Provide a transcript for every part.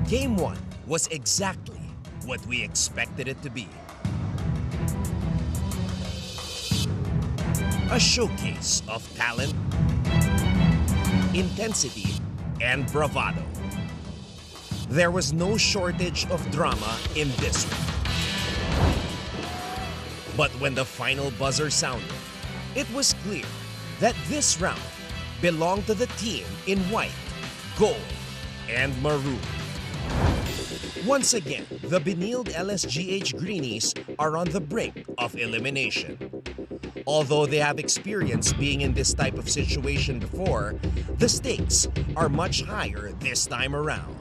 Game 1 was exactly what we expected it to be. A showcase of talent, intensity, and bravado. There was no shortage of drama in this one. But when the final buzzer sounded, it was clear that this round belonged to the team in white, gold, and maroon. Once again, the Benilde-LSGH Greenies are on the brink of elimination. Although they have experience being in this type of situation before, the stakes are much higher this time around.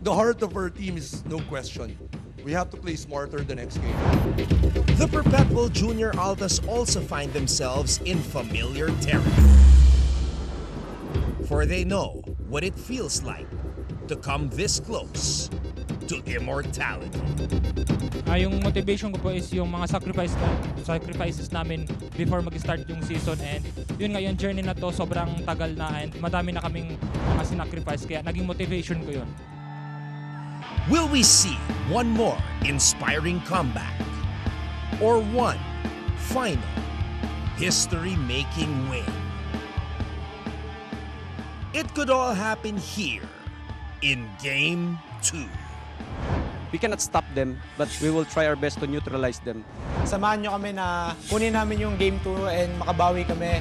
The heart of our team is no question. We have to play smarter the next game. The Perpetual Junior Altas also find themselves in familiar territory. For they know what it feels like to come this close to immortality. Yung motivation ko po is yung mga sacrifices namin before mag-start yung season, and yun nga yung journey na to sobrang tagal na and madami na kaming mga sinacrifice kaya naging motivation ko yun. Will we see one more inspiring comeback or one final history-making win? It could all happen here in Game 2. We cannot stop them, but we will try our best to neutralize them. Samahan nyo kami na kunin namin yung Game 2 and makabawi kami.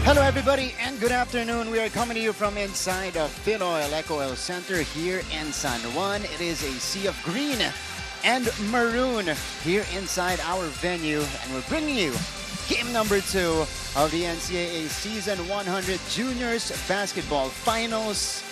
Hello everybody and good afternoon. We are coming to you from inside of Pinoy Eco Center here in San Juan. It is a sea of green and maroon here inside our venue, and we're bringing you game number 2 of the NCAA Season 100 Juniors Basketball Finals.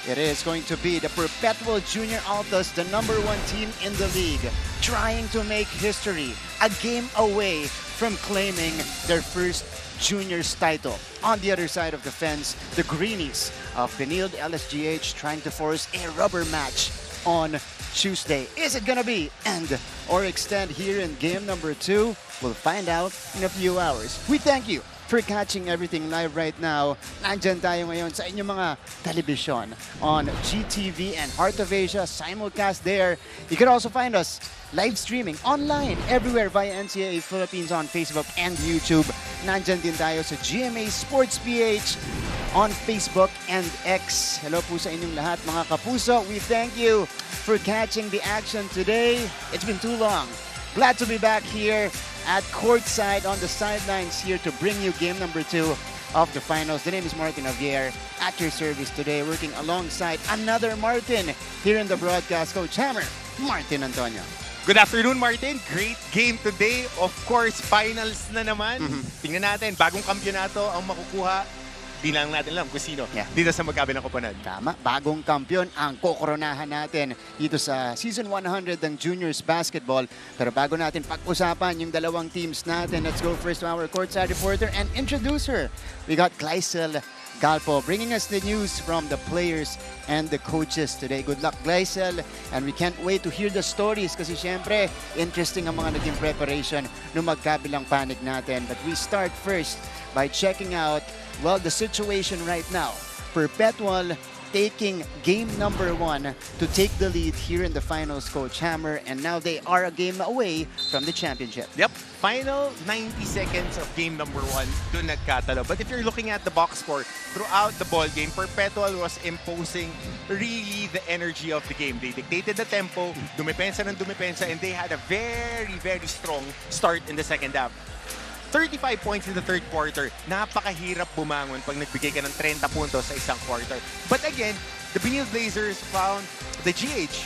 It is going to be the Perpetual Junior Altas, the #1 team in the league, trying to make history, a game away from claiming their first juniors title. On the other side of the fence, the Greenies of Benilde-LSGH trying to force a rubber match on Tuesday. Is it gonna be end or extend here in game number 2? We'll find out in a few hours. We thank you for catching everything live right now. Nandyan tayo ngayon sa inyong mga television on GTV and Heart of Asia, simulcast there. You can also find us live streaming online everywhere via NCAA Philippines on Facebook and YouTube. Nandyan din tayo sa GMA Sports PH on Facebook and X. Hello po sa inyong lahat mga kapuso. We thank you for catching the action today. It's been too long. Glad to be back here at courtside on the sidelines here to bring you game number 2 of the finals. The name is Martin Javier at your service today, working alongside another Martin here in the broadcast, Coach Hammer, Martin Antonio. Good afternoon, Martin. Great game today. Of course, finals na naman. Tingnan natin, bagong kampyonato ang makukuha. Di lang natin alam kung sino dito sa magkabilang koponan. Tama, bagong kampiyon ang kokoronahan natin dito sa Season 100 ng Juniors Basketball. Pero bago natin pag-usapan yung dalawang teams natin, let's go first to our courtside reporter and introducer. We got Gleisel Galpo bringing us the news from the players and the coaches today. Good luck, Gleisel. And we can't wait to hear the stories kasi syempre, interesting ang mga naging preparation ng magkabilang panig natin. But we start first by checking out, well, the situation right now. Perpetual taking game number 1 to take the lead here in the finals, Coach Hammer, and now they are a game away from the championship. Yep, final 90 seconds of game number 1, doon nagkatalo. But if you're looking at the box score, throughout the ball game, Perpetual was imposing really the energy of the game. They dictated the tempo, dumepensa ng dumepensa, and they had a very, very strong start in the second half. 35 points in the third quarter. Napakahirap bumangon pag nagbigay ka ng 30 puntos sa isang quarter. But again, the Benilde Blazers found, the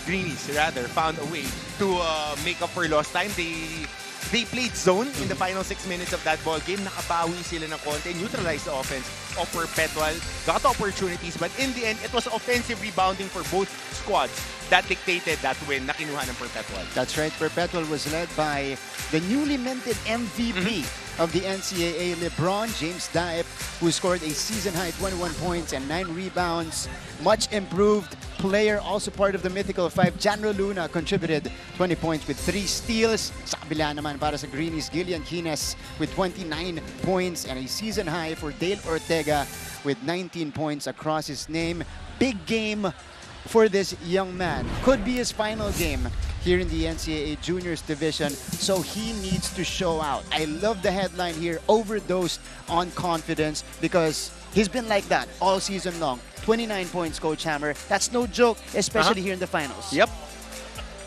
Greenies rather, found a way to make up for lost time. They played zone in the final 6 minutes of that ball game. Nakabawi sila ng konti, neutralized the offense of Perpetual. Got opportunities, but in the end, it was offensive rebounding for both squads that dictated that win na kinuha ng Perpetual. That's right. Perpetual was led by the newly minted MVP of the NCAA, LeBron James Diep, who scored a season-high 21 points and 9 rebounds. Much improved player, also part of the Mythical 5. Janro Luna contributed 20 points with 3 steals. Sa kabila naman para sa Greenies, Gillian Quines with 29 points and a season high for Dale Ortega with 19 points across his name. Big game for this young man. Could be his final game here in the NCAA Juniors Division, so he needs to show out. I love the headline here, overdosed on confidence, because he's been like that all season long. 29 points, Coach Hammer. That's no joke, especially here in the finals. Yep.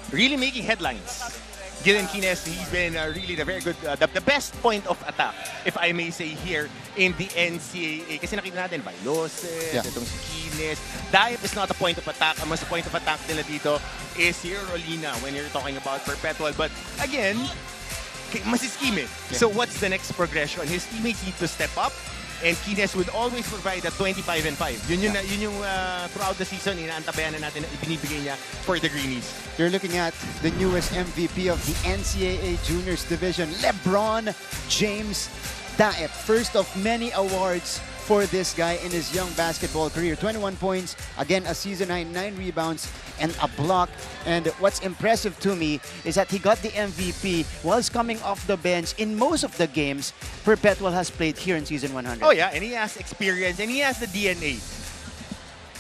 Really making headlines. Gillian Quines, he's been really the very good, the best point of attack, if I may say, here in the NCAA. Kasi nakita natin, Bailoses, itong si Quines. Dive is not a point of attack. Ang mas point of attack nila dito is si Rolina when you're talking about Perpetual. But again, masischeme. So what's the next progression? His teammates need to step up. And Quines would always provide a 25 and 5. Yun yung throughout the season, inaantabayan na natin na ibinibigay niya for the Greenies. You're looking at the newest MVP of the NCAA Juniors Division, LeBron James Daep. First of many awards for this guy in his young basketball career. 21 points, again a season high, 9 rebounds and a block. And what's impressive to me is that he got the MVP whilst coming off the bench in most of the games Perpetual has played here in season 100. Oh yeah, and he has experience and he has the DNA.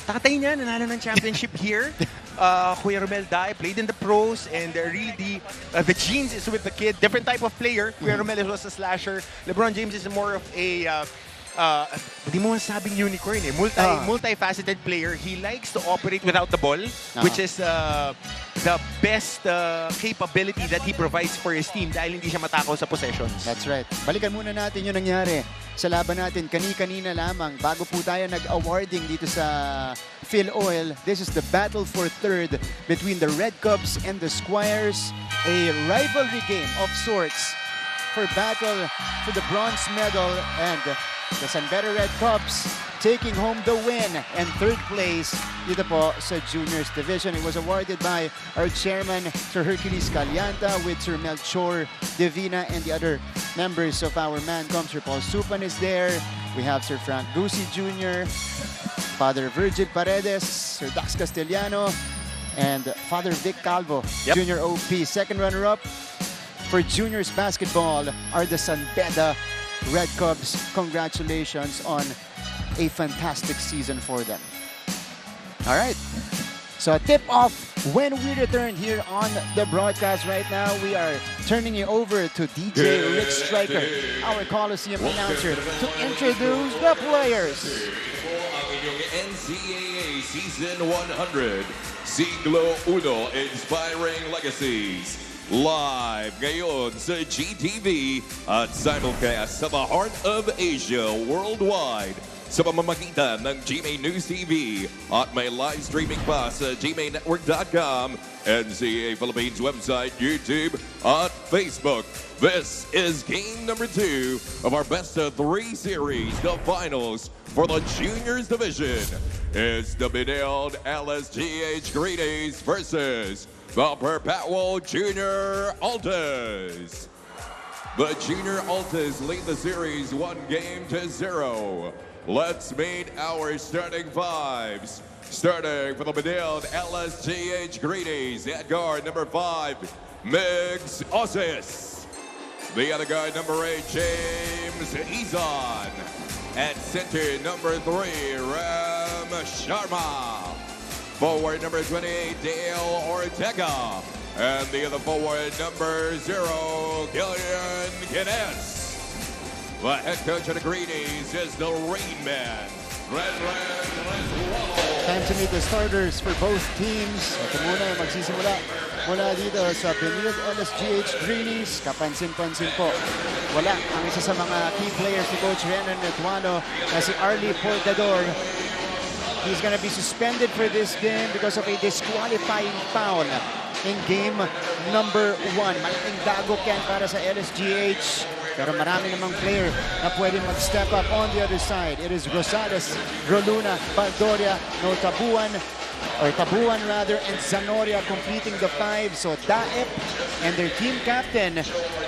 Tatay niya, nanalo ng championship here. Kuya Romel Dai played in the pros, and really the genes is with the kid. Different type of player. Kuya Romel was a slasher. LeBron James is more of a di mo sabing unicorn eh. Multifaceted player. He likes to operate without the ball, which is the best capability that he provides for his team dahil hindi siya matakaw sa possessions. That's right. Balikan muna natin yung nangyari sa laban natin kani-kanina lamang bago po tayo nag-awarding dito sa Phil Oil. This is the battle for third between the Red Cubs and the Squires. A rivalry game of sorts for battle for the bronze medal, and the San Beda Red Cubs taking home the win and third place dito po sa Juniors Division. It was awarded by our chairman, Sir Hercules Calianta, with Sir Melchor Divina and the other members of our ManCom. Sir Paul Supan is there. We have Sir Frank Ducey Jr., Father Virgil Paredes, Sir Dax Castellano, and Father Vic Calvo, Junior OP. Second runner-up for Juniors basketball are the San Beda Red Cubs. Congratulations on a fantastic season for them. All right, so a tip-off when we return here on the broadcast. Right now, we are turning you over to DJ Rick Striker, our Coliseum announcer, to introduce the players. NCAA Season 100, Siglo Uno Inspiring Legacies. Live ngayon sa GTV at simulcast sa the heart of Asia worldwide sa pamamagitan ng GMA News TV at may live streaming pa sa gmanetwork.com, NCAA Philippines website, YouTube at Facebook. This is game number 2 of our best of 3 series, the finals for the Juniors Division. It's the Benilde-LSGH Greenies versus the Perpetual Junior Altas. The Junior Altas lead the series 1-0. Let's meet our starting fives. Starting for the Benilde-LSGH Greenies at guard number 5, Migs Osis. The other guard number 8, James Izon. At center number 3, Ram Sharma. Forward number 28, Dale Ortega. And the other forward, number 0, Gillian Quines. The head coach of the Greenies is the Rain Man. Time to meet the starters for both teams. Ito muna yung magsisimula mula dito sa Benilde-LSGH Greenies. Kapansin-pansin po, wala ang isa sa mga key players si Coach Renan Netuano na si Arlie Portador. He's going to be suspended for this game because of a disqualifying foul in game number 1. Malaking dagok yan para sa LSGH. Pero marami namang player na pwede mag-step up on the other side. It is Rosales, Roluna, Baldoria, Tabuan, and Zanoria completing the 5. So Daep and their team captain,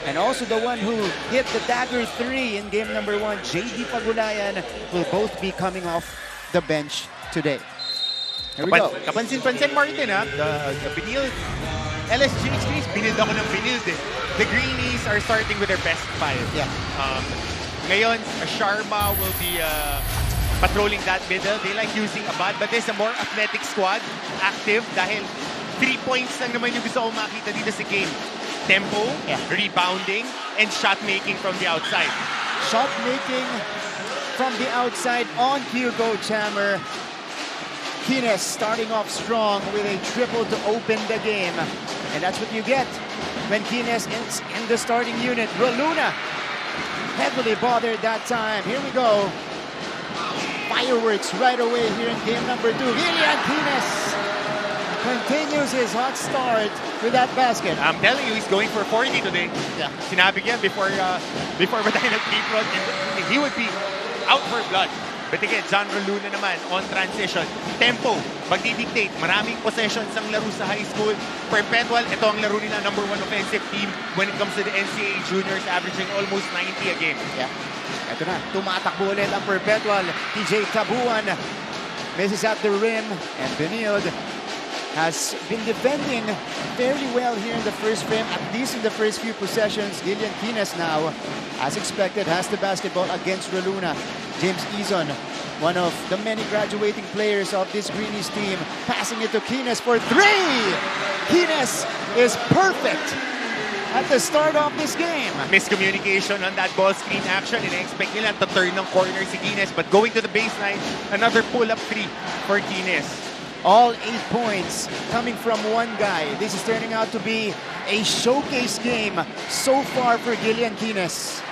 and also the one who hit the dagger 3 in game number 1, JD Pagulayan, will both be coming off the bench today. Here we go. Kapansin-pansin, Martin, ha? The Benilde-LSGH Greenies, binild ako ng Benilde. The Greenies are starting with their best 5. Yeah. Ngayon, Sharma will be patrolling that middle. They like using Abad, but there's a more athletic squad, active, dahil 3 points lang naman yung gusto ko makita dito sa game. Tempo, rebounding, and shot making from the outside. Shot making from the outside on cue, Coach Hammer. Greenies starting off strong with a triple to open the game. And that's what you get when Greenies is in the starting unit. Roluna heavily bothered that time. Here we go. Fireworks right away here in game number 2. William Greenies continues his hot start with that basket. I'm telling you, he's going for 40 today. Yeah. Sinabi niya before ba tayo nag-front, he would be out for blood. But again, John Roluna naman on transition. Tempo, magdidictate. Maraming possessions ang laro sa high school. Perpetual, ito ang laro nila, number 1 offensive team when it comes to the NCAA juniors, averaging almost 90 a game. Yeah. Ito na, tumatakbo ulit ang Perpetual. TJ Tabuan misses at the rim. And Benilde has been defending fairly well here in the first frame, at least in the first few possessions. Gillian Greenies now, as expected, has the basketball against Roluna. James Izon, one of the many graduating players of this Greenies team, passing it to Greenies for 3! Greenies is perfect at the start of this game. Miscommunication on that ball screen action. Ina-expect nila to turn ng corner si Greenies, but going to the baseline, another pull-up 3 for Greenies. All 8 points coming from one guy. This is turning out to be a showcase game so far for Gillian Greenies.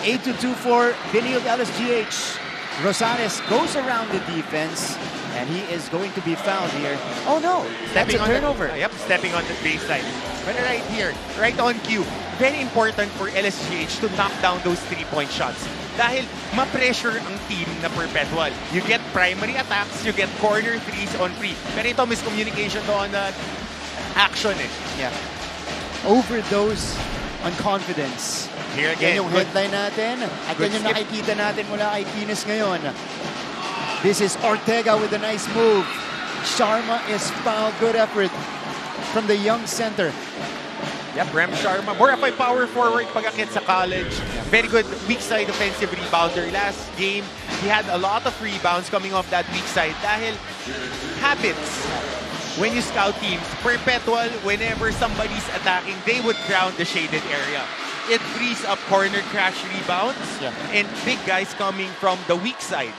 8-2 for Benilde-LSGH. Rosales goes around the defense, and he is going to be fouled here. Oh no, that's a turnover. Stepping on the baseline. But right here, right on cue, very important for LSGH to knock down those 3-point shots. Dahil ma-pressure ang team na Perpetual. You get primary attacks, you get corner threes on free. Pero ito, miscommunication doon na action eh. Yeah. Overdose on confidence. Here again. Yan yung headline natin. At yan yung nakikita natin mula kay Greenies ngayon. This is Ortega with a nice move. Sharma is fouled. Good effort from the young center. Yep, Rem Sharma. More of a power forward pagkakit sa college. Very good weak side offensive rebounder. Last game, he had a lot of rebounds coming off that weak side. Dahil habits. When you scout teams, Perpetual, whenever somebody's attacking, they would ground the shaded area. It frees up corner crash rebounds and big guys coming from the weak side.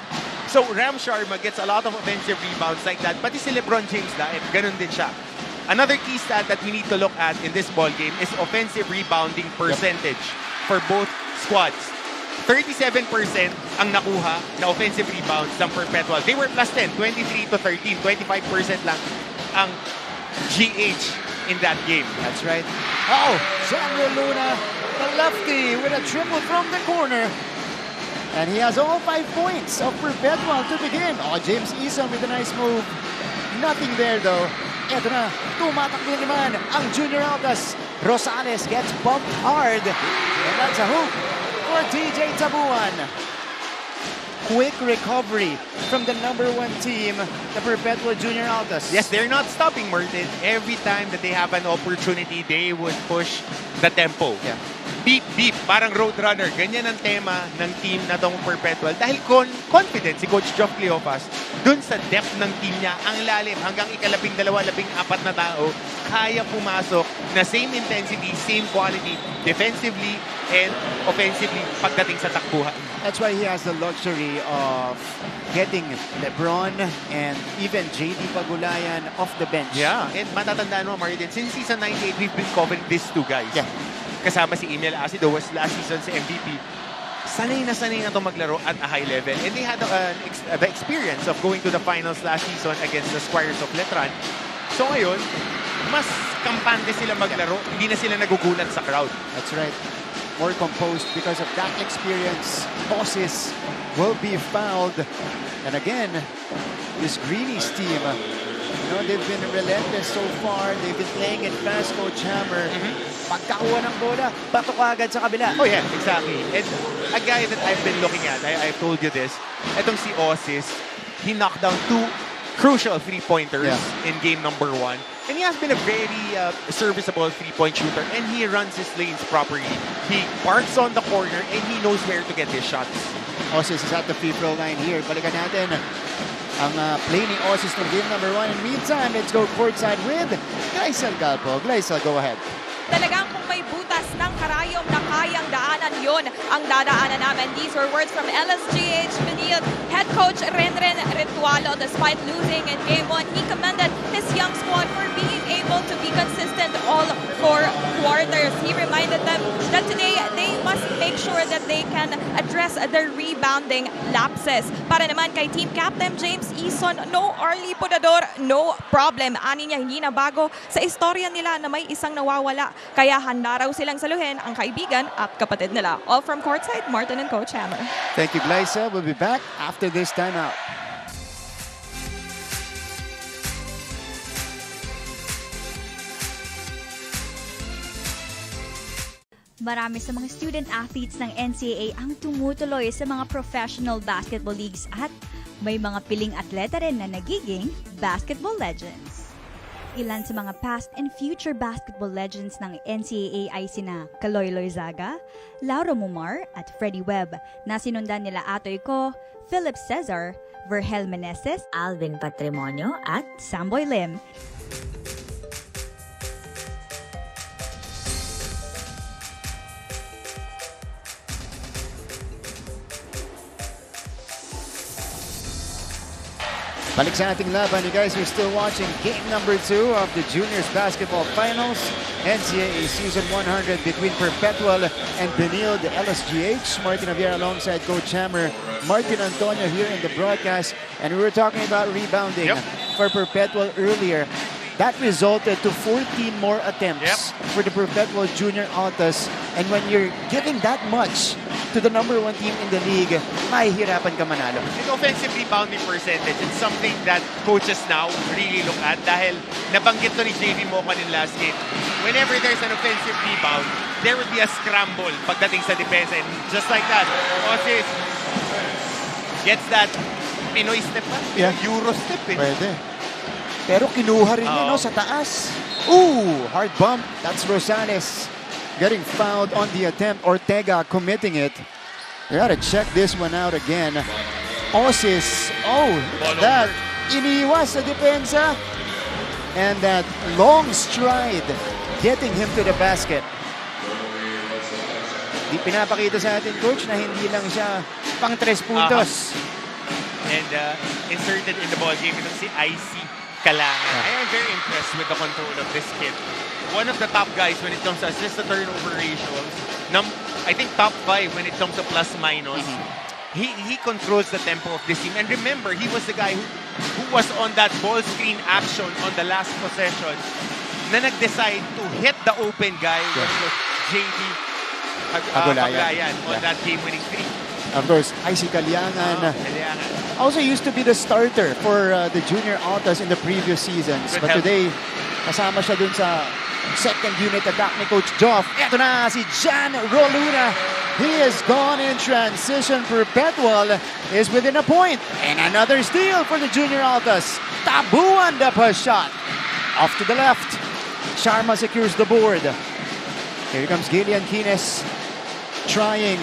So Ram Sharma gets a lot of offensive rebounds like that. Pati si LeBron James dahil ganun din siya. Another key stat that we need to look at in this ball game is offensive rebounding percentage for both squads. 37% ang nakuha na offensive rebounds ng Perpetual. They were plus 10, 23 to 13, 25% lang ang GH in that game. That's right. Oh, Sandro Luna, the lefty with a triple from the corner. And he has all 5 points of Perpetual to begin. Oh, James Izon with a nice move. Nothing there though. Eto na, tumatakbo naman ang Junior Altas. Rosales gets bumped hard. And that's a hoop for TJ Tabuan. Quick recovery from the number 1 team, the Perpetual Junior Altas. Yes, they're not stopping, Martin. Every time that they have an opportunity, they would push the tempo. Yeah. Beep, beep, parang roadrunner. Ganyan ang tema ng team na tong Perpetual. Dahil confident si Coach Geoff Cleopas dun sa depth ng team niya, ang lalim hanggang ika-12, 14 na tao, kaya pumasok na same intensity, same quality, defensively and offensively pagdating sa takbuhan. That's why he has the luxury of getting LeBron and even JD Pagulayan off the bench. Yeah, and matatandaan mo, Martin, since season 98, we've been covering these two guys. Yeah. Kasama si Emil Acido, was last season si MVP. Sanay na ito maglaro at a high level. And they had the experience of going to the finals last season against the Squires of Letran. So ngayon, mas kampante sila maglaro, hindi na sila nagugulat sa crowd. That's right. More composed because of that experience. Bosses will be fouled. And again, this Greenies team, you know, they've been relentless so far. They've been playing it fast, Coach Hammer. Pagkakuha ng bola, bato ka agad sa kabila. Oh yeah, exactly. And a guy that I've been looking at, I've told you this, etong si Osis, he knocked down 2 crucial three-pointers in game number 1. And he has been a very serviceable three-point shooter, and he runs his lanes properly. He parks on the corner, and he knows where to get his shots. Osis is at the free throw line here. Balikan natin ang play ni Osis ng game number 1. In the meantime, let's go courtside with Gleisel Galpo. Gleisel, go ahead. Talagang kung may butas ng karayom na kayang daanan yon ang dadaanan namin. These were words from LSGH Benilde head coach Renren Ritualo. Despite losing in game 1, he commended his young squad for being able to be consistent all 4 quarters. He reminded them that today they must make sure that they can address their rebounding lapses. Para naman kay team captain James Eason, no early pudador, no problem. Ani niya, hindi na bago sa istorya nila na may isang nawawala. Kaya handa raw silang saluhin ang kaibigan at kapatid nila. All from courtside, Martin and Coach Hammer. Thank you, Gleisel. We'll be back after this timeout. Marami sa mga student athletes ng NCAA ang tumutuloy sa mga professional basketball leagues at may mga piling atleta rin na nagiging basketball legends. Ilan sa mga past and future basketball legends ng NCAA ay sina Kaloy Loizaga, Laura Mumar at Freddie Webb na sinundan nila Atoy Ko, Philip Cesar, Vergel Meneses, Alvin Patrimonio at Samboy Lim. Balik sa ating laban, you guys are still watching game number 2 of the Juniors Basketball Finals. NCAA Season 100 between Perpetual and Benilde-LSGH. Martin Javier alongside Coach Hammer. Martin Antonio here in the broadcast. And we were talking about rebounding for Perpetual earlier. That resulted to 14 more attempts for the Perpetual Junior Altas. And when you're giving that much to the number 1 team in the league, mahihirapan ka manalo. Yung offensive rebounding percentage, it's something that coaches now really look at dahil nabanggit to ni JV Mocan in last game. Whenever there's an offensive rebound, there will be a scramble pagdating sa depensa. And just like that, Osis gets that Pinoy step pa? Euro step eh. Pwede. Pero kinuha rin niya sa taas. Ooh, hard bump. That's Rosales getting fouled on the attempt. Ortega committing it. We gotta check this one out again. Osis, look at that. Iniwas sa depensa. And that long stride getting him to the basket. Di pinapakita sa atin, Coach, na hindi lang siya pang 3 puntos. And inserted in the ball game, itong si IC Kalangan. I am very impressed with the control of this kid. One of the top guys when it comes to assist to turnover ratios. I think top 5 when it comes to plus minus. He controls the tempo of this team. And remember, he was the guy who was on that ball screen action on the last possession na nag-decide to hit the open guy when it was JD Agulayan on that game-winning three. Of course, IC Kaliangan also used to be the starter for the Junior Altas in the previous seasons. But today, kasama siya dun sa second unit attack ni Coach Joff. Ito na si Jan Roluna. He has gone in transition. Perpetual is within a point. And another steal for the Junior Altas. Tabuan the push shot. Off to the left. Sharma secures the board. Here comes Gillian Quines trying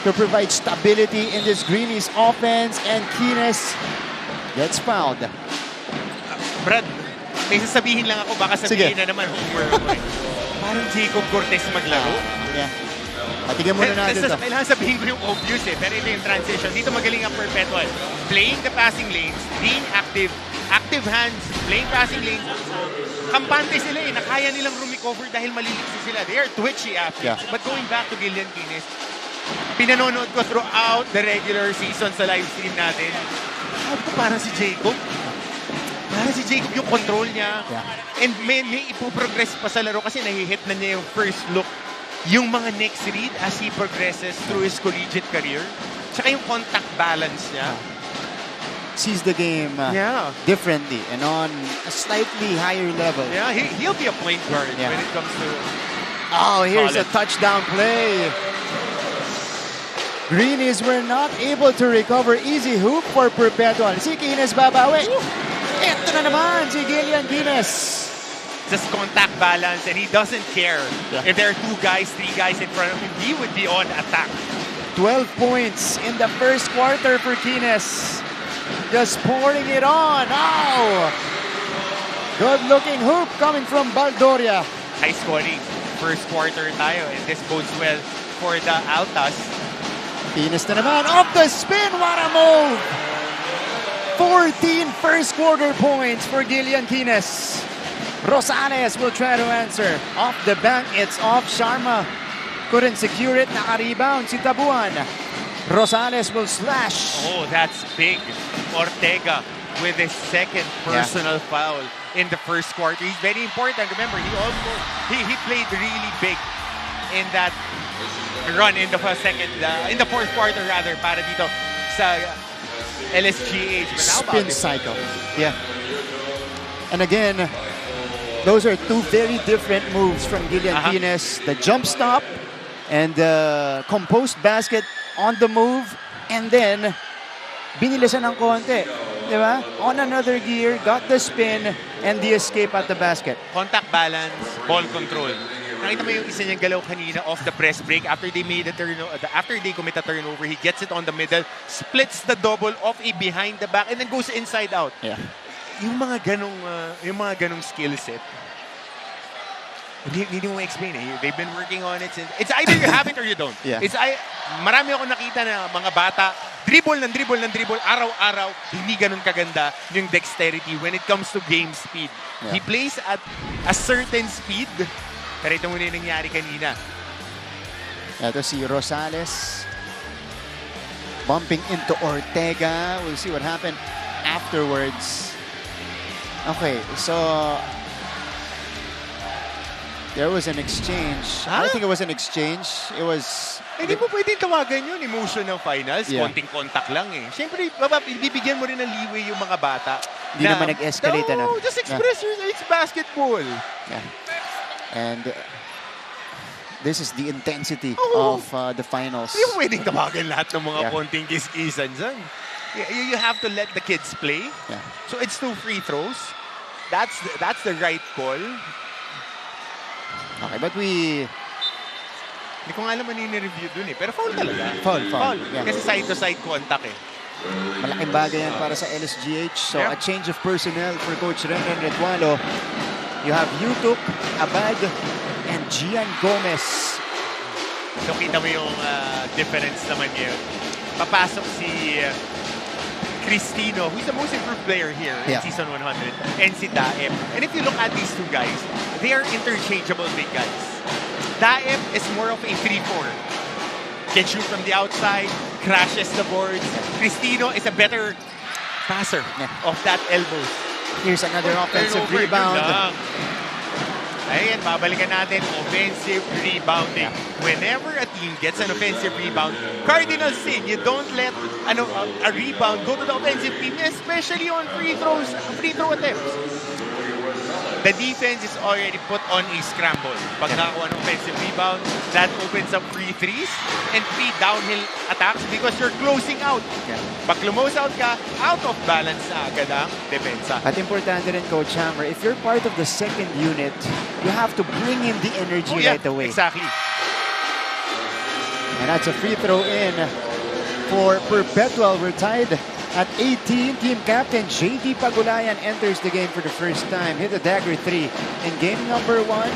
to provide stability in this Greenies offense, and Quines gets fouled. Brad, may sasabihin lang ako, baka sabihin na naman homer. Parang Jacob Cortez maglaro. Patigyan muna natin ito. Kailangan sabihin ko yung obvious eh, pero ito yung transition. Dito magaling ang Perpetual. Playing the passing lanes, being active, active hands, playing passing lanes. Kampante sila eh, na kaya nilang rumikover dahil maliliksi sila. They are twitchy athletes. But going back to Gillian Quines, pinanonood ko throughout the regular season sa live stream natin. Parang si Jacob. Parang si Jacob yung control niya. And may ipoprogress pa sa laro kasi nahihit na niya yung first look. Yung mga next read as he progresses through his collegiate career. Tsaka yung contact balance niya. Sees the game differently and on a slightly higher level. Yeah, he'll be a point guard when it comes to here's a touchdown play. Greenies were not able to recover. Easy hoop for Perpetual. Si Quines babawi. na naman si Gillian Guinness. Just contact balance, and he doesn't care if there are 2 guys, 3 guys in front of him. He would be on attack. 12 points in the first quarter for Guinness. Just pouring it on. Oh! Good-looking hoop coming from Baldoria. High scoring first quarter tayo, and this bodes well for the Altas. Guinness na naman. Off the spin. What a move! 14 first quarter points for Gillian Guinness. Rosales will try to answer. Off the bank, it's off. Sharma couldn't secure it. Naka-rebound si Tabuan. Rosales will slash. Oh, that's big. Ortega with his second personal foul in the first quarter. He's very important. Remember, he played really big in that run in the in the fourth quarter rather, para dito sa LSGH. But how about Spin cycle. Yeah. And again, those are 2 very different moves from Gillian Guinness. The jump stop and the composed basket on the move. And then, binilisan ng konti. Di ba? On another gear, got the spin and the escape at the basket. Contact balance, ball control. Nakita mo yung isa niyang galaw kanina off the press break after they commit a turnover. He gets it on the middle, splits the double off a behind the back, and then goes inside out. Yeah. Yung mga ganong skill set, hindi mo explain eh. They've been working on it since. It's either you have it or you don't. Yeah. Marami ako nakita na mga bata, dribble, araw-araw, hindi ganun kaganda yung dexterity when it comes to game speed. Yeah. He plays at a certain speed, pero ito muna yung nangyari kanina. Ito si Rosales bumping into Ortega. We'll see what happened afterwards. Okay, so there was an exchange. I think it was an exchange. It was... Hindi mo pwedeng tawagan yun, emotion ng finals. Yeah. Konting contact lang eh. Siyempre, ibibigyan mo rin ng leeway yung mga bata. Hindi naman nag-escalate na. No, just express it's basketball. Yeah. And this is the intensity of the finals. Hindi mo pwedeng tawagan lahat ng mga Yeah. konting kiskisan dyan. You have to let the kids play. Yeah. So it's 2 free throws. That's the right call. Okay, but we... Hindi ko nga alam review dun eh. Pero foul talaga. Foul. Yeah. Kasi side-to-side contact eh. Malaking bagay yan para sa LSGH. So a change of personnel for Coach Renren Retualo. You have Yutuk, Abad, and Gian Gomez. So kita mo yung difference naman yun. Papasok si Cristino, who's the most improved player here in Season 100, and si Daep. And if you look at these 2 guys, they are interchangeable big guys. Daep is more of a 3-4. Can shoot from the outside, crashes the boards. Cristino is a better passer of that elbow. Here's another offensive rebound. Ayan, babalikan natin, offensive rebounding. Whenever a team gets an offensive rebound, cardinal sin, you don't let a rebound go to the offensive team, especially on free throw attempts. The defense is already put on a scramble. Pag nakakuha ng offensive rebound, that opens up free threes and free downhill attacks because you're closing out. Pag close out ka, out of balance na agad ang depensa. At importante rin, Coach Hammer, if you're part of the second unit, you have to bring in the energy right away. Exactly. And that's a free throw in for Perpetual. We're tied at 18. Team captain JD Pagulayan enters the game for the first time. Hit a dagger 3 in game number 1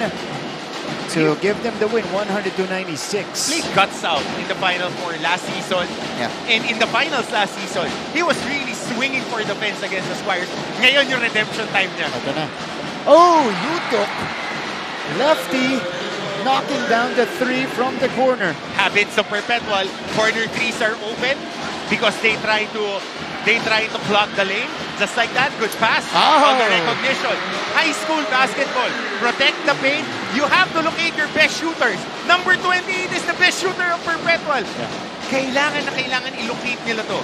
to give them the win, 100-96. Played guts out in the Final Four last season. Yeah. And in the finals last season, he was really swinging for the fence against the Squires. Ngayon yung redemption time niya. Ito na. Oh, Yutok. Lefty knocking down the 3 from the corner. Habits of Perpetual. Corner 3s are open because they try to clog the lane. Just like that, good pass on the recognition. High school basketball. Protect the paint. You have to locate your best shooters. Number 28 is the best shooter of Perpetual. Yeah. Kailangan i-locate nila to.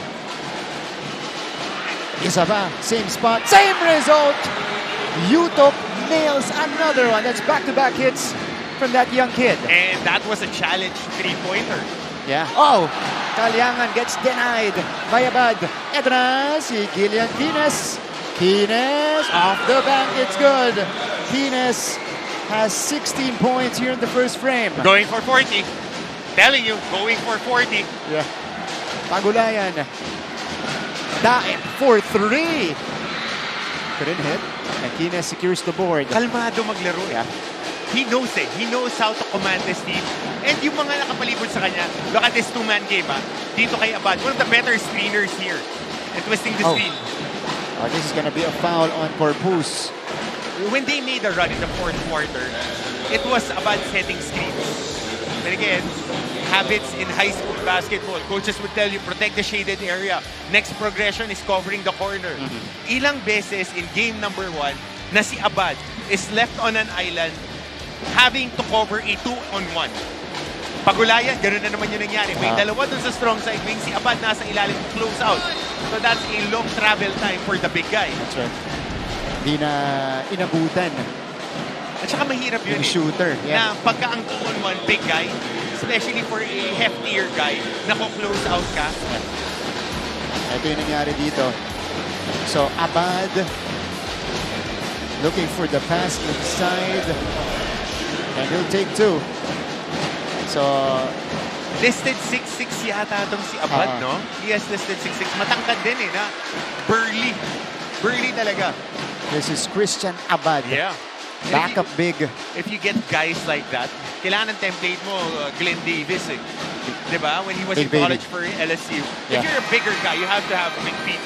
Isa pa, same spot, same result. Yutok nails another one. That's back-to-back hits from that young kid. And that was a challenge 3-pointer. Yeah. Oh, Kalyangan gets denied by Abad. Eto na si Gillian Guinness Greenies off the bank, it's good. Greenies has 16 points here in the first frame. Going for 40. Telling you, going for 40. Yeah. Pagulayan. Daip for 3. Couldn't hit. And Greenies secures the board. Kalmado maglaro. Yeah. He knows it. He knows how to command this team. And yung mga nakapalibot sa kanya, look at this two-man game, dito kay Abad. One of the better screeners here. And twisting the screen. Oh, this is gonna be a foul on Corpus. When they made a run in the fourth quarter, it was Abad setting screens. And again, habits in high school basketball. Coaches would tell you, protect the shaded area. Next progression is covering the corner. Ilang beses in game number 1 na si Abad is left on an island having to cover a 2-on-1. Pagulayan, ganoon na naman yung nangyari. May dalawa dun sa strong side wing. Si Abad nasa ilalim to close out. So that's a long travel time for the big guy. That's right. Di na inabutan. At saka mahirap yun Yung shooter. Na Yeah. pagka ang 2-on-1 big guy, especially for a heftier guy, nako-close out ka. Ito yung nangyari dito. So, Abad looking for the pass inside. And he'll take 2. So, listed 6'6 yata itong si Abad, no? He has listed 6'6. Matangkad din na burly. Burly talaga. This is Christian Abad. Yeah. Backup big. If you get guys like that, kailangan ng template mo, Glenn Davis Diba? When he was Big in college for LSU. Yeah. If you're a bigger guy, you have to have big feet.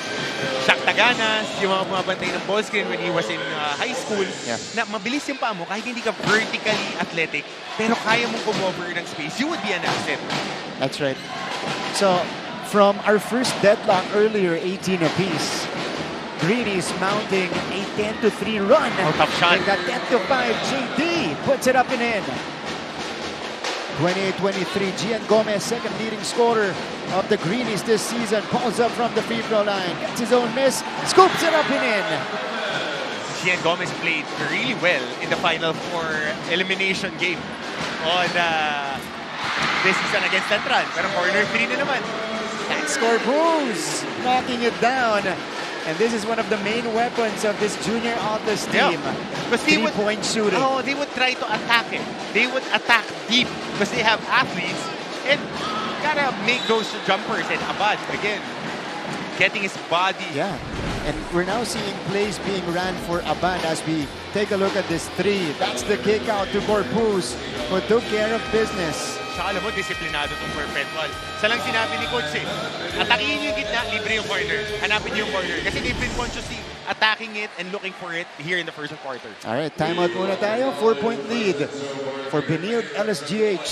Shaq Taganas, yung mga bumabantay ng ball screen when he was in high school. Yeah. Na mabilis yung paa mo, kahit hindi ka vertically athletic, pero kaya mong kumover ng space, you would be an asset. That's right. So, from our first deadlock earlier, 18 apiece, Greenies mounting a 10-3 run. Oh, tough shot. They've got 10-5. JD puts it up and in. 28-23. Gian Gomez, second leading scorer of the Greenies this season, pulls up from the free throw line, gets his own miss, scoops it up and in. Gian Gomez played really well in the Final Four elimination game on this season against Lantran. Pero corner 3 na naman. That score Bruce knocking it down. And this is one of the main weapons of this junior Altas team. Three-point shooting. Oh, they would try to attack it. They would attack deep because they have athletes and gotta make those jumpers. And Abad, again, getting his body. Yeah. And we're now seeing plays being ran for Abad as we take a look at this 3. That's the kick out to Corpus, who took care of business. Saka alam mo, disiplinado itong Perpetual. Sa lang sinabi ni Coach atakin yung gitna, libre yung corner. Hanapin yung corner. Kasi they've been consciously attacking it and looking for it here in the first quarter. Alright, timeout muna tayo. 4-point lead for Benilde-LSGH.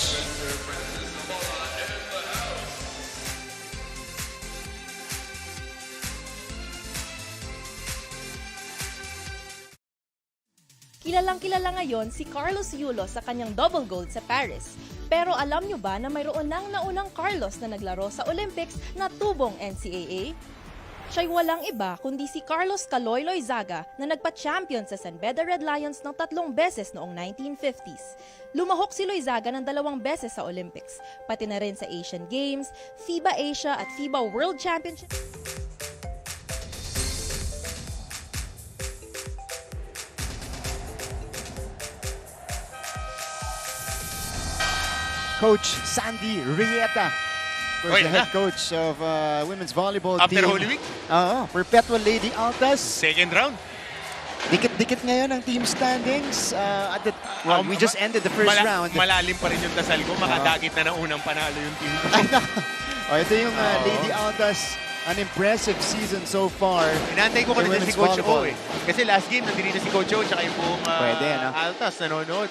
Kilalang-kilala ngayon si Carlos Yulo sa kanyang double gold sa Paris. Pero alam nyo ba na mayroon nang naunang Carlos na naglaro sa Olympics na tubong NCAA? Siya'y walang iba kundi si Carlos Caloy Zaga na nagpa-champion sa San Beda Red Lions ng 3 beses noong 1950s. Lumahok si Loizaga ng 2 beses sa Olympics, pati na rin sa Asian Games, FIBA Asia at FIBA World Championship. Coach Sandy Rieta, the head coach of women's volleyball After team. Holy Week? Perpetual Lady Altas. Second round. Dikit-dikit ngayon ang team standings. We just ended the first round. Malalim pa rin yung dasal ko. Makadagit na ng unang panalo yung team ko. Ito yung Lady Altas. An impressive season so far. Inantay ko kanina si Coach O Kasi last game, nandito si Coach O tsaka yung buong Altas nanonood.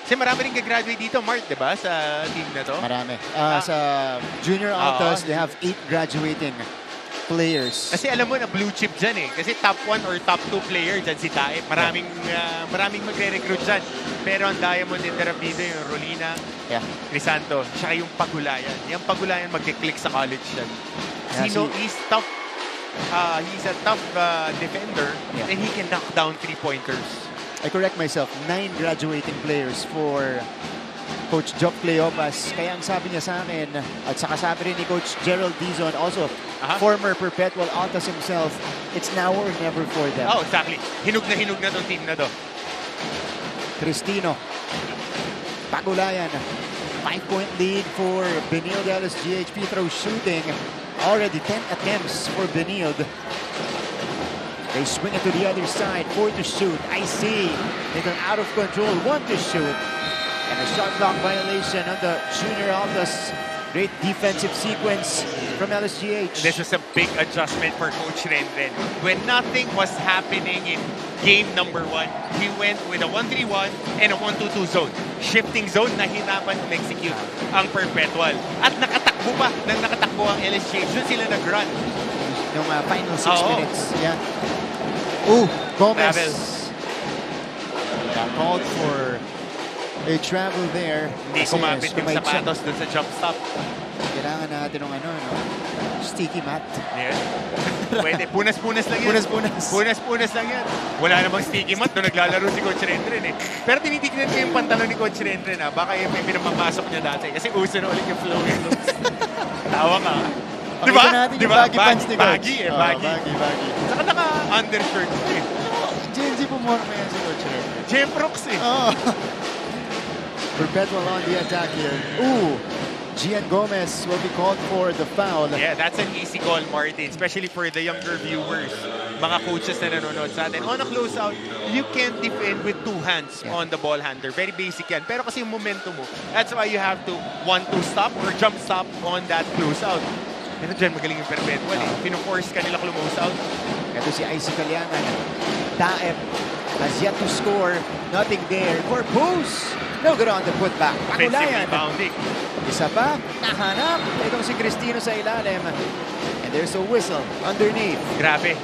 Kasi marami rin gagraduate dito, Mark, di ba? Sa team na to? Marami. Sa Junior Altas, they have 8 graduating players. Kasi alam mo na blue chip dyan Kasi top 1 or top 2 player dyan si Tae. Maraming magre-recruit dyan. Pero ang Diamond Interrapido, yung Rolina, Crisanto, tsaka yung Pagulayan. Yung Pagulayan magkiklik sa college yan. He's tough. He's a tough defender and he can knock down 3-pointers. I correct myself, 9 graduating players for Coach Jock Cleopas. Kaya ang sabi niya sa akin, at saka sabi rin ni Coach Gerald Dizon, also former Perpetual Altas himself, it's now or never for them. Oh, exactly. Hinug na tong team na to. Cristino. Pagulayan. 5-point lead for Benilde-LSGH. Free throw shooting. Already 10 attempts for Benilde. They swing it to the other side. 4 to shoot. I see. They're out of control. 1 to shoot. And a shot clock violation on the junior Altas. Great defensive sequence from LSGH. This was a big adjustment for Coach Renren. When nothing was happening in game number 1, he went with a 1-3-1 and a 1-2-2 zone. Shifting zone, nahirapan mag-execute ang Perpetual. At nakatakbo pa nang nakatakbo ang LSGH. Doon sila nag-run. Yung final 6 minutes. Yeah. Ooh, Gomez. Called for a travel there. Hindi kumapit yung sapatos doon sa jump stop. Kailangan natin ng sticky mat. Yeah. Pwede. Punas-punas lang yan. Punas-punas lang yan. Wala namang sticky mat doon naglalaro si Coach Renren eh. Pero tinitignan ko yung pantalon ni Coach Renren ha. Baka yung may pinapapasok niya dati. Kasi uso na ulit yung flowing looks. Tawa ka. Diba? Baggy pants ni Coach. Baggy eh. Baggy. Saka naka-undershirt eh. Gen Z pumorma yan si Coach Renren. J-Prox eh. Perpetual on the attack here. Ooh, Gian Gomez will be called for the foul. Yeah, that's an easy call, Martin, especially for the younger viewers, mga coaches na nanonood sa atin. On a closeout, you can't defend with 2 hands on the ball handler. Very basic yan. Pero kasi yung momentum mo, that's why you have to want to stop or jump stop on that closeout. Pero dyan, magaling yung Perpetual eh. Pino-force kanila close out. Ito si Isaac Aliangan. Daep has yet to score. Nothing there for Poos. No good on the putback. Pagulayan. Isa pa, nahanap. Itong si Cristino sa ilalim. And there's a whistle underneath. Grabe.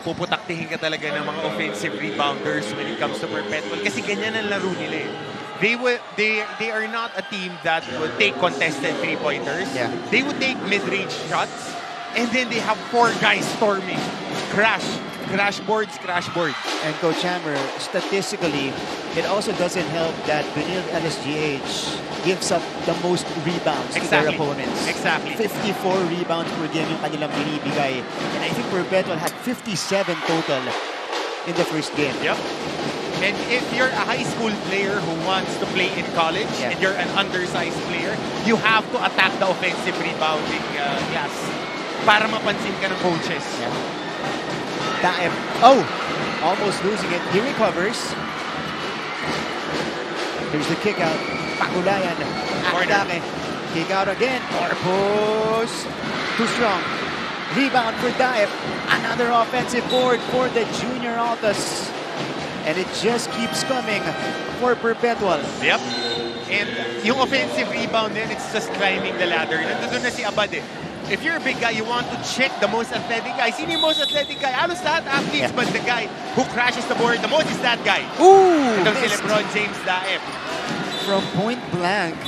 Puputaktihin ka talaga ng mga offensive rebounders when it comes to Perpetual. Kasi ganyan ang laro nila eh. They are not a team that will take contested three-pointers. Yeah. They would take mid-range shots. And then they have 4 guys storming. Crash boards. And Coach Hammer, statistically, it also doesn't help that Benilde-LSGH gives up the most rebounds to their opponents. Exactly. 54 rebounds per game yung kanilang binibigay. And I think Perpetual had 57 total in the first game. Yep. And if you're a high school player who wants to play in college and you're an undersized player, you have to attack the offensive rebounding class para mapansin ka ng coaches. Yeah. Daep. Oh! Almost losing it. He recovers. Here's the kick out. Pagulayan. Atake. Kick out again. Corpus. Too strong. Rebound for Daep. Another offensive board for the junior Altas. And it just keeps coming for Perpetual. Yep. And yung offensive rebound din, it's just climbing the ladder. Nandun na si Abad eh. If you're a big guy, you want to check the most athletic guy. Sino yung most athletic guy? Halos lahat athletes, but the guy who crashes the board the most is that guy. Ooh! Ito si LeBron James Daep. From point blank,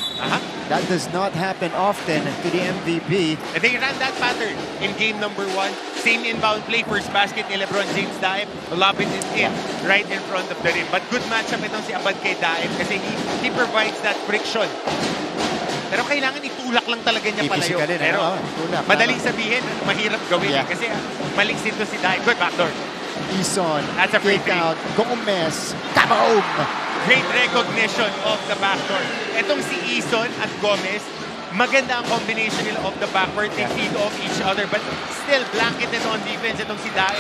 that does not happen often to the MVP. And they ran that pattern in game number 1. Same inbound play, first basket ni LeBron James Daep. Lob it in right in front of the rim. But good matchup itong si Abad kay Daep kasi he provides that friction. Pero kailangan itulak lang talaga niya palayo. Pero madaling sabihin, mahirap gawin kasi maliksin to si Daep. Good backdoor. Ison, that's a free out. Gomez, kaboom! Great recognition of the backdoor. Itong si Ison at Gomez, maganda ang combination nila of the backcourt. They feed off each other, but still blanketed on defense itong si Daep.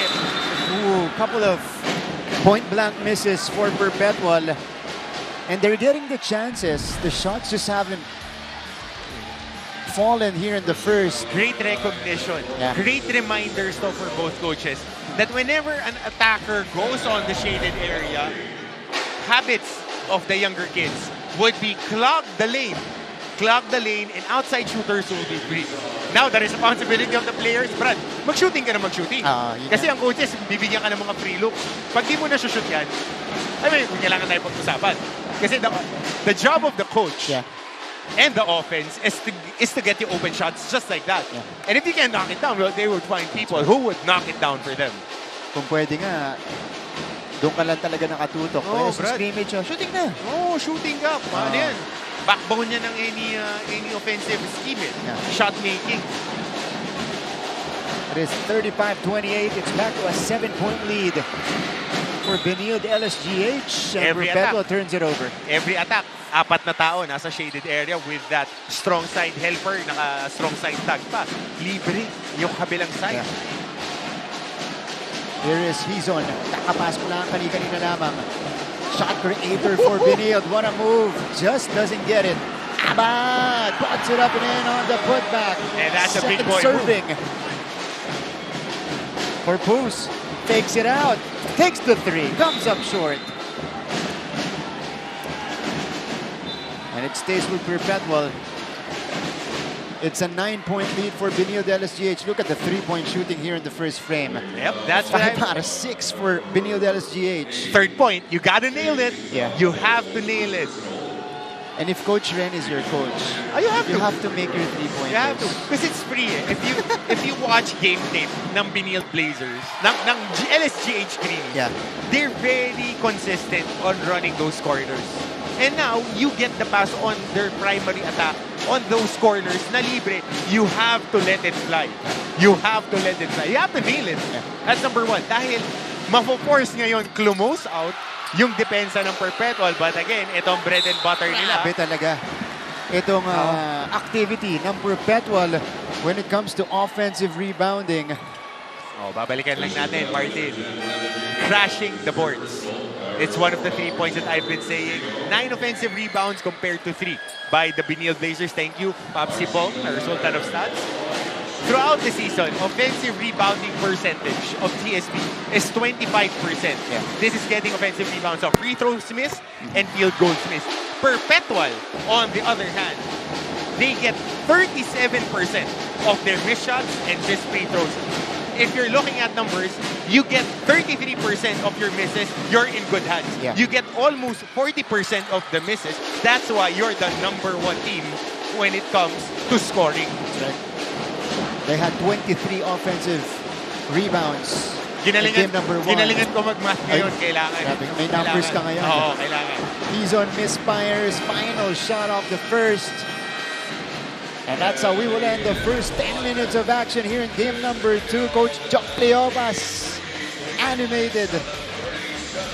Ooh, couple of point-blank misses for Perpetual. And they're getting the chances. The shots just haven't fallen here in the first. Great recognition. Great reminders though for both coaches that whenever an attacker goes on the shaded area, habits of the younger kids would be clog the lane, and outside shooters will be free. Now, the responsibility of the players, Brad, mag-shooting ka na mag-shooting. Kasi ang coaches, bibigyan ka ng mga free looks. Pag di mo na shoot yan, I mean, kailangan tayo pag-usapan. Kasi the job of the coach and the offense is to get you open shots just like that. And if you can't knock it down, well, they would find people who would knock it down for them. Kung pwede nga, doon ka lang talaga nakatutok. Kaya sa scrimmage, shooting na. Shooting ka. Paano yan? backbone niya ng any offensive scheme. Shot making. It is 35-28. It's back to a 7-point lead for Benilde-LSGH. And Perpetual turns it over. Every attack, 4 na tao nasa shaded area with that strong side helper, naka-strong side tag pa. Libre yung kabilang side. Here is Hizon. Nakapasok lang kanina lamang. Shot creator for Benilde. What a move. Just doesn't get it. Abad puts it up and in on the putback. And that's a big Second boy serving. move. For Poos. Fakes it out. Takes the 3. Comes up short. And it stays with Perpetual. It's a 9-point lead for Benilde-LSGH. Look at the 3-point shooting here in the first frame. Yep, that's 5 out of 6 for Benilde-LSGH. Third point, you gotta nail it. Yeah. You have to nail it. And if Coach Ren is your coach, you have to make your 3-pointers. You have to, because it's free. If you watch game tape ng Benilde Blazers, ng LSGH Greenies, they're very consistent on running those corners. And now, you get the pass on their primary attack on those corners na libre. You have to let it fly. You have to let it fly. You have to nail it. That's number 1. Dahil mafo-force ngayon close out yung depensa ng Perpetual. But again, itong bread and butter nila. Grabe talaga. Itong activity ng Perpetual when it comes to offensive rebounding. Babalikan lang natin, Martin. Crashing the boards. It's one of the 3 points that I've been saying. 9 offensive rebounds compared to 3 by the Benilde Blazers. Thank you, Popsy Pong, a resultant of stats. Throughout the season, offensive rebounding percentage of TSB is 25%. This is getting offensive rebounds of free throws missed and field goals missed. Perpetual, on the other hand, they get 37% of their missed shots and missed free throws. If you're looking at numbers, you get 33% of your misses, you're in good hands. You get almost 40% of the misses. That's why you're the number 1 team when it comes to scoring. That's right. They had 23 offensive rebounds in game number 1. Ginalingan ko mag-math ngayon, kailangan. May numbers ka ngayon. Oo, kailangan. Hizon misfires, final shot off the first. And that's how we will end the first 10 minutes of action here in game number 2. Coach Jock Leobas, animated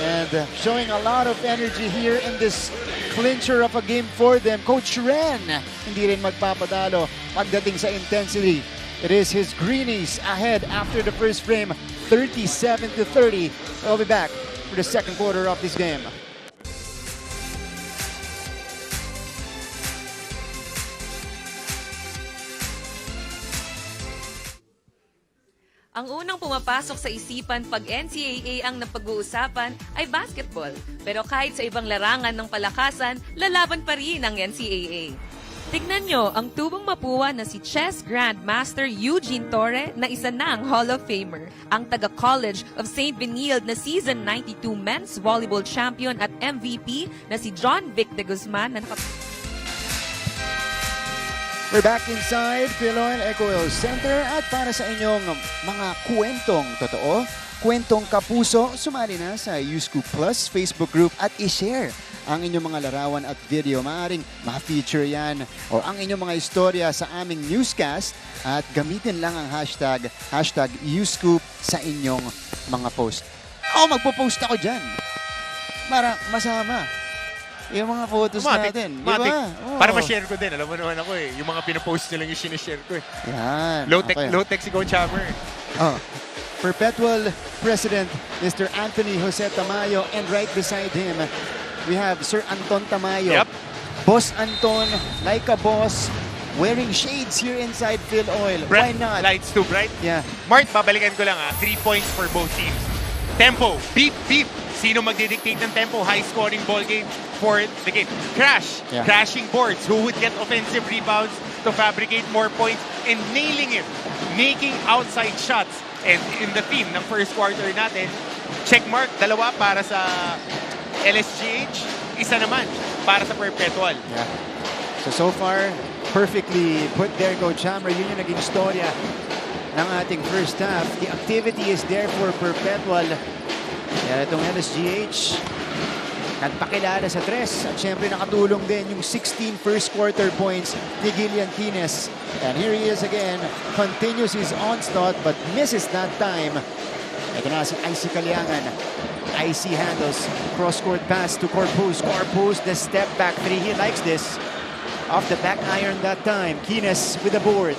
and showing a lot of energy here in this clincher of a game for them. Coach Ren, hindi rin magpapadalo pagdating sa intensity. It is his Greenies ahead after the first frame, 37-30. We'll be back for the second quarter of this game. Ang unang pumapasok sa isipan pag NCAA ang napag-uusapan ay basketball. Pero kahit sa ibang larangan ng palakasan, lalaban pa rin ang NCAA. Tignan nyo ang tubong mapuwa na si Chess Grandmaster Eugene Torre na isa na ang Hall of Famer. Ang taga-College of St. Benilde na Season 92 Men's Volleyball Champion at MVP na si John Vic de Guzman na We're back inside Benilde-LSGH Center at para sa inyong mga kwentong totoo, kwentong kapuso, sumali na sa UScoop Plus Facebook group at i-share ang inyong mga larawan at video. Maaaring ma-feature yan o ang inyong mga istorya sa aming newscast at gamitin lang ang hashtag UScoop sa inyong mga post. Magpo-post ako dyan para masama yung mga photos natin. Matik. Para ma-share ko din. Alam mo naman ako yung mga pinapost nyo lang yung sinishare ko Yan. Low-tech si Coach Hammer. Perpetual President, Mr. Anthony Jose Tamayo, and right beside him, we have Sir Anton Tamayo. Yep. Boss Anton, like a boss, wearing shades here inside Phil Oil. Why not? Lights too bright. Yeah. Mart, babalikan ko lang 3 points for both teams. Tempo, beep. Sino magdidictate ng tempo? High-scoring ball game for the game. Crashing boards. Who would get offensive rebounds to fabricate more points and nailing it, making outside shots. And in the team ng first quarter natin, check mark, 2 para sa LSGH, 1 naman para sa Perpetual. Yeah. So far, perfectly put there, Coach Hammer. Yun yung naging storya ng ating first half. The activity is there for Perpetual. Kaya itong LSGH, nagpakilala sa tres. At syempre nakatulong din yung 16 first quarter points ni Gillian Quines. And here he is again, continues his onslaught but misses that time. Ito na si Icy Caliangan. Icy handles, cross-court pass to Corpus. Corpus, the step back three, he likes this. Off the back iron that time, Quines with the board.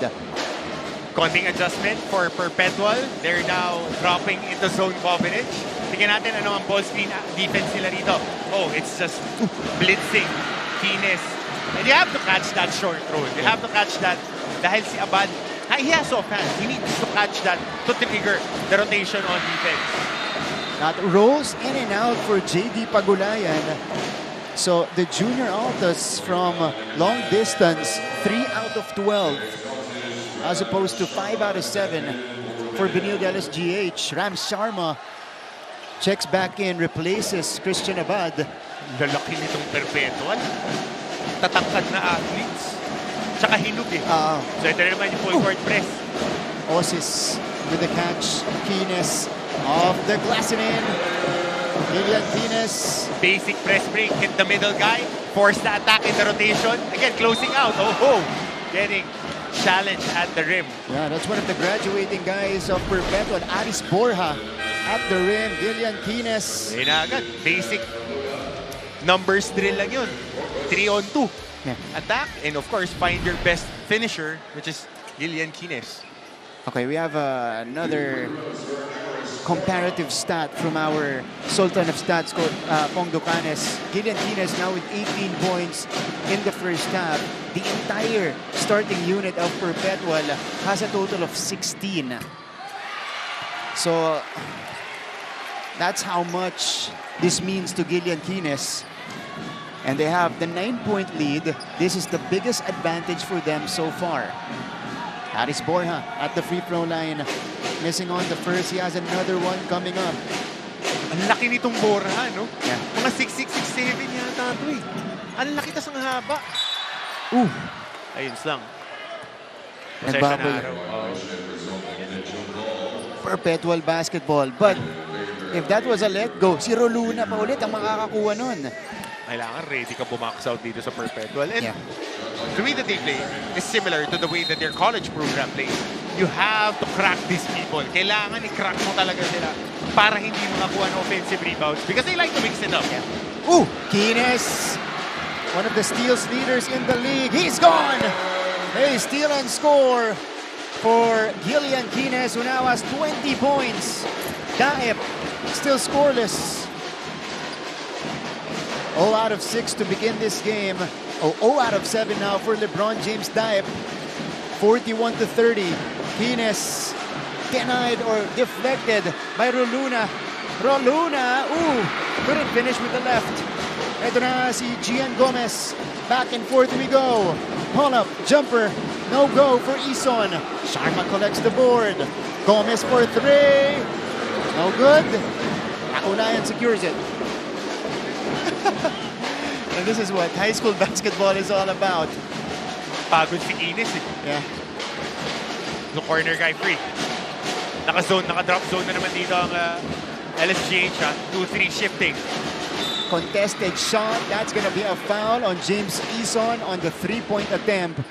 Konting adjustment for Perpetual. They're now dropping into zone coverage. Tingnan natin ano ang ball screen defense nila rito. Oh, it's just blitzing. Quines. And you have to catch that short throw. You have to catch that dahil si Abad, he has soft hands. He needs to catch that to trigger the rotation on defense. That rolls in and out for JD Pagulayan. So the junior Altas from long distance, 3 out of 12. As opposed to 5 out of 7 for Benilde-LSGH. Ram Sharma checks back in, replaces Christian Abad. Lalaki nitong Perpetual. Tatangkad na athletes. Tsaka hinug eh. So ito na naman yung full court press. Osis with the catch. Quines off the glass and in. Gillian Quines. Basic press break. Hit the middle guy. Force the attack in the rotation. Again, closing out. Oh. Getting challenge at the rim. Yeah, that's one of the graduating guys of Perpetual. Aris Borja at the rim. Gillian Quines. Ayun na agad. Basic numbers drill lang yun. 3 on 2. Yeah. Attack and of course find your best finisher, which is Gillian Quines. Okay, we have another comparative stat from our Sultan of Stats, Pong Ducanes. Gillian Quines now with 18 points in the first half. The entire starting unit of Perpetual has a total of 16. So that's how much this means to Gillian Quines. And they have the 9-point lead. This is the biggest advantage for them so far. Aris Borja at the free throw line. Missing on the first. He has another one coming up. Ang laki nitong Borja, no? Yeah. Mga 6'6", 6'7" yata ito eh. Ang laki tas ang haba. Ayun lang. Nagbabay. Perpetual basketball. But if that was a let go, si Roluna pa ulit ang makakakuha nun. Kailangan ready ka bumax out dito sa Perpetual. And the way that they play is similar to the way that their college program plays. You have to crack these people. Kailangan i-crack mo talaga sila para hindi makakuha ng offensive rebounds because they like to mix it up. Quines, one of the steals leaders in the league. He's gone! A steal and score for Gillian Quines, who now has 20 points. Daep still scoreless. 0 out of 6 to begin this game. 0 out of 7 now for LeBron James Daep. 41-30. Quines denied or deflected by Roluna. Roluna, couldn't finish with the left. Ito na si Gian Gomez. Back and forth we go. Pull-up, jumper, no go for Ison. Sharma collects the board. Gomez for 3. No good. Akulayan secures it. And this is what high school basketball is all about. Pagod si Quines eh. Yeah. The corner guy free. Naka-drop zone na naman dito ang LSGH. 2-3 shifting. Contested shot. That's gonna be a foul on James Ison on the 3-point attempt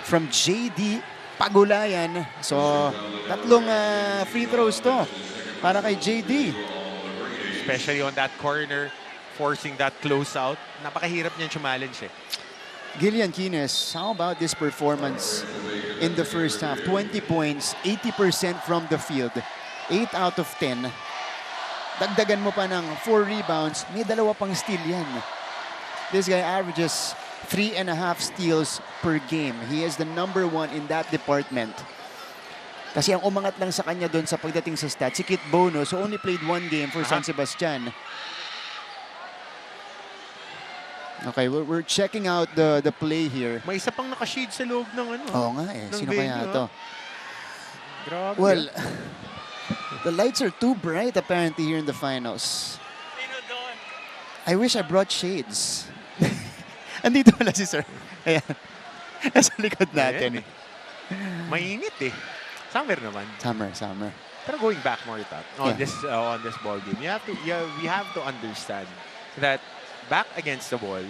from JD Pagulayan. So, tatlong free throws to para kay JD. Especially on that corner, forcing that closeout. Napakahirap niyan challenge eh. Gillian Quines, how about this performance in the first half? 20 points, 80% from the field, 8 out of 10. Dagdagan mo pa ng 4 rebounds, may 2 pang steal yan. This guy averages 3.5 steals per game. He is the number 1 in that department. Kasi ang umangat lang sa kanya doon sa pagdating sa stats, si Kit Bono, so only played 1 game for San Sebastian. Okay, we're checking out the play here. May isa pang naka-shade sa loob ng ano. Oo nga eh. Sino kaya ito? Grabe. Well, the lights are too bright apparently here in the finals. I wish I brought shades. Andito pala si Sir. Ayan. Nasa likod natin. Mainit eh. Summer naman. Summer. Pero going back more to that, on this ball game, we have to understand that back against the wall,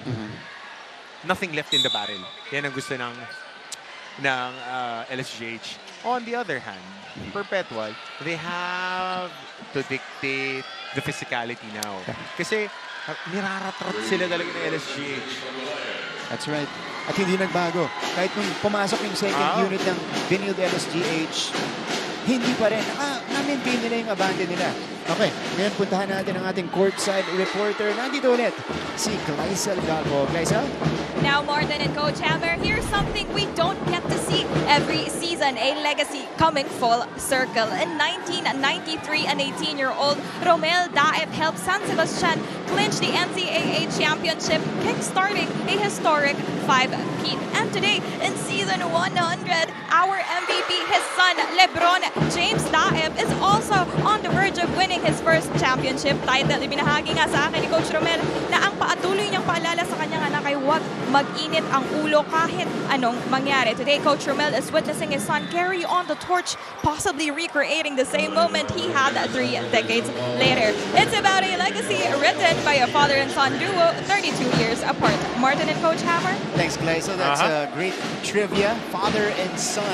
nothing left in the barrel. Yan ang gusto ng LSGH. On the other hand, Perpetual, they have to dictate the physicality now. Kasi niraratrat sila talaga ng LSGH. That's right. At hindi nagbago. Kahit nung pumasok yung second unit ng Benilde-LSGH, hindi pa rin. Na-maintain nila yung abante nila. Okay, ngayon puntahan natin ang ating courtside reporter. Nandito ulit, si Gleisel Galvo. Gleisel? Now more than in Coach Hammer, here's something we don't get to see every season, a legacy coming full circle. In 1993, an 18-year-old Romel Daep helped San Sebastian clinch the NCAA championship, kickstarting a historic 5-peat. And today, in season 100, our MVP, his son, Lebron James Daep, is also on the verge of winning his first championship title. Ibinahagi nga sa akin ni Coach Romel na ang patuloy niyang paalala sa kanyang anak ay huwag mag-init ang ulo kahit anong mangyari. Today, Coach Romel is witnessing his son carry on the torch, possibly recreating the same moment he had 3 decades later. It's about a legacy written by a father and son duo 32 years apart. Martin and Coach Hammer? Thanks, Gleisel. That's great trivia. Father and son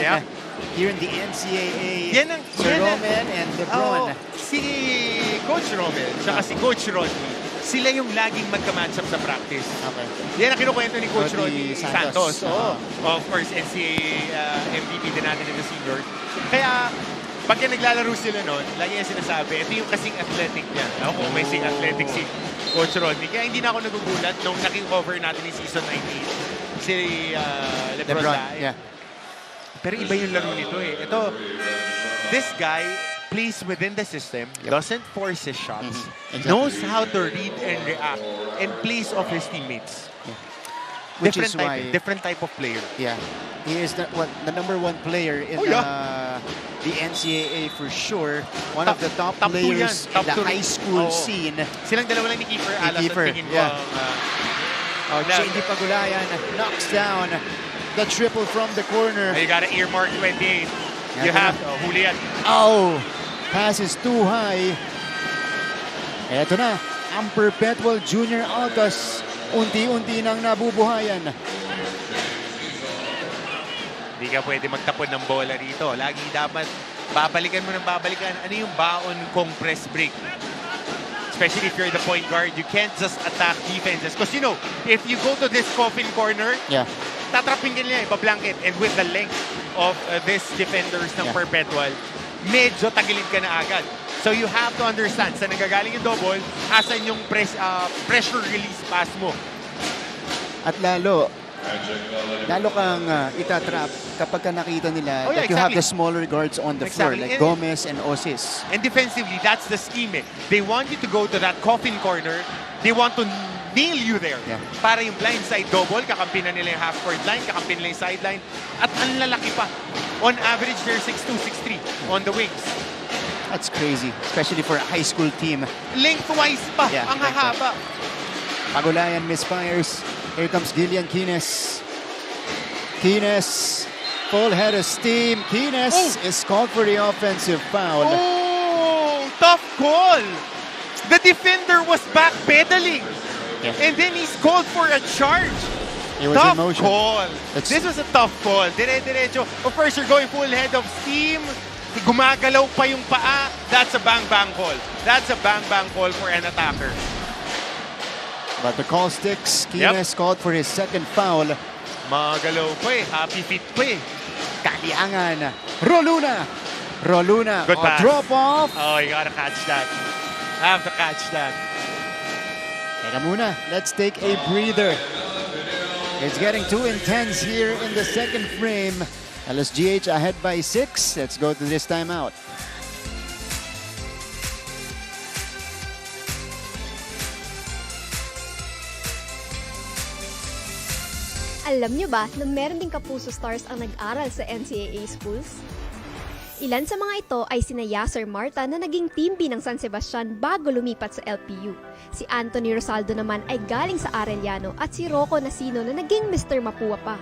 here in the NCAA. Sir Romel and LeBron. Si Coach Romel, tsaka si Coach Rodney, sila yung laging magka-matchup sa practice. Okay. Yan ang kinukwento ni Coach Rodney Santos. Of course, NCAA MVP din natin in the senior. Kaya, pagka naglalaro sila noon, lagi yung sinasabi, ito yung kasing athletic niya. Ako kung may sing athletic si Coach Rodney. Kaya hindi na ako nagugulat nung naking-cover natin ni season 19. Si LeBron. Yeah. Pero iba yung laro nito eh. Ito, this guy plays within the system, doesn't force his shots, knows how to read and react, and plays off his teammates. Which is why different type of player. Yeah, he is the #1 player in the NCAA for sure. One of the top players in the high school scene. Silang dalawa lang ni Keeper Altas at tingin ko. JD Pagulayan knocks down the triple from the corner. You gotta earmark 28. You have to. Huli yan. Oh! Pass is too high. Eto na, ang Perpetual Junior Altas. Unti-unti nang nabubuhayan. Hindi ka pwede magtapon ng bola rito. Lagi dapat babalikan mo ng babalikan. Ano yung baon kong press break? Especially if you're the point guard, you can't just attack defenses. Because you know, if you go to this coffin corner, tatrapin ka nila, ipablanket. And with the length of this defenders ng Perpetual, medyo tagilid ka na agad. So you have to understand, sa nagagaling yung double, asan yung pressure release pass mo. At lalo kang itatrap kapag ka nakita nila that you have the smaller guards on the floor, like Gomez and Osis. And defensively, that's the scheme. They want you to go to that coffin corner. They want to nail you there. Para yung blind side double, kakampi na nila yung half-court line, kakampi nila yung sideline. At ang lalaki pa. On average, they're 6'2", 6'3" on the wings. That's crazy, especially for a high school team. Lengthwise pa, ang hahaba. Pagulayan misfires. Here comes Gillian Quines. Quines, full head of steam. Quines is called for the offensive foul. Oh, tough call. The defender was backpedaling. And then he's called for a charge. It was tough in motion. Call. This was a tough call. Dire-diretso. Of course, you're going full head of steam. Gumagalaw pa yung paa. That's a bang-bang call. That's a bang-bang call for an attacker. But the call sticks. Quines called for his second foul. Magalaw pa eh. Happy feet pa eh. Kaliangan. Roluna. Good pass. Drop off. Oh, you gotta catch that. Have to catch that. Teka muna. Let's take a breather. It's getting too intense here in the second frame. LSGH ahead by 6. Let's go to this timeout. Alam nyo ba na meron ding kapuso stars ang nag-aral sa NCAA schools? Ilan sa mga ito ay sina Yasser Marta na naging team B ng San Sebastian bago lumipat sa LPU. Si Anthony Rosaldo naman ay galing sa Arellano at si Rocco Nasino na naging Mr. Mapua pa.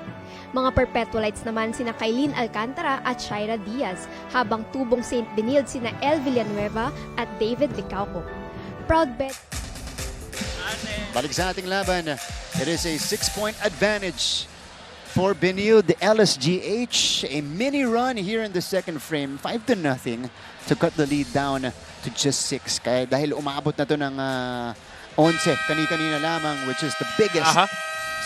Mga Perpetualites naman sina Kailin Alcantara at Shaira Diaz, habang tubong St. Benilde sina El Villanueva at David Licauco. Proud bet. Balik sa ating laban. It is a 6-point advantage for Benilde-LSGH. A mini run here in the second frame. 5-0 to cut the lead down to just 6. Kaya dahil umabot na to ng 11 kani-kanina lamang, which is the biggest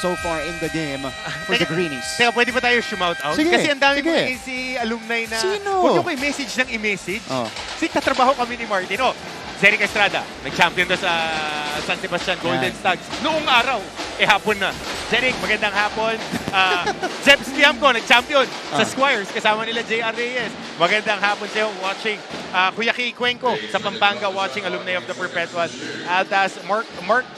so far in the game for the Greenies. Teka, pwede ba tayo shout out? Sige, kasi ang dami sige. mo si alumni na Sino? huwag nyo ko i-message ng i-message. Kasi katrabaho kami ni Martin. Zeric Estrada, nag-champion doon sa San Sebastian Golden Stags. Noong araw, hapon na. Zeric, magandang hapon. Zeb Stiamco, nag-champion sa Squires, kasama nila J.R. Reyes. Magandang hapon sa'yo, watching. Kuya Key Cuenco, sa Pampanga, watching, alumni of the Perpetual. Altas,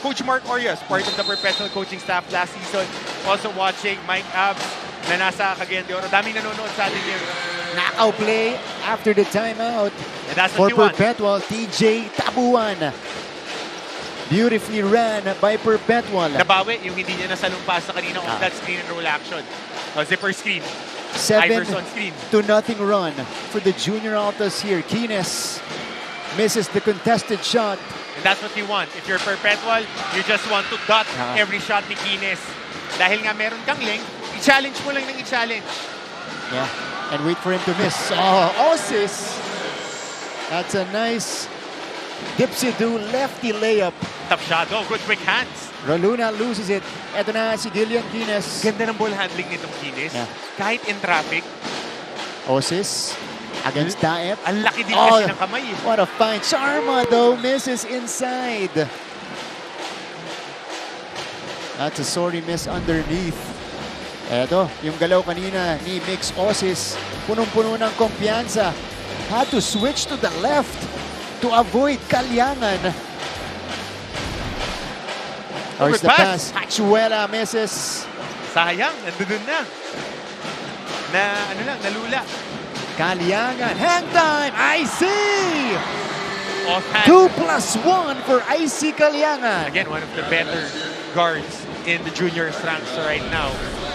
Coach Mark Orias, part of the Perpetual coaching staff last season. Also watching, Mike Abs, na nasa Cagayan de Oro. Daming nanonood sa atin here. Knockout play after the timeout for Perpetual. TJ Tabuan. Beautifully ran by Perpetual. Nabawi yung hindi niya nasalumpas sa kanina on that screen and roll action. Zipper screen. 7-0 screen. run for the junior Altas here. Kines misses the contested shot. And that's what you want. If you're Perpetual, you just want to dot every shot ni Kines. Dahil nga meron kang length, i-challenge mo lang ng i-challenge. Yeah, and wait for him to miss. Oh, Osis. That's a nice dipsy-do lefty layup. Tough shot. Oh, good quick hands. Roluna loses it. Ito na si Gillian Kines. Ganda ng ball handling nitong Kines. Yeah. Kahit in traffic. Osis against Daep. Ang laki din kasi ng kamay. What a find. Sharma though misses inside. That's a sorry miss underneath. Eto, yung galaw kanina ni Mix Osis. Punong-puno ng kumpiyansa. Had to switch to the left to avoid Kalyangan. Or is the pass? Hachuela misses. Sayang, nandun na. Nalula. Kalyangan, hang time, IC! Offhand. 2+1 for IC Kalyangan. Again, one of the better guards in the junior ranks right now.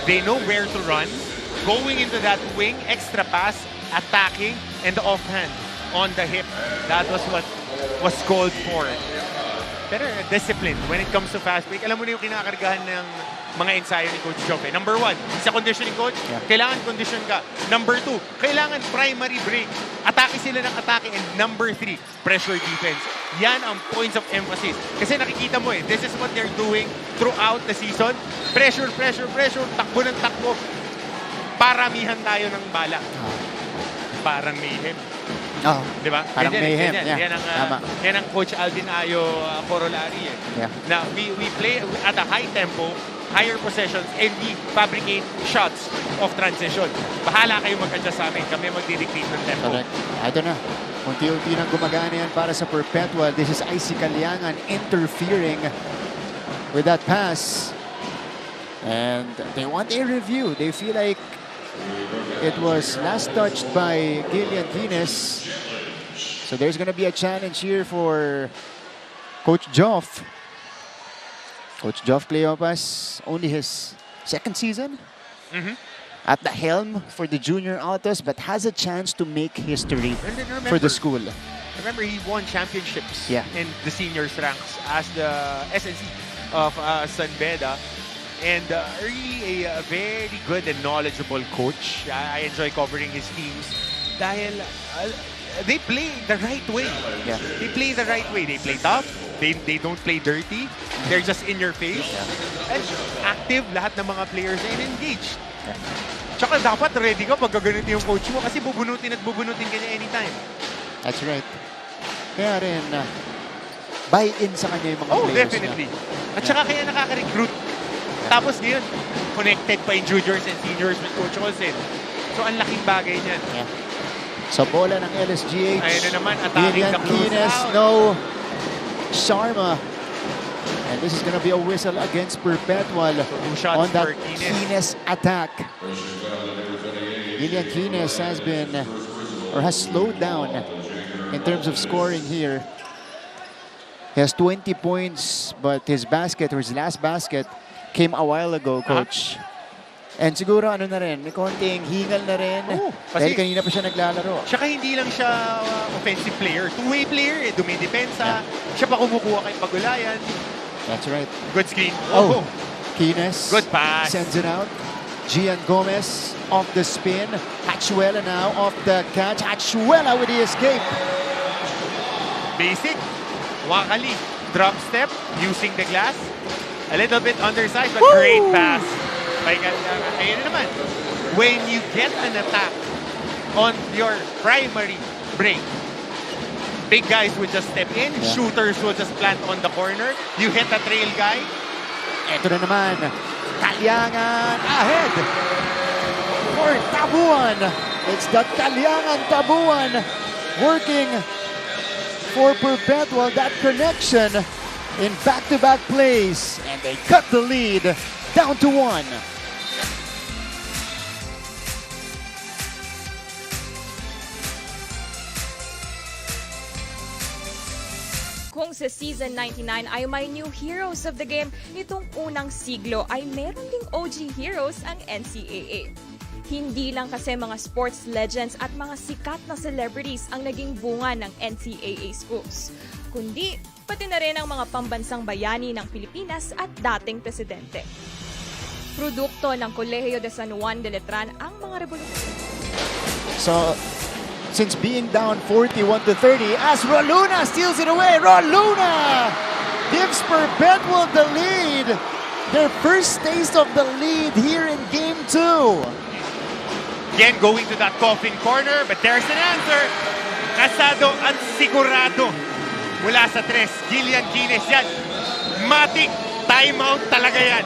They know where to run, going into that wing, extra pass, attacking, and the offhand on the hip. That was what was called for. Pero discipline when it comes to fast break. Alam mo na yung kinakargahan ng mga ensayo ni Coach Jofe. Number 1, sa conditioning coach, kailangan condition ka. Number 2, kailangan primary break. Atake sila ng atake. And number 3, pressure defense. Yan ang points of emphasis. Kasi nakikita mo this is what they're doing throughout the season. Pressure, pressure, pressure. Takbo ng takbo. Paramihan tayo ng bala. Parang mayhem. Di ba? Parang mayhem. Yan ang Coach Alvin Ayo corollary. Now, we play at a high tempo, higher possessions, and we fabricate shots of transition. Bahala kayo mag-adjust sa amin. Kami magdidictate ng tempo. Correct. Ito na. Unti-unti nang gumagana yan para sa Perpetual. This is IC Kalyangan interfering with that pass. And they want a review. They feel like it was last touched by Gillian Kines. So there's going to be a challenge here for Coach Joff. Coach Joff Cleopas, only his second season at the helm for the junior Altas, but has a chance to make history for the school. Remember, he won championships in the seniors ranks as the SNC of San Beda. And really a very good and knowledgeable coach. I enjoy covering his teams dahil they play the right way. They play the right way. They play tough. They don't play dirty. They're just in your face. And active lahat ng mga players and engaged. Tsaka dapat ready ka pag gaganito yung coach mo kasi bubunutin ka niya anytime. That's right. Kaya rin buy-in sa kanya yung mga players. Definitely. At saka kaya nakaka-recruit. Tapos ngayon, connected pa yung juniors and seniors with Coach Olsen. So, ang laking bagay niyan. Sa bola ng LSGH. Ayun na naman, attacking the close out. No. Sharma. And this is going to be a whistle against Perpetual on that Kines attack. Gillian Kines has been, or has slowed down in terms of scoring here. He has 20 points, but his basket, or his last basket, came a while ago, Coach. And siguro ano na rin, may konting hingal na rin. Dahil kanina pa siya naglalaro. Tsaka hindi lang siya offensive player. Two-way player, dumidepensa. Siya pa kumukuha kay pagulayan. That's right. Good screen. Oh, Kines. Good pass. Sends it out. Gian Gomez off the spin. Hachuela now off the catch. Hachuela with the escape. Basic. Wakali. Drop step. Using the glass. A little bit undersized, but great pass. Ayun naman. When you get an attack on your primary break, big guys will just step in. Shooters will just plant on the corner. You hit a trail guy. Ito na naman. Kalyangan ahead for Tabuan. It's the Kalyangan Tabuan working for Perpetual. That connection in back-to-back plays. And they cut the lead down to 1. Kung sa Season 99 ay may new heroes of the game, nitong unang siglo ay meron ding OG heroes ang NCAA. Hindi lang kasi mga sports legends at mga sikat na celebrities ang naging bunga ng NCAA schools, kundi pati na rin ang mga pambansang bayani ng Pilipinas at dating presidente. Produkto ng Kolehiyo de San Juan de Letran ang mga revolusyon. So, since being down 41-30, as Roluna steals it away, Roluna gives Perpetual the lead. Their first taste of the lead here in Game 2. Again, going to that coffin corner, but there's an answer. Kasado at sigurado mula sa 3. Gillian Kines yan. Matic timeout talaga yan.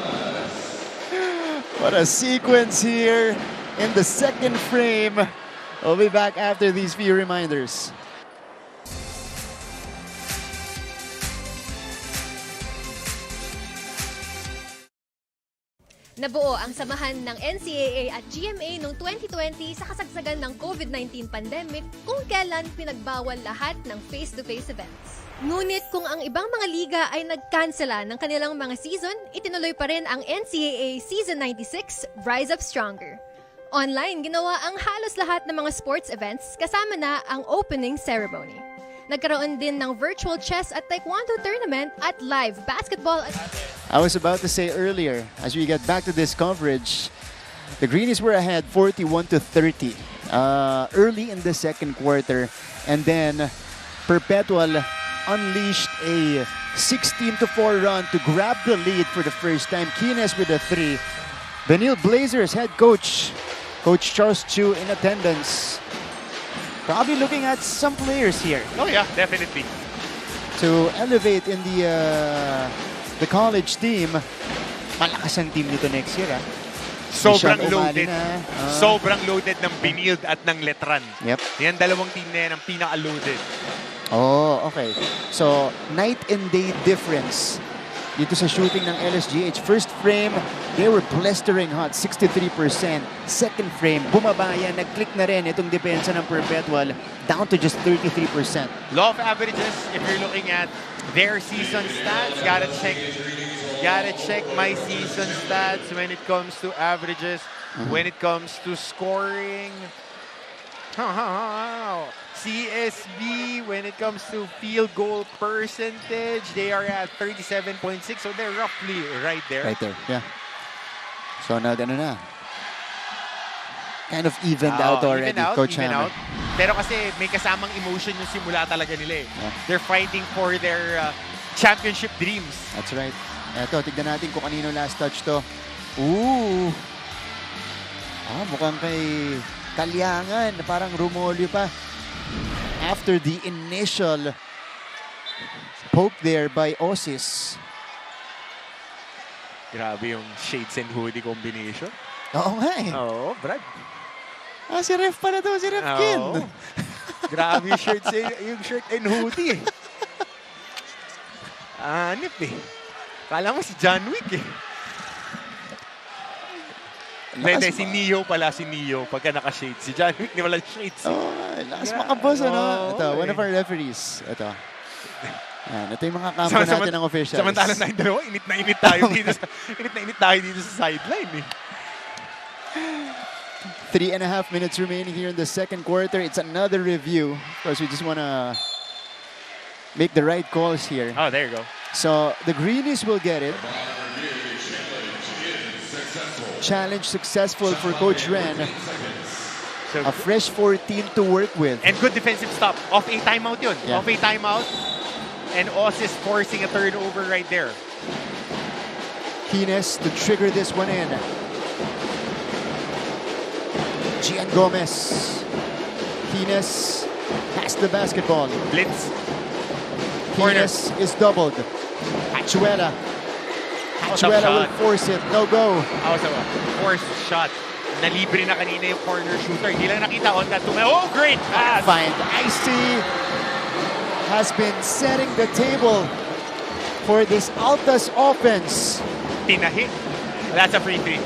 What a sequence here in the second frame. We'll be back after these few reminders. Nabuo ang samahan ng NCAA at GMA noong 2020 sa kasagsagan ng COVID-19 pandemic kung kailan pinagbawal lahat ng face-to-face events. Ngunit kung ang ibang mga liga ay nagkansela ng kanilang mga season, itinuloy pa rin ang NCAA Season 96 Rise Up Stronger. Online, ginawa ang halos lahat ng mga sports events kasama na ang opening ceremony. Nagkaroon din ng virtual chess at taekwondo tournament at live basketball. I was about to say earlier, as we get back to this coverage, the Greenies were ahead 41-30 early in the second quarter, and then Perpetual unleashed a 16-4 run to grab the lead for the first time. Kines with a 3. Benilde Blazers head coach, Coach Charles Chu in attendance. Probably looking at some players here. Oh yeah, definitely. To elevate in the college team. Malakas ang team nito next year, ah. Sobrang loaded. Sobrang loaded ng Benilde at ng Letran. Yep. Yan dalawang team na yan ang pinaka-loaded. Oh, okay. So, night and day difference dito sa shooting ng LSGH. First frame, they were blistering hot, 63%. Second frame, bumaba yan. Nag-click na rin itong depensa ng Perpetual, down to just 33%. Law of averages, if you're looking at their season stats, gotta check my season stats when it comes to averages, when it comes to scoring. CSB, when it comes to field goal percentage, they are at 37.6, so they're roughly right there. Right there, yeah. So now, ano na? Kind of evened out already, Coach Hammer. Pero kasi may kasamang emotion yung simula talaga nila eh. Yeah. They're fighting for their championship dreams. That's right. Eto, tignan natin kung kanino last touch to. Ooh! Mukhang kay Kalyangan, parang rumolyo pa. After the initial poke there by Osis. Grabe yung shades and hoodie combination. Oo nga eh. Oo, Brad. Si Ref pala to, si Ref Ken. Grabe yung shirt and hoodie eh. Anip eh. Kala mo si John Wick eh. Hindi, si Neo pala, si Neo. Pagka naka-shades. Si John Wick, di wala shades. Lakas makabos, ano? Ito, one of our referees. Ito. Yan, ito yung mga kampo natin ng officials. Samantala na yung dalawa, init na init tayo dito sa sideline eh. 3.5 minutes remaining here in the second quarter. It's another review. Of course, we just want to make the right calls here. Oh, there you go. So the Greenies will get it. Challenge successful for Coach Ren. So, a fresh 14 to work with. And good defensive stop. Off a timeout yun. Yeah. Off a timeout. And Oz is forcing a turnover right there. Kines to trigger this one in. Gian Gomez. Kines has the basketball. Blitz. Kines is doubled. Achuela. Achuela will force it. No go. Forced shot. Nalibre na kanina yung corner shooter. Hindi lang nakita on that. Oh, great pass! Find Icy has been setting the table for this Altas offense. Tinahi. That's a free three.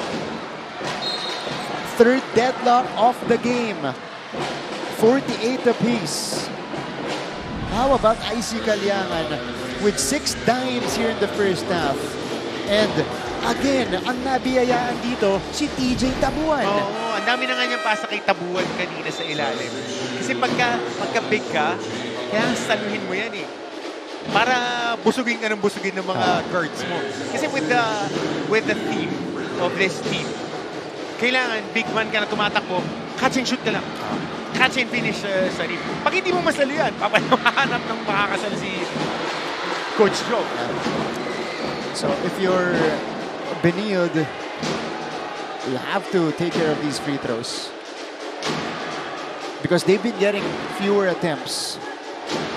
Third deadlock of the game. 48 apiece. How about Icy Calyangan with 6 dimes here in the first half? And again, ang nabiyayaan dito, si TJ Tabuan. Oo, ang dami na nga niyang pasa kay Tabuan kanina sa ilalim. Kasi pagka-big ka, kaya saluhin mo yan eh. Para busugin ka ng busugin ng mga guards mo. Kasi with the theme of this team, kailangan big man ka na tumatakbo, catch and shoot ka lang. Catch and finish sa rim. Pag hindi mo masalo yan, papahanap ng makakasalo si Coach Joe. So if you're Benilde, you have to take care of these free throws because they've been getting fewer attempts.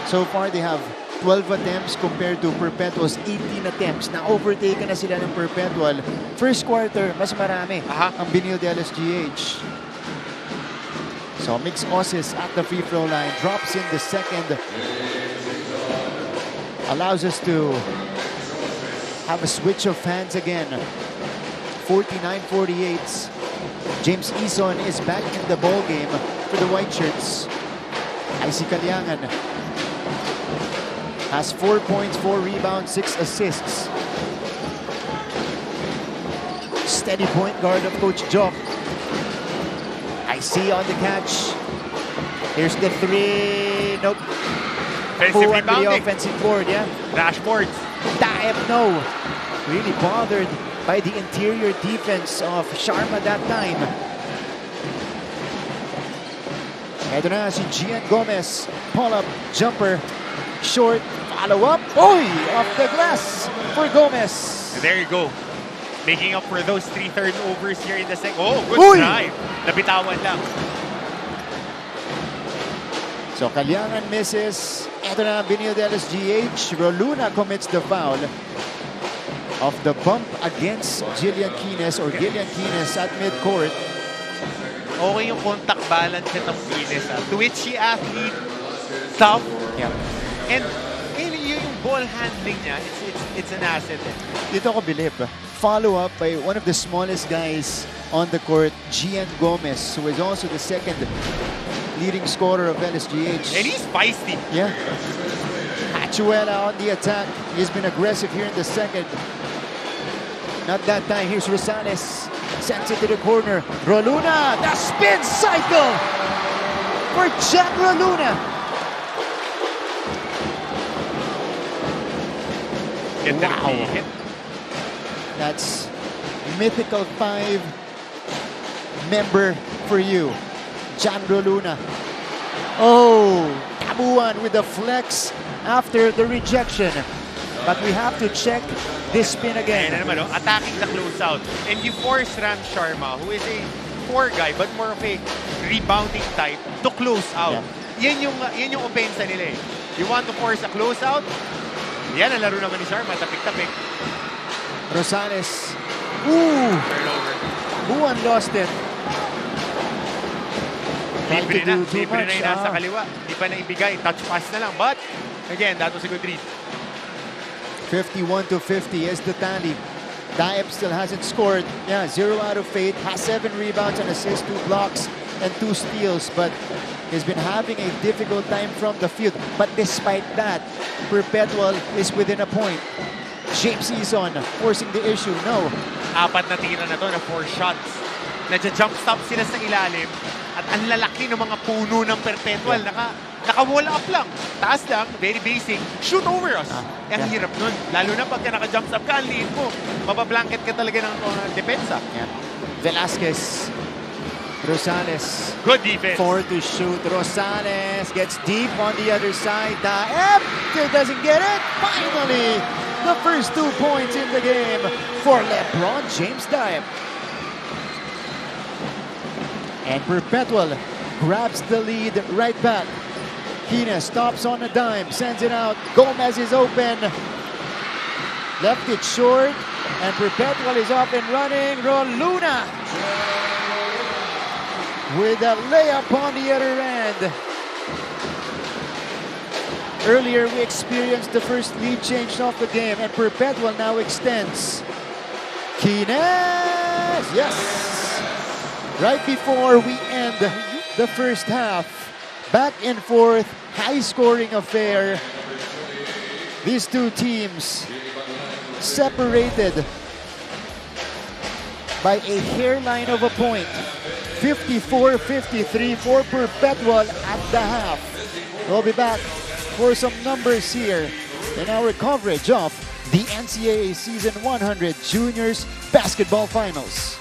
So far, they have 12 attempts compared to Perpetual's 18 attempts. Na-overtaken na sila ng Perpetual. First quarter, mas marami ang Benilde-LSGH. So Mix Osis at the free throw line, drops in the second. Allows us to have a switch of hands again. 49-48. James Eason is back in the ball game for the White Shirts. Icy Calyangan has 4 points, 4 rebounds, 6 assists. Steady point guard of Coach Jock. Icy on the catch. Here's the three. Nope. Offensive The rebounding. offensive board, yeah. Dashboards. Taeb, no. Really bothered by the interior defense of Sharma that time. Ito na si Gian Gomez. Pull-up jumper. Short. Follow-up. Oy! Off the glass for Gomez. And there you go. Making up for those 3 turnovers here in the second. Oh, good Uy! drive. Nabitawan lang. So Calyangan misses. Ito na Benilde-LSGH. Roluna commits the foul of the bump against Jillian Kines or Gillian Kines at midcourt. Okay yung contact balance nitong Kines. Twitchy athlete. Tough. Yeah. And yung ball handling niya, it's an asset. Dito ako bilib. Follow up by one of the smallest guys on the court, Gian Gomez, who is also the second leading scorer of LSGH. And he's feisty. Yeah. Achuela on the attack. He's been aggressive here in the second. Not that time. Here's Rosales. Sends it to the corner. Roluna, the spin cycle for Jack Roluna. Wow. That's mythical 5 member for you, Jan Roluna. Oh, Tabuan with the flex after the rejection. But we have to check this spin again. Ayan na naman, attacking the closeout. And you force Ram Sharma, who is a 4 guy, but more of a rebounding type, to close out. Yeah. Yan yung opensa nila eh. You want to force a closeout? Yan ang laro naman ni Sharma, tapik-tapik. Rosales. Ooh! Turnover. Tabuan lost it. Libre na yung nasa kaliwa. Di pa na ibigay, touch pass na lang. But, again, that was a good read. 51-50 is the tally. Daep still hasn't scored. Yeah, 0 out of 8. Has 7 rebounds and assists, 2 blocks, and 2 steals. But he's been having a difficult time from the field. But despite that, Perpetual is within a point. James Eason forcing the issue. No. 4 na tira na to na 4 shots. Nadya-jump stop sila sa ilalim. At ang lalaki ng mga puno ng Perpetual. naka-wall up lang. Taas lang, very basic. Shoot over us. Ang hirap nun. Lalo na pagka naka-jump up ka, ang liit mo. Mabablanket ka talaga ng depensa. Yeah. Velasquez. Rosales. Good defense. 4 to shoot. Rosales gets deep on the other side. Daep still doesn't get it. Finally, the first 2 points in the game for LeBron James Daep. And Perpetual grabs the lead right back. Kina stops on a dime, sends it out. Gomez is open. Left it short, and Perpetual is up and running. Roluna with a layup on the other end. Earlier, we experienced the first lead change of the game, and Perpetual now extends. Kines! Yes! Right before we end the first half, back and forth, high-scoring affair. These two teams separated by a hairline of a point. 54-53 for Perpetual at the half. We'll be back for some numbers here in our coverage of the NCAA Season 100 Juniors Basketball Finals.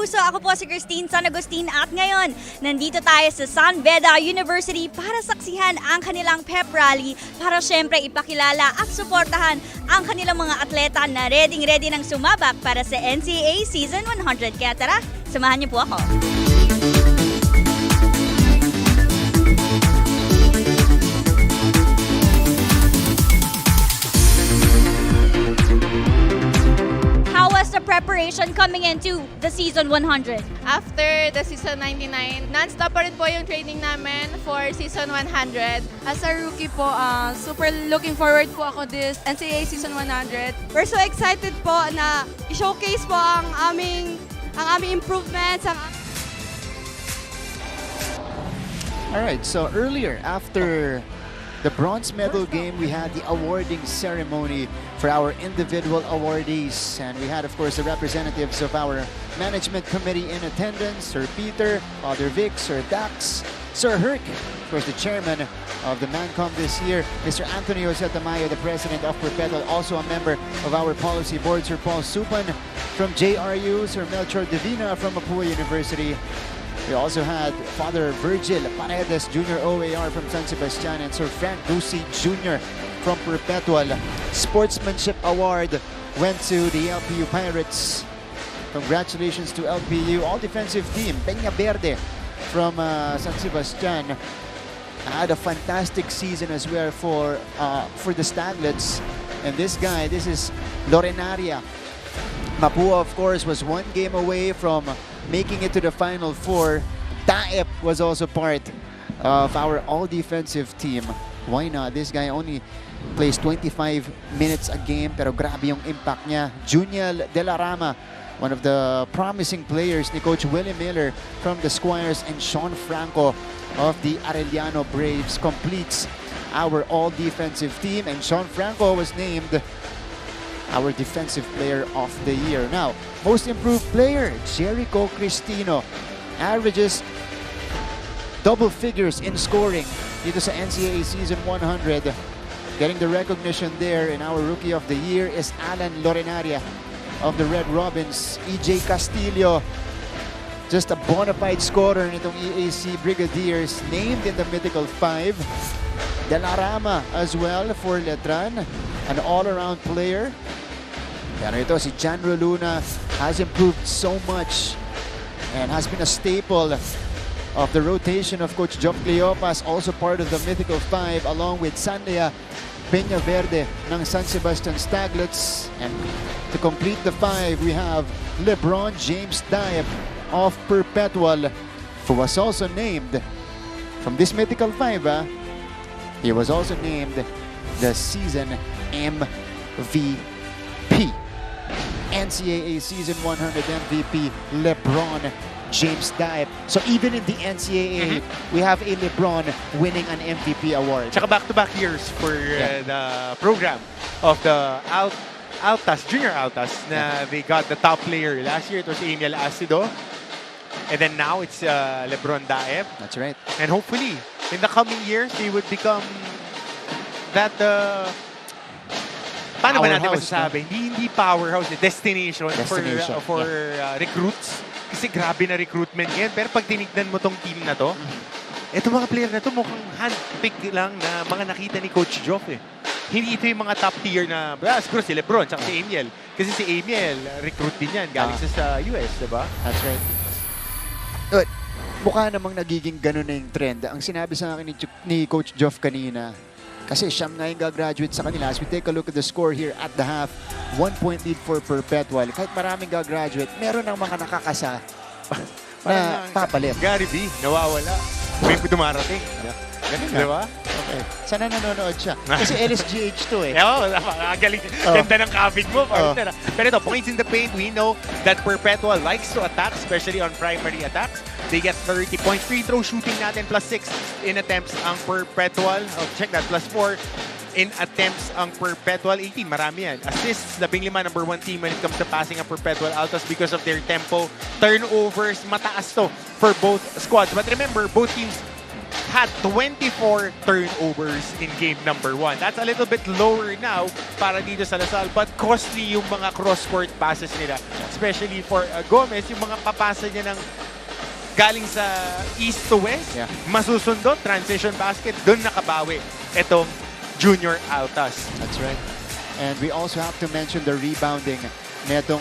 kapuso, ako po si Christine San Agustin at ngayon, nandito tayo sa San Beda University para saksihan ang kanilang pep rally para syempre ipakilala at suportahan ang kanilang mga atleta na ready ng sumabak para sa NCAA Season 100. Kaya tara, samahan niyo po ako. How was the preparation coming into the Season 100? After the Season 99, non-stop pa rin po yung training namin for Season 100. As a rookie po, super looking forward po ako this NCAA Season 100. We're so excited po na i-showcase po ang aming improvements. Alright, so earlier, after the bronze medal game, we had the awarding ceremony for our individual awardees. And we had, of course, the representatives of our management committee in attendance, Sir Peter, Father Vic, Sir Dax, Sir Herc, of course, the chairman of the MANCOM this year, Mr. Anthony Jose Tamayo, the president of Perpetual, also a member of our policy board, Sir Paul Supan from JRU, Sir Melchor Divina from Mapua University. We also had Father Virgil Paredes, Junior OAR from San Sebastian, and Sir Frank Ducey Jr. from Perpetual. Sportsmanship Award went to the LPU Pirates. Congratulations to LPU. All-defensive team, Peña Verde from San Sebastian had a fantastic season as well for the Staglets. And this guy, this is Lorenaria. Mapua, of course, was one game away from making it to the Final Four. Daep was also part of our all-defensive team. Why not? This guy only plays 25 minutes a game, pero grabe yung impact niya. Junior De La Rama, one of the promising players ni Coach Willie Miller from the Squires, and Sean Franco of the Arellano Braves completes our all-defensive team. And Sean Franco was named our defensive player of the year. Now, most improved player, Jericho Cristino, averages double figures in scoring dito sa NCAA Season 100. Getting the recognition there, and our rookie of the year is Alan Lorenaria of the Red Robins. EJ Castillo, just a bona fide scorer nitong EAC Brigadiers, named in the Mythical 5. De La Rama as well for Letran, an all-around player. Pero ito, si Janro Luna has improved so much and has been a staple of the rotation of Coach Job Cleopas, also part of the Mythical 5, along with Sandaya Peña Verde ng San Sebastian Staglets. And to complete the 5, we have LeBron James Daep of Perpetual, who was also named from this Mythical 5. He was also named the season MVP. NCAA Season 100 MVP, LeBron James Daep. So even in the NCAA, we have a LeBron winning an MVP award. Tsaka back-to-back years for the program of the Altas, Junior Altas, na they got the top player. Last year, it was Emil Acido. And then now, it's LeBron Daep. That's right. And hopefully, in the coming years, they would become that paano ba natin masasabi? Hindi powerhouse, destination for recruits. Kasi grabe na recruitment yan. Pero pag tinignan mo tong team na to, eto mga player na to mukhang handpick lang na mga nakita ni Coach Joff eh. Hindi ito yung mga top tier na, siguro si Lebron tsaka si Amiel. Kasi si Amiel, recruit din yan. Galing sa US, diba? That's right. Good. Mukha namang nagiging ganun na yung trend. Ang sinabi sa akin ni Coach Joff kanina, kasi siyam nga yung gagraduate sa kanila. As we take a look at the score here at the half, 1-point lead for Perpetual. Kahit maraming gagraduate, meron ng mga nakakasa na papalit. Gary B, nawawala. May dumarating. Ganun, di ba? Okay. Sana nanonood siya. Kasi LSGH to eh. Oo, galing. Ganda ng kabig mo. Pero ito, points in the paint, we know that Perpetual likes to attack, especially on primary attacks. They get 30 points. Free throw shooting natin, +6 in attempts ang Perpetual. Check that, +4 in attempts ang Perpetual. 18, marami yan. Assists, 15, number 1 team when it comes to passing ang Perpetual Altas because of their tempo. Turnovers, mataas to for both squads. But remember, both teams had 24 turnovers in game number 1. That's a little bit lower now para dito sa Lasal, but costly yung mga cross-court passes nila. Especially for Gomez, yung mga papasa niya ng galing sa east to west, masusundot, transition basket, doon nakabawi itong Junior Altas. That's right. And we also have to mention the rebounding netong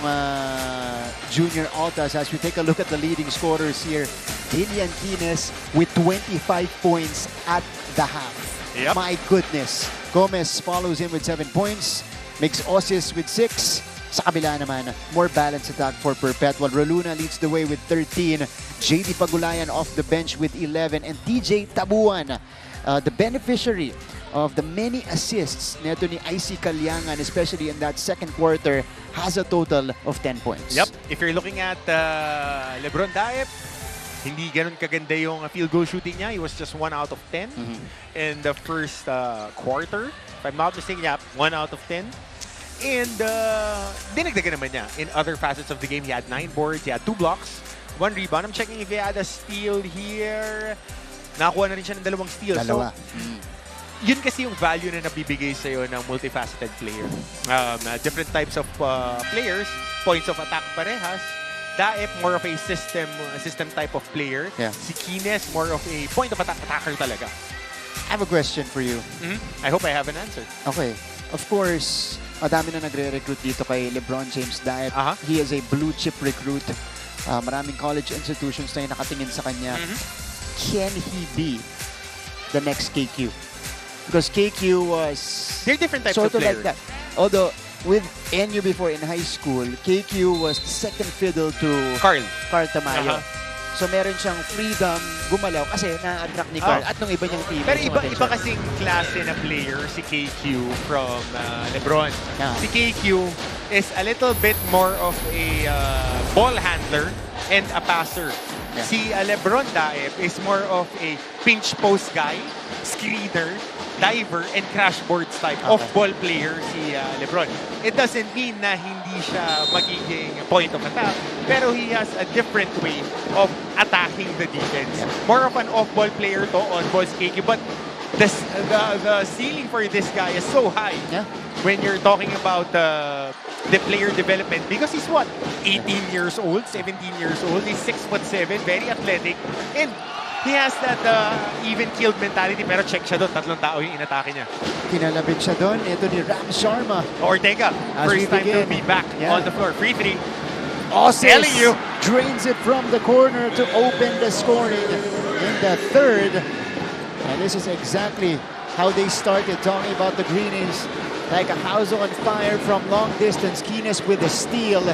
Junior Altas as we take a look at the leading scorers here. Dilian Quines with 25 points at the half. Yep. My goodness. Gomez follows him with 7 points. Mix Osis with 6. Sa kabila naman, more balanced attack for Perpetual. Roluna leads the way with 13. JD Pagulayan off the bench with 11. And TJ Tabuan, the beneficiary of the many assists neto ni IC Kalyangan, especially in that second quarter, has a total of 10 points. Yep. If you're looking at Lebron Daep, hindi ganun kaganda yung field goal shooting niya. He was just 1 out of 10 in the first quarter. If I'm not mistaken, 1 out of 10. And dinagdagan naman niya in other facets of the game. He had 9 boards, he had 2 blocks, 1 rebound. I'm checking if he had a steal here. Nakakuha na rin siya ng 2 steals. Dalawa. So, yun kasi yung value na nabibigay sa'yo ng multifaceted player. Different types of players, points of attack parehas. Daep, more of a system type of player. Yeah. Si Quines, more of a point of attack attacker talaga. I have a question for you. I hope I have an answer. Okay. Of course, madami na nagre-recruit dito kay LeBron James Daep. He is a blue chip recruit. Maraming college institutions na yung nakatingin sa kanya. Can he be the next KQ? Because KQ was they're different types sort of like that. Although with NU before in high school, KQ was the second fiddle to Carl Tamayo. So meron siyang freedom gumalaw kasi na-attract ni Carl at nung iba niyang team. Pero iba kasing klase na player si KQ from LeBron. Si KQ is a little bit more of a ball handler and a passer. Si LeBron Daep is more of a pinch post guy, screener, diver, and crash boards type of ball player si LeBron. It doesn't mean na hindi siya magiging point of attack, pero he has a different way of attacking the defense. More of an off-ball player to on-ball KQ, but the ceiling for this guy is so high when you're talking about the player development because he's what? 18 years old, 17 years old. He's 6'7", very athletic, and he has that even-keeled mentality. Pero check siya doon, 3 tao yung inatake niya. Kinalabit siya doon. Ito ni Ram Sharma. Ortega, first time to be back on the floor. Free 3. Osis Telling you. drains it from the corner to open the scoring in the third. And this is exactly how they started, talking about the Greenies. Like a house on fire from long distance. Quines with a steal.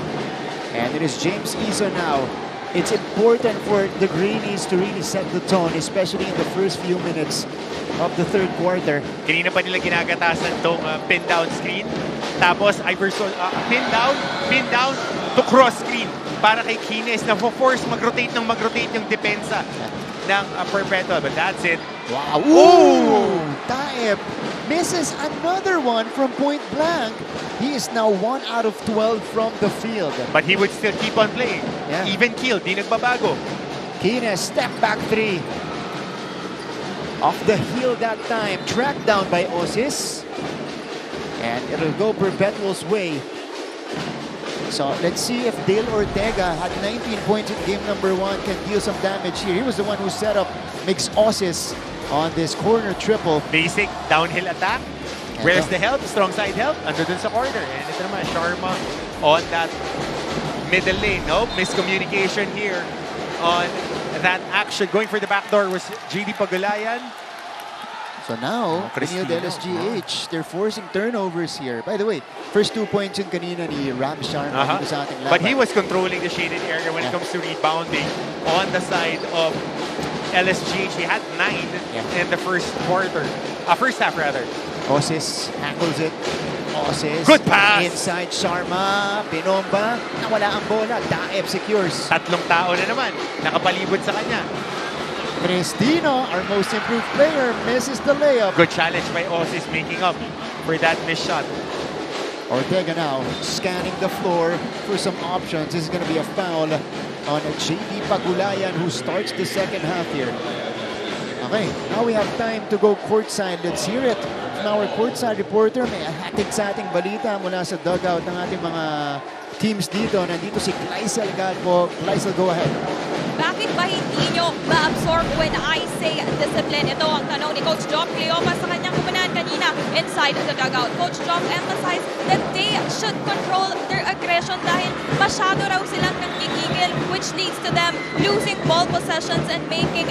And it is James Iso now. It's important for the Greenies to really set the tone, especially in the first few minutes of the third quarter. Kanina pa nila ginagatasan tong pin down screen. Tapos Iverson, pin down to cross screen para kay Quines na force mag-rotate yung depensa ng Perpetual. But that's it. Wow. Ooh! Daep misses another one from point blank. He is now 1 out of 12 from the field. But he would still keep on playing. Even kill, di nagbabago. Quines, step back 3. Off the heel that time. Tracked down by Osis. And it'll go Perpetual's way. So let's see if Dale Ortega had 19 points in game number 1 can deal some damage here. He was the one who set up Mix Osis on this corner triple. Basic downhill attack. Where's the help? Strong side help. Under dun sa corner. And ito naman, Sharma on that middle lane. Nope, miscommunication here on that action. Going for the back door was JD Pagulayan. So now, Benilde-LSGH, they're forcing turnovers here. By the way, first 2 points in kanina ni Ram Sharma. But he was controlling the shaded area when it comes to rebounding on the side of LSGH. He had 9 in the first quarter. First half, rather. Osis handles it. Osis. Good pass! Inside Sharma. Binomba. Nawala ang bola. Daep secures. 3 tao na naman. Nakapalibot sa kanya. Cristino, our most improved player, misses the layup. Good challenge by Osis making up for that missed shot. Ortega now scanning the floor for some options. This is going to be a foul on JD Pagulayan who starts the second half here. Ang Okay, now we have time to go courtside. Let's hear it from our courtside reporter. May hatid sa ating balita mula sa dugout ng ating mga teams dito. Nandito si Clysel Galpo. Clysel, go ahead. Bakit ba hindi nyo ma-absorb when I say discipline? Ito ang tanong ni Coach Job Cleopas sa kanyang kumanan kanina inside the dugout. Coach Job emphasized that they should control their aggression dahil masyado raw silang nangigigil, which leads to them losing ball possessions and making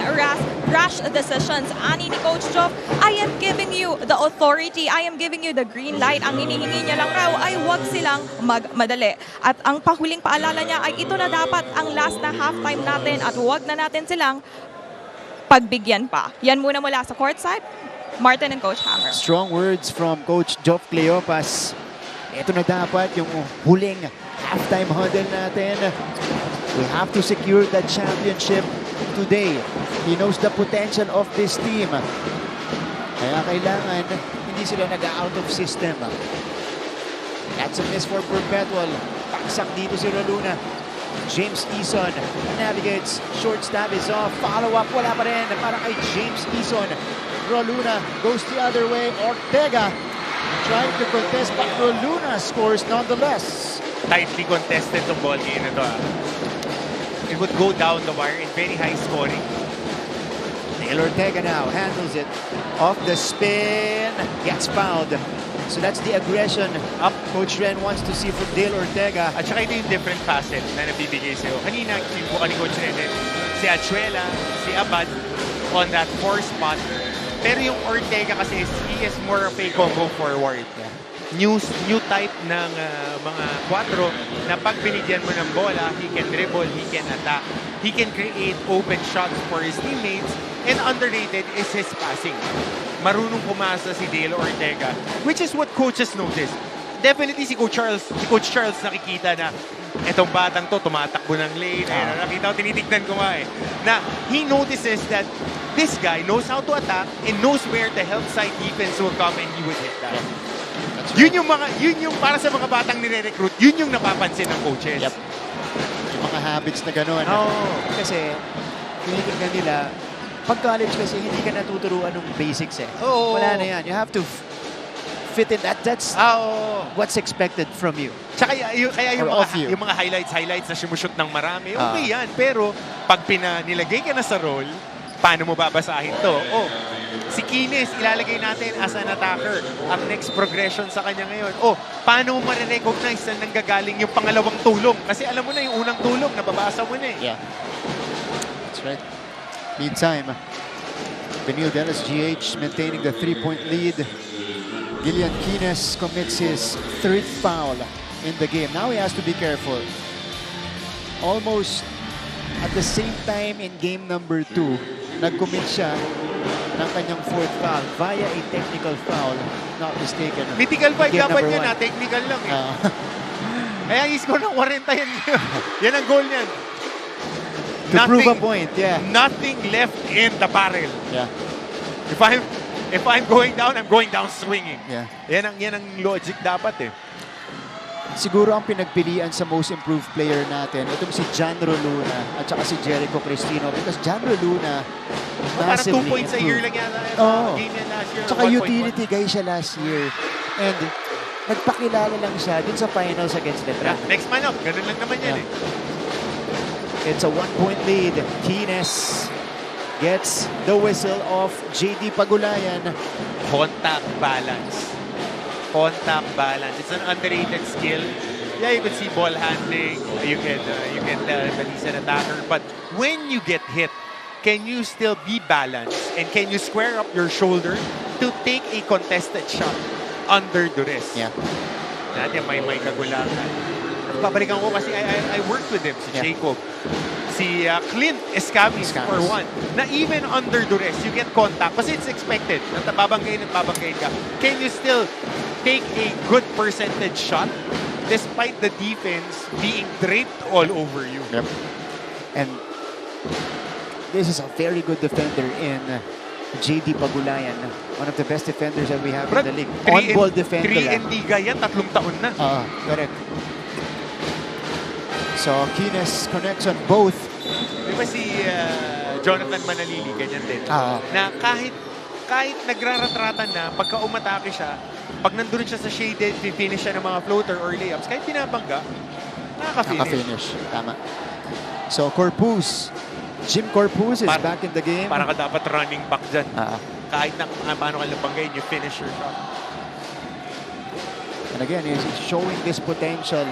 rash decisions. Ani ni Coach Job, I am giving you the authority. I am giving you the green light. Ang hinihingi niya lang raw ay huwag silang magmadali. At ang pahuling paalala niya ay ito na dapat ang last na halftime natin at huwag na natin silang pagbigyan pa. Yan muna mula sa courtside. Martin and Coach Hammer. Strong words from Coach Geoff Cleopas. Ito na dapat yung huling halftime huddle natin. We have to secure the championship today. He knows the potential of this team. Kaya kailangan hindi sila nag-out of system. That's a miss for Perpetual. Paksak dito si Roluna. James Eason navigates. Short stab is off. Follow-up. Wala pa rin. Para kay James Eason. Roluna goes the other way. Ortega trying to contest, but Roluna scores nonetheless. Tightly contested the ball game na to. It would go down the wire in very high scoring. Dale Ortega now handles it. Off the spin. Gets fouled. So that's the aggression up Coach Ren wants to see from Dale Ortega. At saka ito yung different facet na nabibigay sa'yo. Kanina, kinuha ni Coach Ren, si Achuela, si Abad on that 4 spot. Pero yung Ortega kasi, he is more of a combo forward. New type ng mga 4 na pag binigyan mo ng bola, he can dribble, he can attack, he can create open shots for his teammates, and underrated is his passing. Marunong pumasa si Dale Ortega, which is what coaches notice. Definitely si Coach Charles nakikita na etong batang to tumatakbo ng lane. Nakita ko, tinitignan ko nga na he notices that this guy knows how to attack and knows where the help side defense will come and he would hit that. Right. Yun yung para sa mga batang nire-recruit, yun yung napapansin ng coaches. Yep. Yung mga habits na gano'n. Kasi tinitignan nila, pag college kasi hindi ka natuturuan ng basics Wala na yan. You have to fit in that. That's what's expected from you. Tsaka kaya yung mga highlights na sumushoot ng marami, okay yan. Pero pag nilagay ka na sa role, paano mo babasahin to? Si Greenies, ilalagay natin as an attacker. Ang next progression sa kanya ngayon. Paano mo marirecognize na nanggagaling yung pangalawang tulong? Kasi alam mo na yung unang tulong, nababasa mo na Yeah. That's right. Meantime, Benilde-LSGH maintaining the 3-point lead. Gillian Greenies commits his 3rd foul in the game. Now he has to be careful. Almost at the same time in game number 2, nag-commit siya ng kanyang 4th foul via a technical foul, not mistaken. Mythical fight dapat yun technical lang Kaya i-score ng 40 yan. Yan ang goal niyan. To prove a point, Nothing left in the barrel. Yeah. If I'm going down, I'm going down swinging. Yeah. Yan ang logic dapat Siguro ang pinagpilian sa most improved player natin, itong si John Roluna at saka si Jericho Cristino, because John Roluna massively improved. Parang 2 points a year lang yan. Game yan last year. Tsaka utility guy siya last year. And nagpakilala lang siya dun sa finals against Letra. Next man up, ganun lang naman yan It's a 1-point lead. Greenies gets the whistle of JD Pagulayan. Contact balance. It's an underrated skill. Yeah, you can see ball handling. You can tell that he's an attacker. But when you get hit, can you still be balanced? And can you square up your shoulder to take a contested shot under duress? Yeah. Natin may kagulangan. Babalikan ko kasi I worked with him, si Jacob. Si Clint Escamis for one. Na even under duress, you get contact. Kasi it's expected. Babanggayin ka. Can you still take a good percentage shot despite the defense being draped all over you? Yep. And this is a very good defender in JD Pagulayan. One of the best defenders that we have in the league. On-ball defender. 3 and Liga yan, 3 taon na. Correct. So, Greenies connects on both. Diba si Jonathan Manalili, ganyan din. Na kahit nagraratratan na, pagka umatake siya, pag nandun siya sa shaded, finish siya ng mga floater or layups, kahit pinabangga, nakaka-finish. Tama. So, Corpus. Jim Corpus is back in the game. Parang ka dapat running back dyan. Kahit na paano ka labanggayin, you finish your shot. And again, he's showing this potential.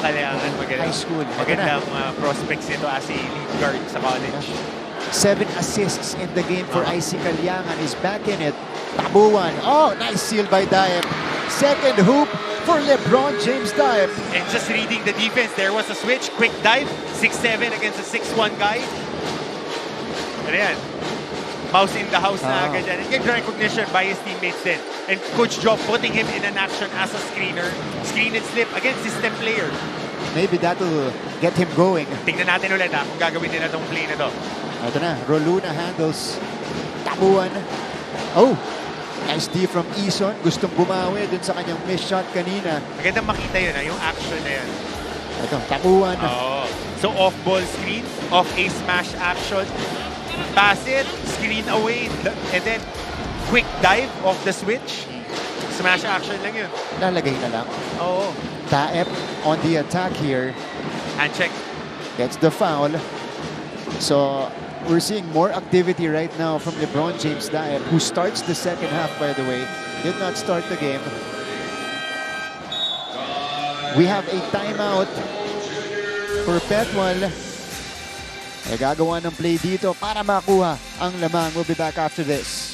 Kailangan high school. Magandang prospects nito as a lead guard sa college. 7 assists in the game for IC Kalyangan. He's back in it. Tabuan. Oh, nice seal by Daep. Second hoop for LeBron James Daep. And just reading the defense, there was a switch. Quick dive. 6'7 against a 6'1 guy. Ano yan? Mouse in the house na agad yan. And good recognition by his teammates din. And Coach Joe putting him in an action as a screener. Screen and slip against system player. Maybe that will get him going. Tingnan natin ulit kung gagawin nila tong play na to. Ito na, Roluna handles. Tabuan. Oh, nice D from Ison. Gustong bumawi dun sa kanyang missed shot kanina. Magandang makita yun, yung action na yan. Ito, Tabuan. So off-ball screen, off-a smash action. Pass it, screen away, and then quick dive off the switch. Smash action lang yun. Lalagay na lang. Daep on the attack here. Hand check. Gets the foul. So we're seeing more activity right now from LeBron James Daep, who starts the second half, by the way. Did not start the game. We have a timeout. Perpetual. Gagawa ng play dito para makuha ang lamang. We'll be back after this.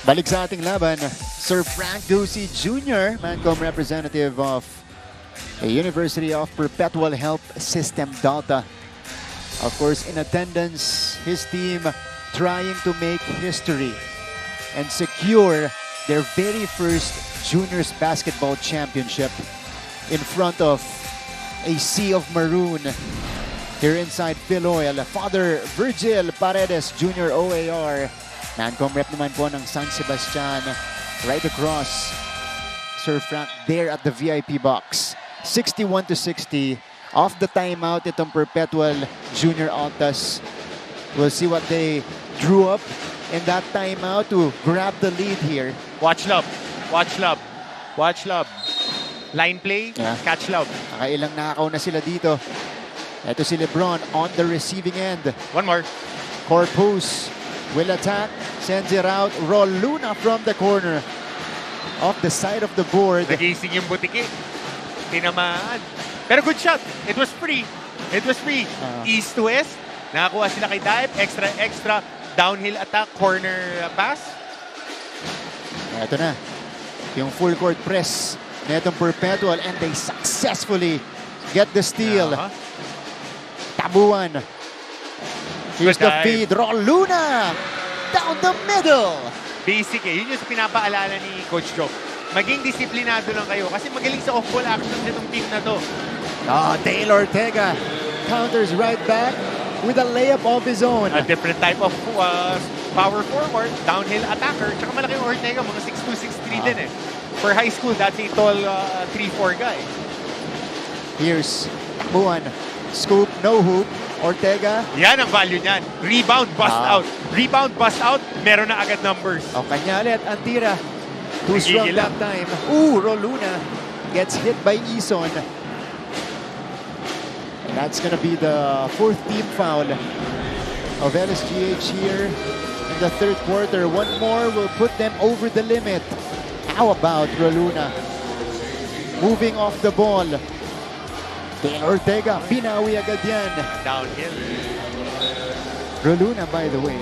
Balik sa ating laban, Sir Frank Ducey Jr., Mancom representative of the University of Perpetual Health System Delta. Of course, in attendance, his team trying to make history and secure their very first juniors basketball championship in front of a sea of maroon here inside Piloy. Father Virgil Paredes Jr. OAR. Mancom rep naman po ng San Sebastian, right across. Sir Frank there at the VIP box. 61-60. Off the timeout itong Perpetual Junior Altas. We'll see what they drew up in that timeout to grab the lead here. Watch love. Watch love. Watch love. Line play, catch love. Nakailang nakaw na sila dito. Ito si LeBron on the receiving end. One more. Corpus will attack, sends it out. Roluna from the corner. Off the side of the board. Nagising yung butiki. Tinamaan. Pero good shot. It was free. It was free. East to west. Nakakuha sila kay Daep. Extra. Downhill attack. Corner pass. Ito na. Yung full court press na itong Perpetual, and they successfully get the steal. Tabuan. Here's the feed. Roluna down the middle. Basic yun yung pinapaalala ni Coach Joe. Maging disiplinado lang kayo kasi magaling sa off-ball actions itong team na to. Dale Ortega counters right back with a layup of his own. A different type of power forward, downhill attacker. Tsaka malaki yung Ortega, mga 6'2", 6'3" din eh. For high school, that's a tall 3'4" guy. Here's Buwan. Scoop, no hoop. Ortega. Yan ang value niyan. Rebound, bust out. Rebound, bust out. Meron na agad numbers. O kanya ulit, ang tira. Too strong that time. Ooh, Roluna gets hit by Ison. And that's gonna be the 4th team foul of LSGH here in the 3rd quarter. One more will put them over the limit. How about Roluna? Moving off the ball. Dale Ortega, binawi agad yan. Downhill. Roluna, by the way,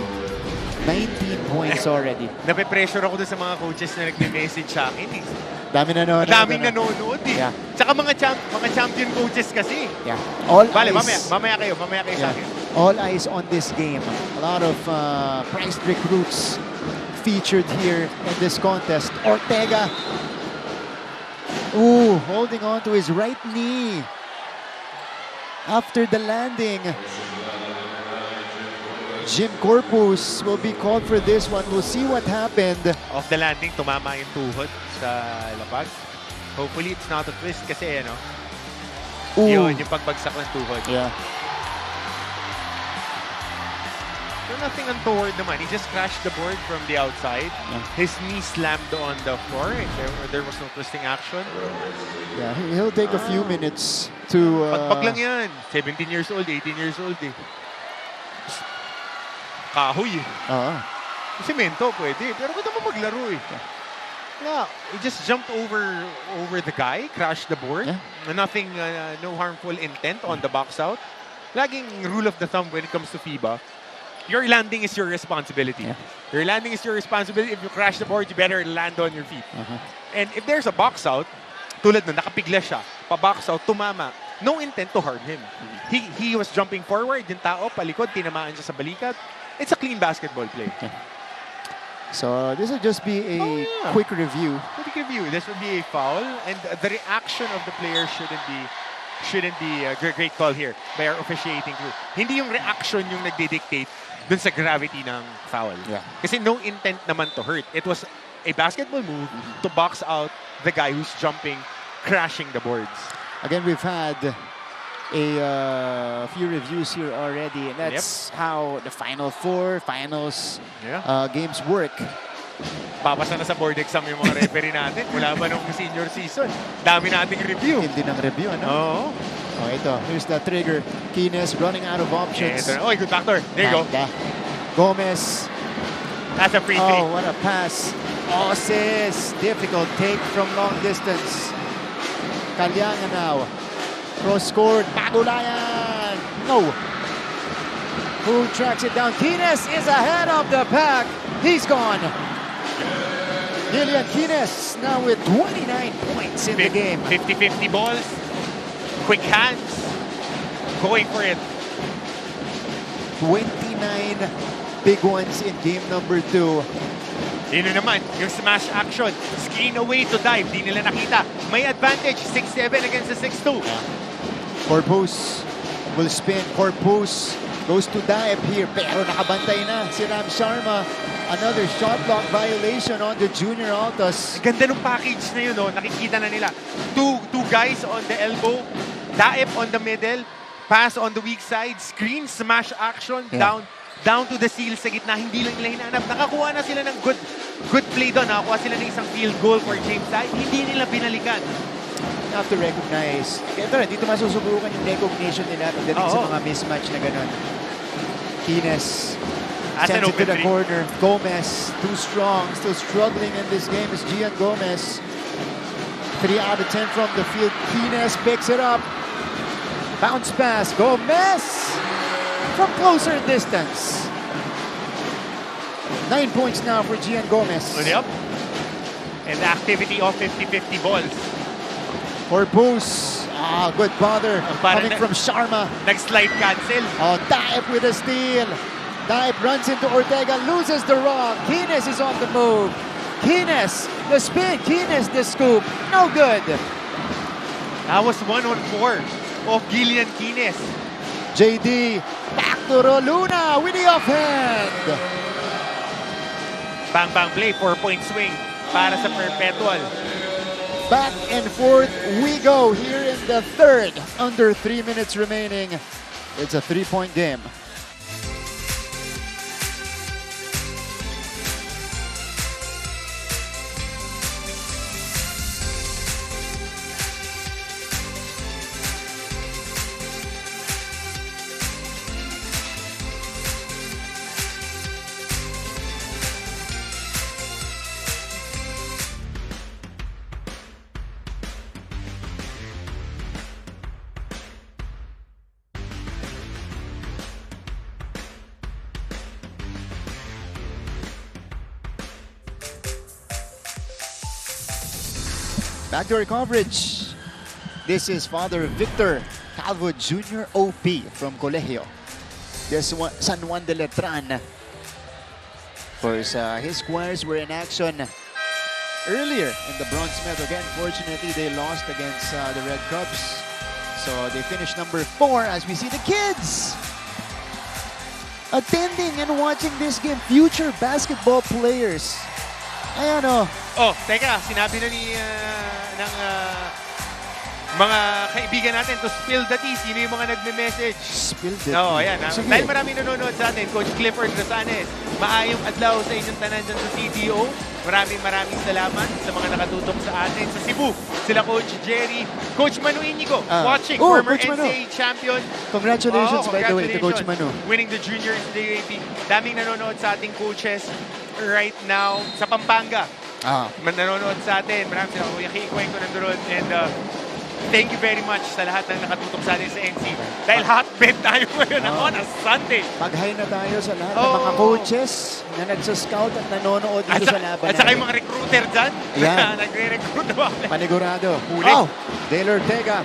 19 points already. Nape-pressure ako dun sa mga coaches na nagme-message sa akin. Daming nanonood eh. Yeah. Tsaka mga champion coaches kasi. Yeah. All Bale, eyes. mamaya kayo sa akin. All eyes on this game. A lot of prized recruits featured here in this contest. Ortega. Ooh, holding on to his right knee after the landing. Jim Corpus will be called for this one. We'll see what happened. Off the landing, tumama yung tuhod sa lapag. Hopefully, it's not a twist kasi, ano, yun, yung pagbagsak ng tuhod. Yeah. So nothing untoward naman. He just crashed the board from the outside. Yeah. His knee slammed on the floor. There was no twisting action. Yeah, he'll take a few minutes to... Pagpag lang yan. 17 years old, 18 years old eh. Kahoy eh. Semento pwede. Pero ba't naman maglaro eh? Yeah, he just jumped over the guy, crashed the board. Yeah. Nothing, no harmful intent on the box out. Laging rule of the thumb when it comes to FIBA, your landing is your responsibility. Yeah. Your landing is your responsibility. If you crash the board, you better land on your feet. And if there's a box out, tulad na nakapigla siya, pa-box out, tumama, no intent to harm him. He was jumping forward, yung tao, palikod, tinamaan siya sa balikat. It's a clean basketball play. Yeah. So this will just be a quick review. Quick review. This would be a foul, and the reaction of the player shouldn't be a great call here by our officiating crew. Hindi yung reaction yung nagdidictate dun sa gravity ng foul. Yeah. Kasi no intent naman to hurt. It was a basketball move to box out the guy who's jumping, crashing the boards. Again, we've had a few reviews here already, and that's how the Final Four, Finals games work. Papasa na sa board exam yung mga referee natin. Wala ba nung senior season? Dami nating review. Hindi ng review, ano? Oo. Oh, ito. Here's the trigger. Kines running out of options. Oh, good factor. There you go. Gomez. That's a free three. Oh, what a pass. Oses. Difficult take from long distance. Kalyangan now. Cross-scored. Pagulayan. No. Who tracks it down? Kines is ahead of the pack. He's gone. Gillian Kines now with 29 points in the game. 50-50 balls. Quick hands. Going for it. 29 big ones in game number 2. Yun naman, yung smash action. Screen away to dive. Di nila nakita. May advantage. 6'7 against the 6'2. Corpus will spin. Corpus goes to dive here. Pero nakabantay na si Ram Sharma. Another shot block violation on the junior Altas. Ganda ng package na yun. Oh. Nakikita na nila. Two guys on the elbow. Daep on the middle. Pass on the weak side. Screen, smash action. Down to the seal sa gitna. Hindi lang nila hinahanap. Nakakuha na sila ng good play doon. Nakakuha sila ng isang field goal for James Hyde. Hindi nila binalikan. You have to recognize. Ito, dito masusubukan yung recognition nila pagdating sa mga mismatch na ganun. Kines sends it to the corner. Gomez, too strong. Still struggling in this game is Gian Gomez. 3 out of 10 from the field. Kines picks it up. Bounce pass. Gomez from closer distance. 9 points now for Gian Gomez. Yep. And the activity of 50-50 balls. Corpus. Good bother coming from Sharma. Nag-slide cancel. Daep with a steal. Daep runs into Ortega, loses the rock. Kines is on the move. Kines, the spin. Kines, the scoop. No good. That was 1-on-4 of Gillian Kines. JD, back to Roluna with the offhand. Bang play, 4-point swing para sa Perpetual. Back and forth we go here in the third. Under 3 minutes remaining. It's a 3-point game. Backdoor coverage. This is Father Victor Calvo Jr. OP from Colegio. This one, San Juan de Letran. Of course, his squires were in action earlier in the bronze medal. Again, fortunately, they lost against the Red Cubs. So they finished number 4 as we see the kids attending and watching this game. Future basketball players. Ayan o. Oh, teka, sinabi na ni ng mga kaibigan natin to spill the tea. Sino yung mga nagme-message? Spill the tea. Oo, ayan. Sige. Dahil maraming nanonood sa atin, Coach Clifford Rasanes, maayong adlaw sa inyong tanan dyan sa CDO. Maraming salamat sa mga nakatutok sa atin. Sa Cebu, sila Coach Jerry, Coach Manu Inigo, watching, former Coach NCAA champion. Congratulations, by the way, to Coach Manu. Winning the juniors in the UAP. Daming nanonood sa ating coaches right now sa Pampanga. Nanonood sa atin. Maraming sila. Kuya Kikweng ko nandoon. And thank you very much sa lahat ng nakatutok sa atin sa NC. Dahil hotbed tayo ngayon on a Sunday. Mag-hi na tayo sa lahat ng mga coaches na nagsa-scout at nanonood dito sa laban. At saka yung mga recruiter dyan. Yan. Nagre-recruit na ba? Panigurado. Huli. Dale Ortega.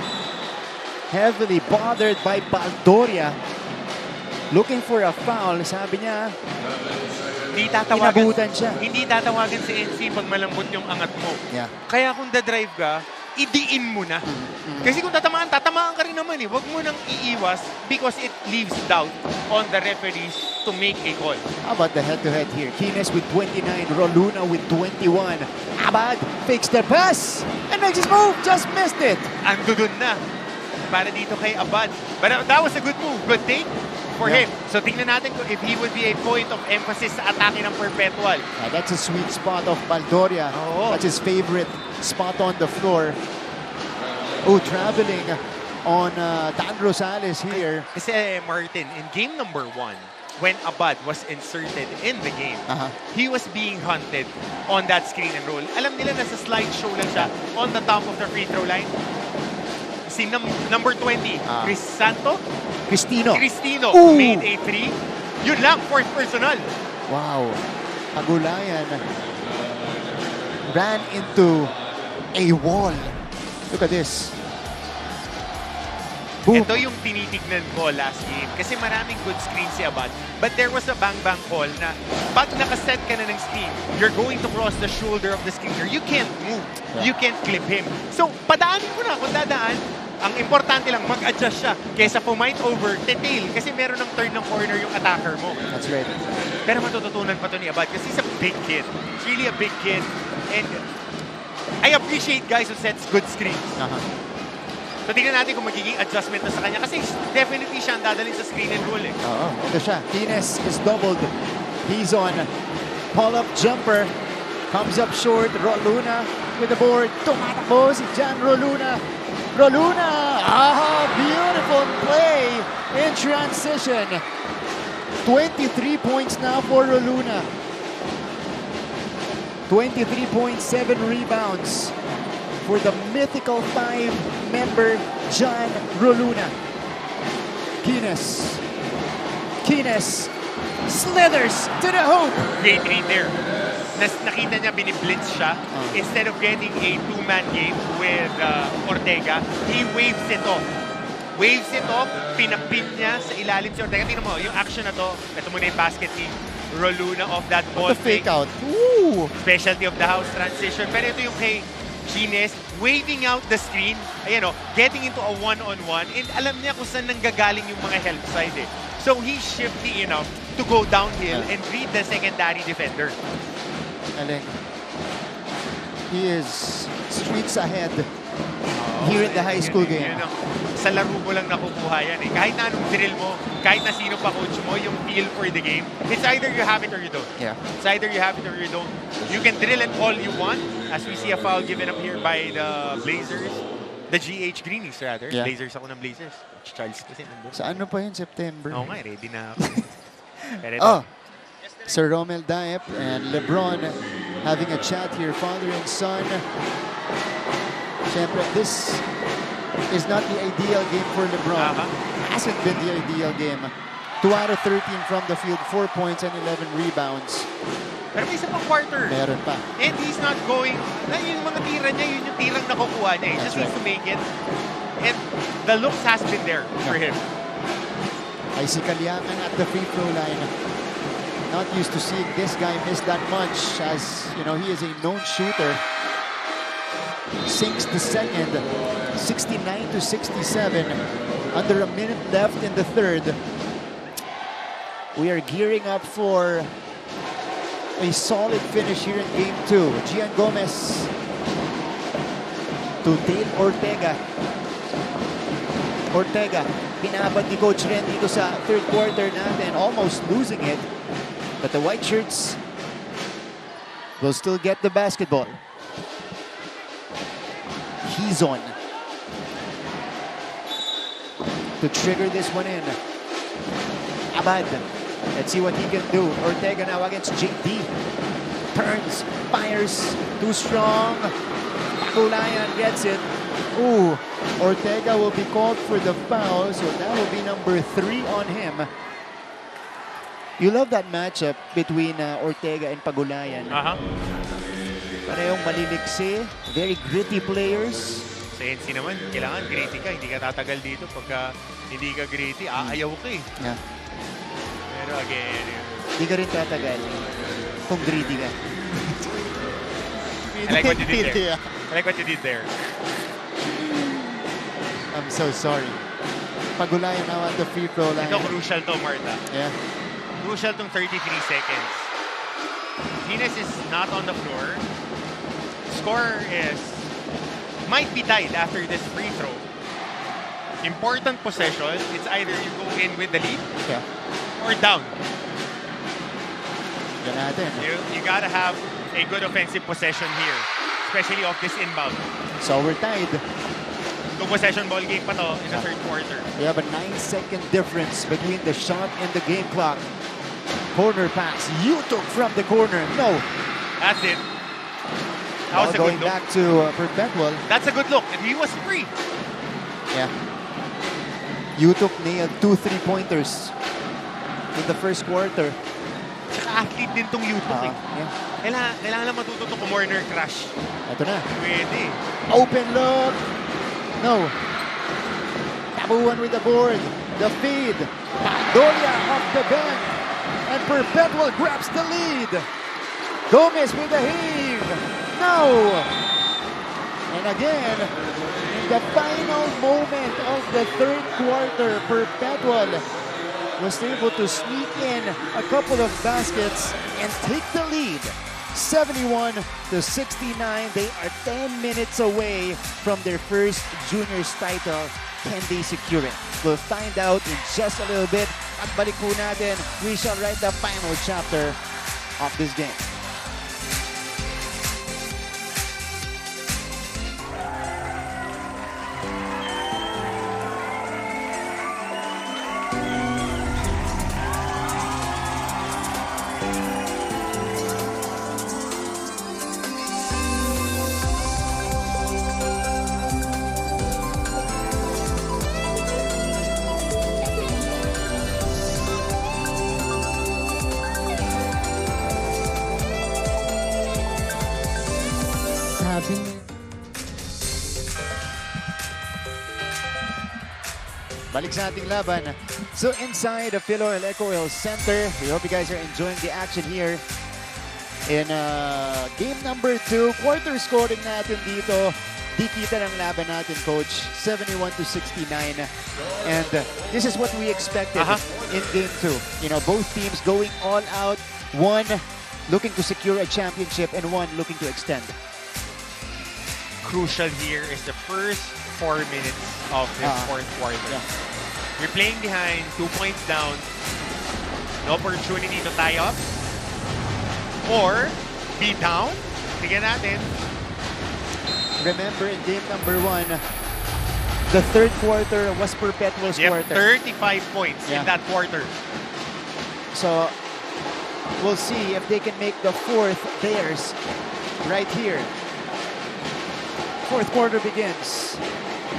Heavily bothered by Baldoria. Looking for a foul. Sabi niya, inabutan siya. Hindi tatawagan si NC pag malambot yung angat mo. Yeah. Kaya kung da-drive ka, idiin mo na. Kasi kung tatamaan ka rin naman eh. Huwag mo nang iiwas because it leaves doubt on the referees to make a call. How about the head-to-head here? Kines with 29, Roluna with 21. Abad fakes the pass and makes his move. Just missed it. Ando dun na. Para dito kay Abad. But that was a good move. Good take for him. So tingnan natin kung if he would be a point of emphasis sa atake ng Perpetual. That's a sweet spot of Baldoria. That's his favorite spot on the floor. Traveling on Dan Rosales here. Kasi Martin, in game number 1, when Abad was inserted in the game, he was being hunted on that screen and roll. Alam nila na sa slideshow lang siya on the top of the free throw line. Si number 20, Cristino made a 3. Yun lang, fourth personal. Wow. Pagulayan. Ran into a wall. Look at this. Boom. Ito yung tinitignan ko last game. Kasi maraming good screen si Abad. But there was a bang-bang call na pag nakaset ka na ng screen, you're going to cross the shoulder of the screener. You can't move. You can't clip him. So, padaanin mo na kung dadaan. Ang importante lang, mag-adjust siya. Kesa pumight over, detail. Kasi meron ng turn ng corner yung attacker mo. That's right. Pero matututunan pa to ni Abad kasi he's a big kid. He's really a big kid. And I appreciate guys who sets good screens. So tingnan natin kung magiging adjustment na sa kanya kasi definitely siya ang dadalhin sa screen and roll eh. Ito siya. Kines is doubled. He's on pull-up jumper. Comes up short. Roluna with the board. Tumatakbo si Jan Roluna. Beautiful play in transition. 23 points now for Roluna. 23.7 rebounds for the mythical 5-member John Roluna. Kines slithers to the hoop. Great read there. Nakita niya biniblitz siya. Instead of getting a two-man game with Ortega, he waves it off. Pinapin niya sa ilalim si Ortega. Tingnan mo, yung action na to, ito muna yung basket ni Roluna off that ball. The fake out. Specialty of the house transition. Pero ito yung kay Gines, waving out the screen, ayan o, getting into a one-on-one, and alam niya kung saan nanggagaling yung mga help side eh. So he's shifty enough to go downhill and read the secondary defender. Galing. He is streets ahead here in the high school game. Sa laro mo lang nakukuha yan eh. Kahit na anong drill mo, kahit na sino pa coach mo, yung feel for the game, it's either you have it or you don't. Yeah. It's either you have it or you don't. You can drill it all you want, as we see a foul given up here by the Blazers. The GH Greenies rather. Yeah. Blazers ako ng Blazers. Charles kasi nandun. Sa ano pa yun? September? Oo nga, ready na ako. Pero ito. Sir Romel Daep and LeBron having a chat here, father and son. Siyempre, this is not the ideal game for LeBron. Hasn't been the ideal game 2 out of 13 from the field, 4 points and 11 rebounds. Pero may isa pang quarter. Meron pa. And he's not going, yung mga tira niya, yun yung tirang nakukuha niya. He just needs to make it. And the looks has been there for him. Ay si Kalyangan at the free throw line. Not used to seeing this guy miss that much, as you know, he is a known shooter. Sinks the second, 69-67. Under a minute left in the third. We are gearing up for a solid finish here in game 2. Gian Gomez to Dale Ortega. Ortega, binabad ni Coach Ren dito sa third quarter natin, almost losing it. But the white shirts will still get the basketball. He's on to trigger this one in. Abad. Let's see what he can do. Ortega now against JD. Turns, fires, too strong. Pagulayan gets it. Ooh, Ortega will be called for the foul, so that will be number 3 on him. You love that matchup between Ortega and Pagulayan. Parehong maliliksi, very gritty players. Sa NC naman, kailangan gritty ka. Hindi ka tatagal dito. Pagka hindi ka gritty, aayaw ka eh. Yeah. Pero again, hindi ka rin tatagal kung greedy ka. I like what you did there. I like what you did there. I'm so sorry. Pagulayan now at the free throw line. Ito crucial to, Marta. Yeah. Crucial tong 33 seconds. Greenies is not on the floor. Score might be tied after this free throw. Important possession. It's either you go in with the lead or down. You gotta have a good offensive possession here, especially off this inbound. So we're tied. Two possession ball game pa to in the third quarter. We have a 9-second difference between the shot and the game clock. Corner pass. You took from the corner. No. That's it. That was a going good look. Back to Perpetual. That's a good look. And he was free. Yeah. Yutuk nailed 2 3-pointers in the first quarter. Saka athlete din tong Yutuk eh. Yeah. Kailangan lang matuto to corner crush. Ito na. Pwede. Open look. No. Tabuan with the board. The feed. Dolia off the bench. And Perpetual grabs the lead. Gomez with the heave. No. And again, in the final moment of the third quarter, Perpetual was able to sneak in a couple of baskets and take the lead. 71-69. They are 10 minutes away from their first juniors title. Can they secure it? We'll find out in just a little bit. Pagbalik po natin, we shall write the final chapter of this game. Balik sa ating laban. So inside the Philoel Eco-Oil Center, we hope you guys are enjoying the action here in game number 2. Quarter scoring natin dito. Di kita ng laban natin, Coach. 71-69. And this is what we expected in game 2. You know, both teams going all out. One looking to secure a championship and one looking to extend. Crucial here is the first 4 minutes of this fourth quarter. Yeah. You're playing behind, 2 points down, an opportunity to tie up or be down. Tignan natin. Remember, in game number 1, the third quarter was Perpetual's quarter. 35 points in that quarter. So we'll see if they can make the fourth theirs right here. Fourth quarter begins.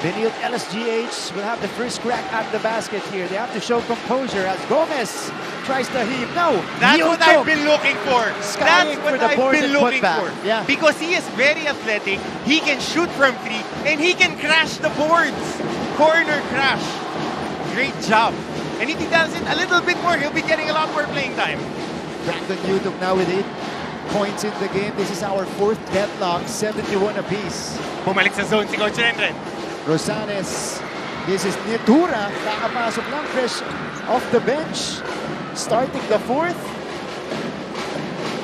Benilde-LSGH will have the first crack at the basket here. They have to show composure as Gomez tries to heave. No! That's what I've been looking for. Skying That's what for the I've board been and looking putback. for. Yeah. Because he is very athletic, he can shoot from three, and he can crash the boards. Corner crash. Great job. And if he does it a little bit more, he'll be getting a lot more playing time. Brandon Yutuk now with 8 points in the game. This is our 4th deadlock, 71 apiece. Bumalik sa zone si Coach Renren. Rosales. This is Nitura. Kakapasok lang, fresh off the bench. Starting the 4th.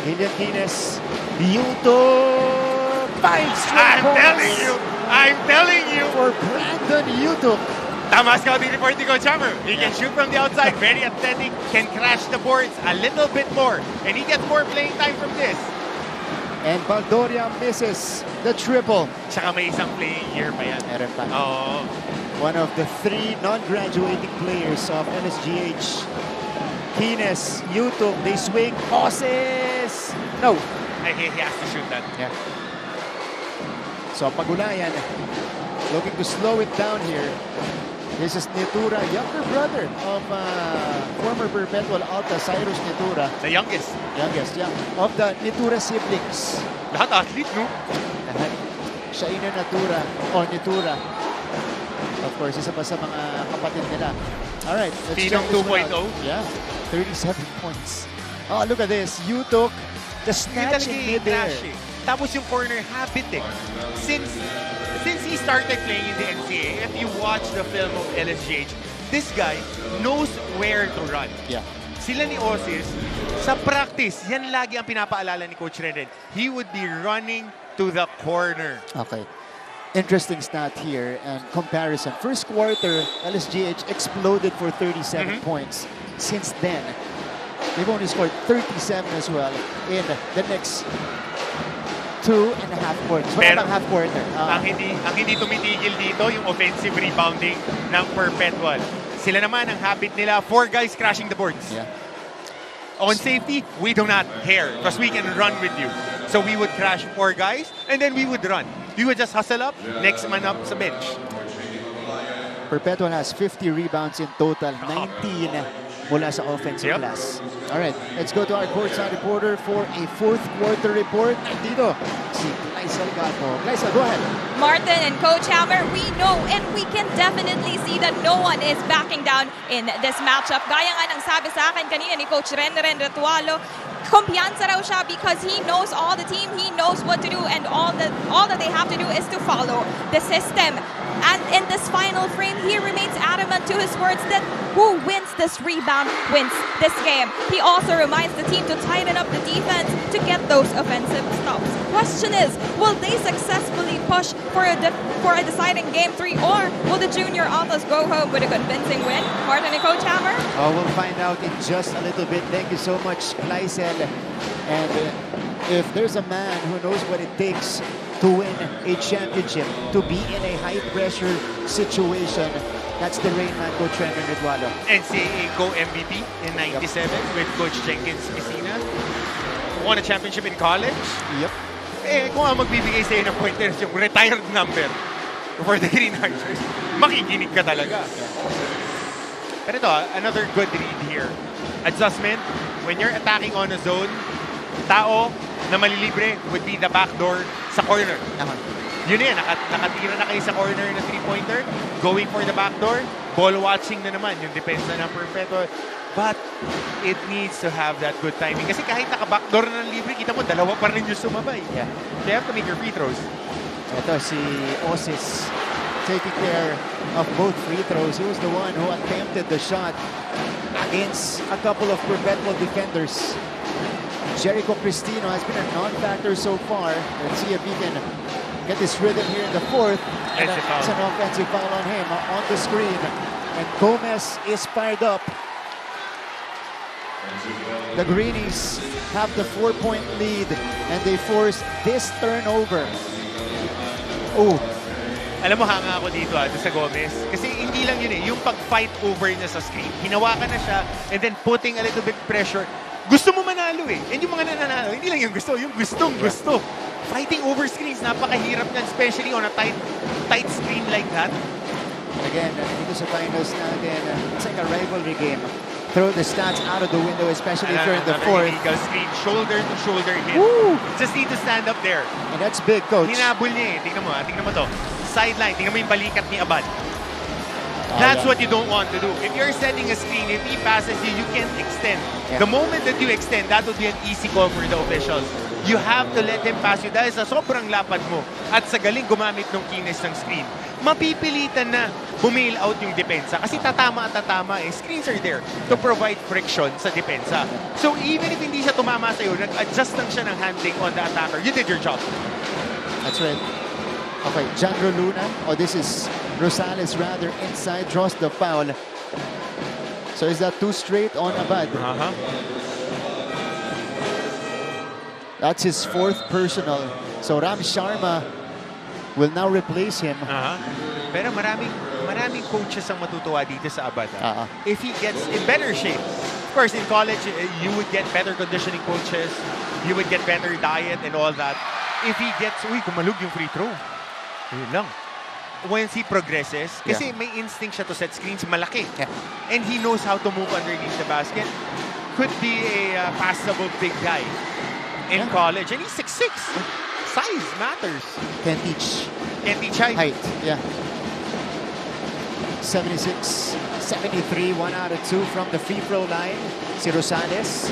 Ilian Guinness. Yutuk. 5 straight points. I'm telling you. For Brandon Yutuk. Tama scouting report ni Coach Hammer. He can shoot from the outside, very athletic, can crash the boards a little bit more. And he gets more playing time from this. And Baldoria misses the triple. Tsaka may isang playing year pa yan. Meron pa. Oo. One of the 3 non-graduating players of LSGH. Kines, Yutuk, they swing. Oses! No. He has to shoot that. Yeah. So Pagulayan looking to slow it down here. This is Nitura, younger brother of former Perpetual Altas, Cyrus Nitura. The youngest. Youngest, yeah. Of the Nitura siblings. Lahat athlete, no? Shaina Natura, o Nitura. Of course, isa pa sa mga kapatid nila. Alright, let's Pinong check this 2.0. one out. Yeah, 37 points. Oh, look at this. Yutuk, the snatch in midair. Tapos yung corner habit eh. Since he started playing in the NCAA, if you watch the film of LSGH, this guy knows where to run. Yeah. Sila ni Osis, sa practice, yan lagi ang pinapaalala ni Coach Renren. He would be running to the corner. Okay. Interesting stat here and comparison. First quarter, LSGH exploded for 37 points. Since then, they've only scored 37 as well in the next 2.5 quarters. Pero half quarter. ang hindi tumitigil dito yung offensive rebounding ng Perpetual. Sila naman ang habit nila, 4 guys crashing the boards. Yeah. On safety, we do not care because we can run with you. So we would crash 4 guys and then we would run. We would just hustle up, next man up sa bench. Perpetual has 50 rebounds in total, 19 mula sa offensive class. All right, let's go to our courtside reporter for a 4th quarter report. Nandito si Glyza Algato. Glyza, go ahead. Martin and Coach Hammer, we know and we can definitely see that no one is backing down in this matchup. Gaya nga ng sabi sa akin kanina ni Coach Renren Retualo, kumpiyansa raw siya because he knows all the team, he knows what to do, and all that they have to do is to follow the system. And in this final frame, he remains adamant to his words that who wins this rebound wins this game. He also reminds the team to tighten up the defense to get those offensive stops. Question is, will they successfully push for a deciding game 3, or will the junior Altas go home with a convincing win? Martin and Coach Hammer? Oh, we'll find out in just a little bit. Thank you so much, Glyza. And if there's a man who knows what it takes to win a championship, to be in a high-pressure situation, that's the Rain Man, Coach Renren Retualo. NCAA Go MVP in 97 with Coach Jenkins Messina. Won a championship in college. Yep. Eh, kung ang magbibigay sa'yo ng pointers yung retired number for the Green Archers, makikinig ka talaga. Pero ito, another good read here. Adjustment, when you're attacking on a zone, tao na malilibre would be the backdoor sa corner. Yun yan, nakatira na kayo sa corner na 3-pointer, going for the backdoor, ball watching na naman yung depensa ng Perpetual. But it needs to have that good timing. Kasi kahit naka-backdoor na ng libre, kita mo, dalawa pa rin yung sumabay. Yeah. So you have to make your free throws. Ito si Osis taking care of both free throws. He was the one who attempted the shot against a couple of Perpetual defenders. Jericho Cristino has been a non-factor so far. Let's see if he can get this rhythm here in the 4th. And it's an offensive foul on him on the screen. And Gomez is fired up. The Greenies have the 4-point lead and they force this turnover. Oh. Alam mo, hanga ako dito sa Gomez. Kasi hindi lang yun eh. Yung pag-fight over niya sa screen. Hinawakan na siya and then putting a little bit pressure. gusto mo manalo eh. And yung mga nananalo, hindi lang yung gusto, yung gustong-gusto. Fighting over screens, napakahirap niyan, especially on a tight screen like that. Again, dito sa finals natin, it's like a rivalry game. Throw the stats out of the window, especially if you're in the fourth. Illegal screen, shoulder to shoulder hit. Woo! Just need to stand up there. And that's big, coach. Hinabol niya eh. Tingnan mo to. Sideline, tingnan mo yung balikat ni Abad. That's what you don't want to do. If you're setting a screen, if he passes you, you can't extend. Yeah. The moment that you extend, that would be an easy call for the officials. You have to let him pass you dahil sa sobrang lapad mo at sa galing gumamit ng keenness ng screen. Mapipilitan na bumail out yung depensa kasi tatama at tatama eh. Screens are there to provide friction sa depensa. So even if hindi siya tumama sa'yo, nag-adjust lang siya ng handling on the attacker. You did your job. That's right. Okay, Jandro Luna. Oh, this is Rosales rather inside, draws the foul. So is that 2 straight on Abad? That's his 4th personal. So Ram Sharma will now replace him. Pero maraming coaches ang matutuwa dito sa Abad. If he gets in better shape. Of course, in college, you would get better conditioning coaches. You would get better diet and all that. If he gets, kumalug yung free throw. Yun lang. Once he progresses, kasi may instinct siya to set screens, malaki. And he knows how to move underneath the basket. Could be a passable big guy in college. And he's 6'6". Size matters. Can teach. Can teach height. Yeah. 76, 73, 1 out of 2 from the free throw line. Si Rosales.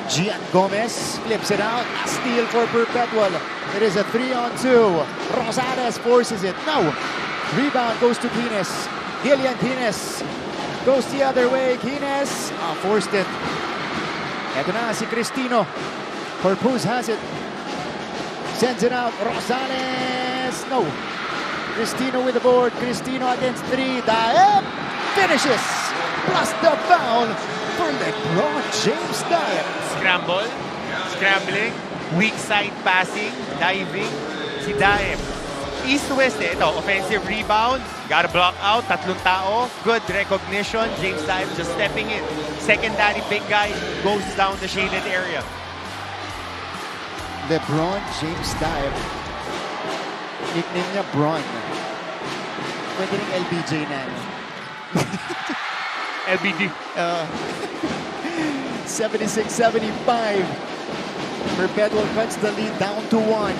Gian Gomez flips it out. A steal for Perpetual. It is a 3-on-2. Rosales forces it. No. Rebound goes to Greenies. Gillian Greenies goes the other way. Greenies forced it. Ito na si Cristino. Corpus has it. Sends it out. Rosales. No. Cristino with the board. Cristino against 3. Daep finishes. Plus the foul for LeBron James Daep. Scramble. Scrambling. Weak side passing. Diving. Si Daep. East to west eh. Ito, offensive rebound. Got a block out. Tatlong tao. Good recognition. James Daep just stepping in. Secondary big guy goes down the shaded area. LeBron James Daep. Nickname niya Bron. Pwede rin LBJ na. LBD. 76-75. Perpetual cuts the lead down to 1.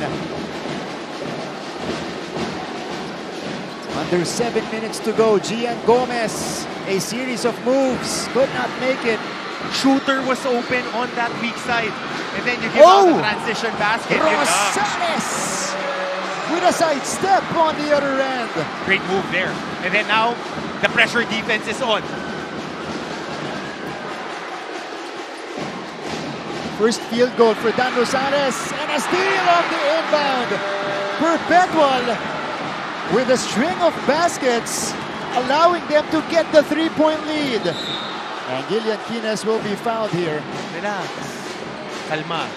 Under 7 minutes to go. Gian Gomez, a series of moves, could not make it. Shooter was open on that weak side. And then you give out the transition basket. Rosales with a side step on the other end. Great move there. And then now, the pressure defense is on. First field goal for Dan Rosales and a steal of the inbound. Perpetual with a string of baskets, allowing them to get the 3-point lead. And Gillian Greenies will be fouled here. Relax. Kalma.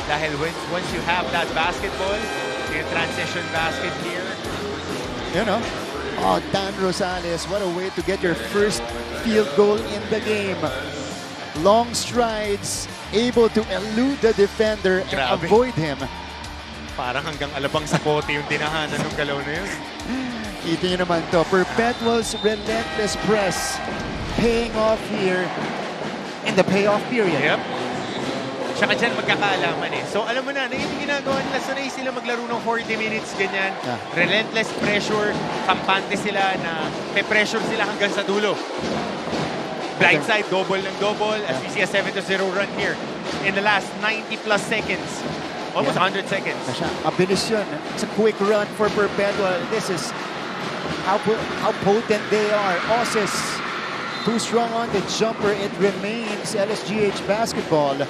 Dahil once you have that basketball, your transition basket here. You know, Dan Rosales, what a way to get your first field goal in the game. Long strides, able to elude the defender and avoid him. Parang hanggang alabang sa kote yung tinahanan ng galaw na yun. Kita nyo naman to. Perpetual's relentless press paying off here in the payoff period. Yep. Tsaka dyan magkakaalaman eh. So alam mo na, yung ginagawa nila, sanay sila maglaro ng 40 minutes, ganyan. Relentless pressure, kampante sila na may pressure sila hanggang sa dulo. Blindside, double ng double, as we see a 7-0 run here in the last 90 plus seconds. Almost 100 seconds. Abilis yun. It's a quick run for Perpetual. This is how potent they are. Ausis, too strong on the jumper. It remains LSGH basketball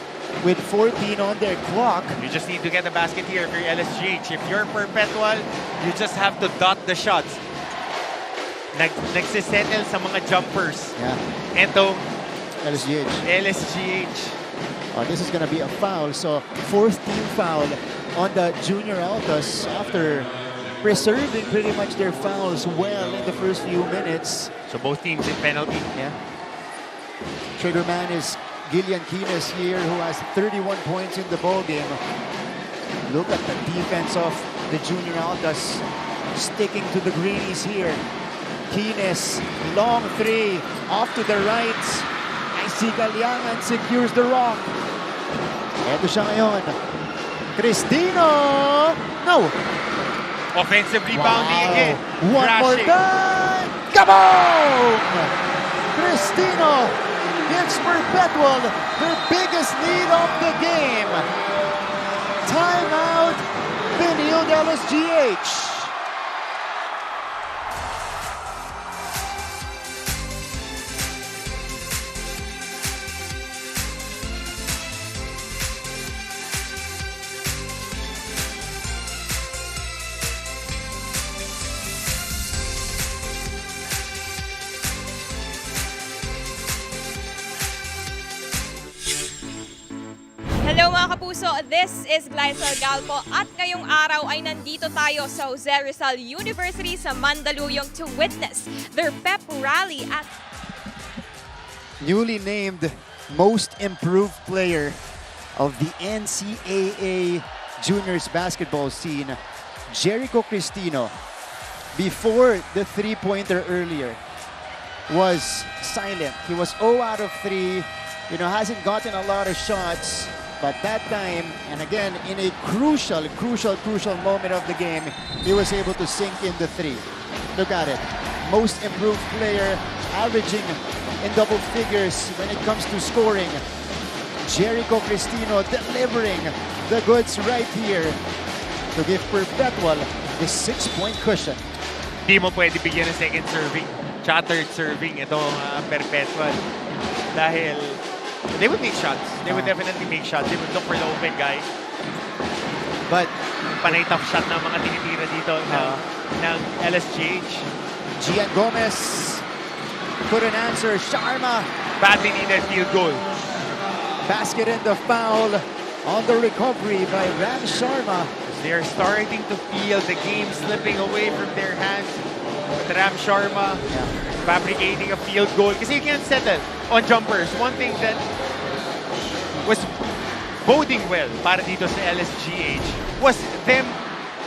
with 14 on their clock. You just need to get the basket here for your LSGH. If you're Perpetual, you just have to dot the shots. Nagsisettle sa mga jumpers. Yeah. Ito, LSGH. This is going to be a foul. So, 4th team foul on the junior Altas after preserving pretty much their fouls well in the first few minutes. So both teams in penalty. Yeah. Triggerman is Gillian Kines here, who has 31 points in the ball game. Look at the defense of the junior Altas, sticking to the Greenies here. Kines, long three, off to the right. Icy Galiangan secures the rock. Eto siya ngayon. Cristino! No! Offensive rebounding again. One more time! Kaboom! Cristino gives Perpetual their biggest lead of the game. Timeout, Benilde-LSGH. Hello mga kapuso, this is Glycel Galpo at ngayong araw ay nandito tayo sa Jose Rizal University sa Mandaluyong to witness their pep rally at Newly named Most Improved Player of the NCAA Juniors basketball scene, Jericho Cristino, before the three-pointer earlier, was silent. He was 0 out of 3, hasn't gotten a lot of shots. But that time, and again, in a crucial moment of the game, he was able to sink in the 3. Look at it. Most improved player, averaging in double figures when it comes to scoring. Jericho Cristino delivering the goods right here to give Perpetual the 6-point cushion. Di mo pwede bigyan ng second serving, tsaka third serving itong Perpetual. Dahil they would make shots. They would definitely make shots. They would look for the open guy. But panay tough shot na mga tinitira dito ng LSGH. Gian Gomez couldn't answer. Sharma badly needed field goal. Basket and the foul on the recovery by Ram Sharma. They're starting to feel the game slipping away from their hands. But Ram Sharma fabricating a field goal kasi you can't settle on jumpers. One thing that was boding well para dito sa LSGH was them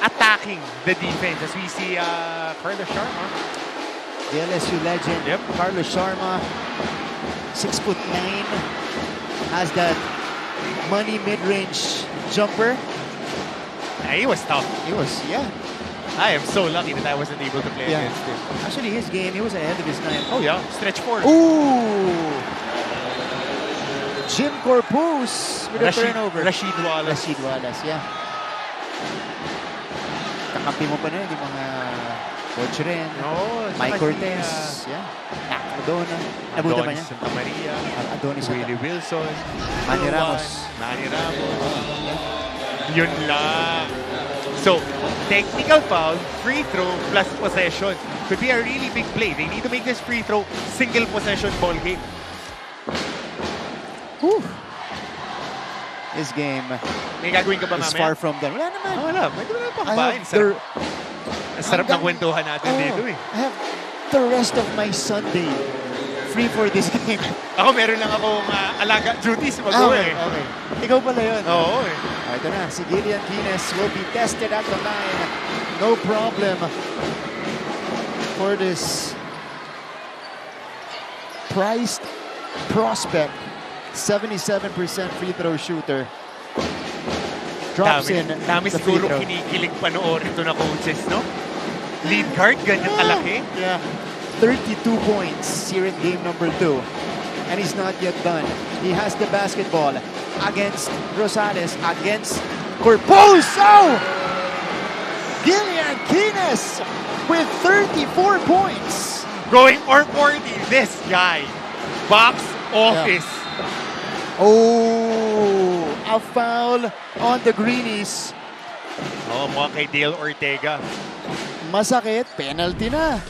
attacking the defense. As we see Carlos Sharma, the LSU legend. Carlos Sharma, 6'9", has that money mid-range jumper. He was tough. He was, I am so lucky that I wasn't able to play against him. Actually, his game, he was ahead of his time. Oh yeah, stretch 4. Ooh! Jim Corpus with a turnover. Rashid Wallace, Kakampi mo pa na yung mga coach rin. Mike Cortez. Adona. Nabuta ba niya? Santa Maria. Adonis. Willie Wilson. Manny Ramos. Yun lang. So, technical foul, free throw, plus possession. Could be a really big play. They need to make this free throw single possession ball game. This game may gagawin ka ba is mamaya? far from done. Wala naman. Wala. May wala pa kabain. Sarap ng kwentuhan natin dito eh. I have the rest of my Sunday free for this game. Ako meron lang akong alaga duties mag-uwi. Okay. Ikaw pala yun. Oo eh. Ito na, si Gillian Kines will be tested at the line. No problem for this prized prospect. 77% free throw shooter. Drops in dami the free siguro throw. kinikilig panoorin ito na coaches, no? Lead guard, ganyan kalaki. 32 points here in game number 2. And he's not yet done. He has the basketball against Rosales, against Corpus. Oh! Gillian Kines with 34 points. Going or this guy. Box office. Oh, a foul on the Greenies. Oh, mga kay Dale Ortega. Masakit, penalty na.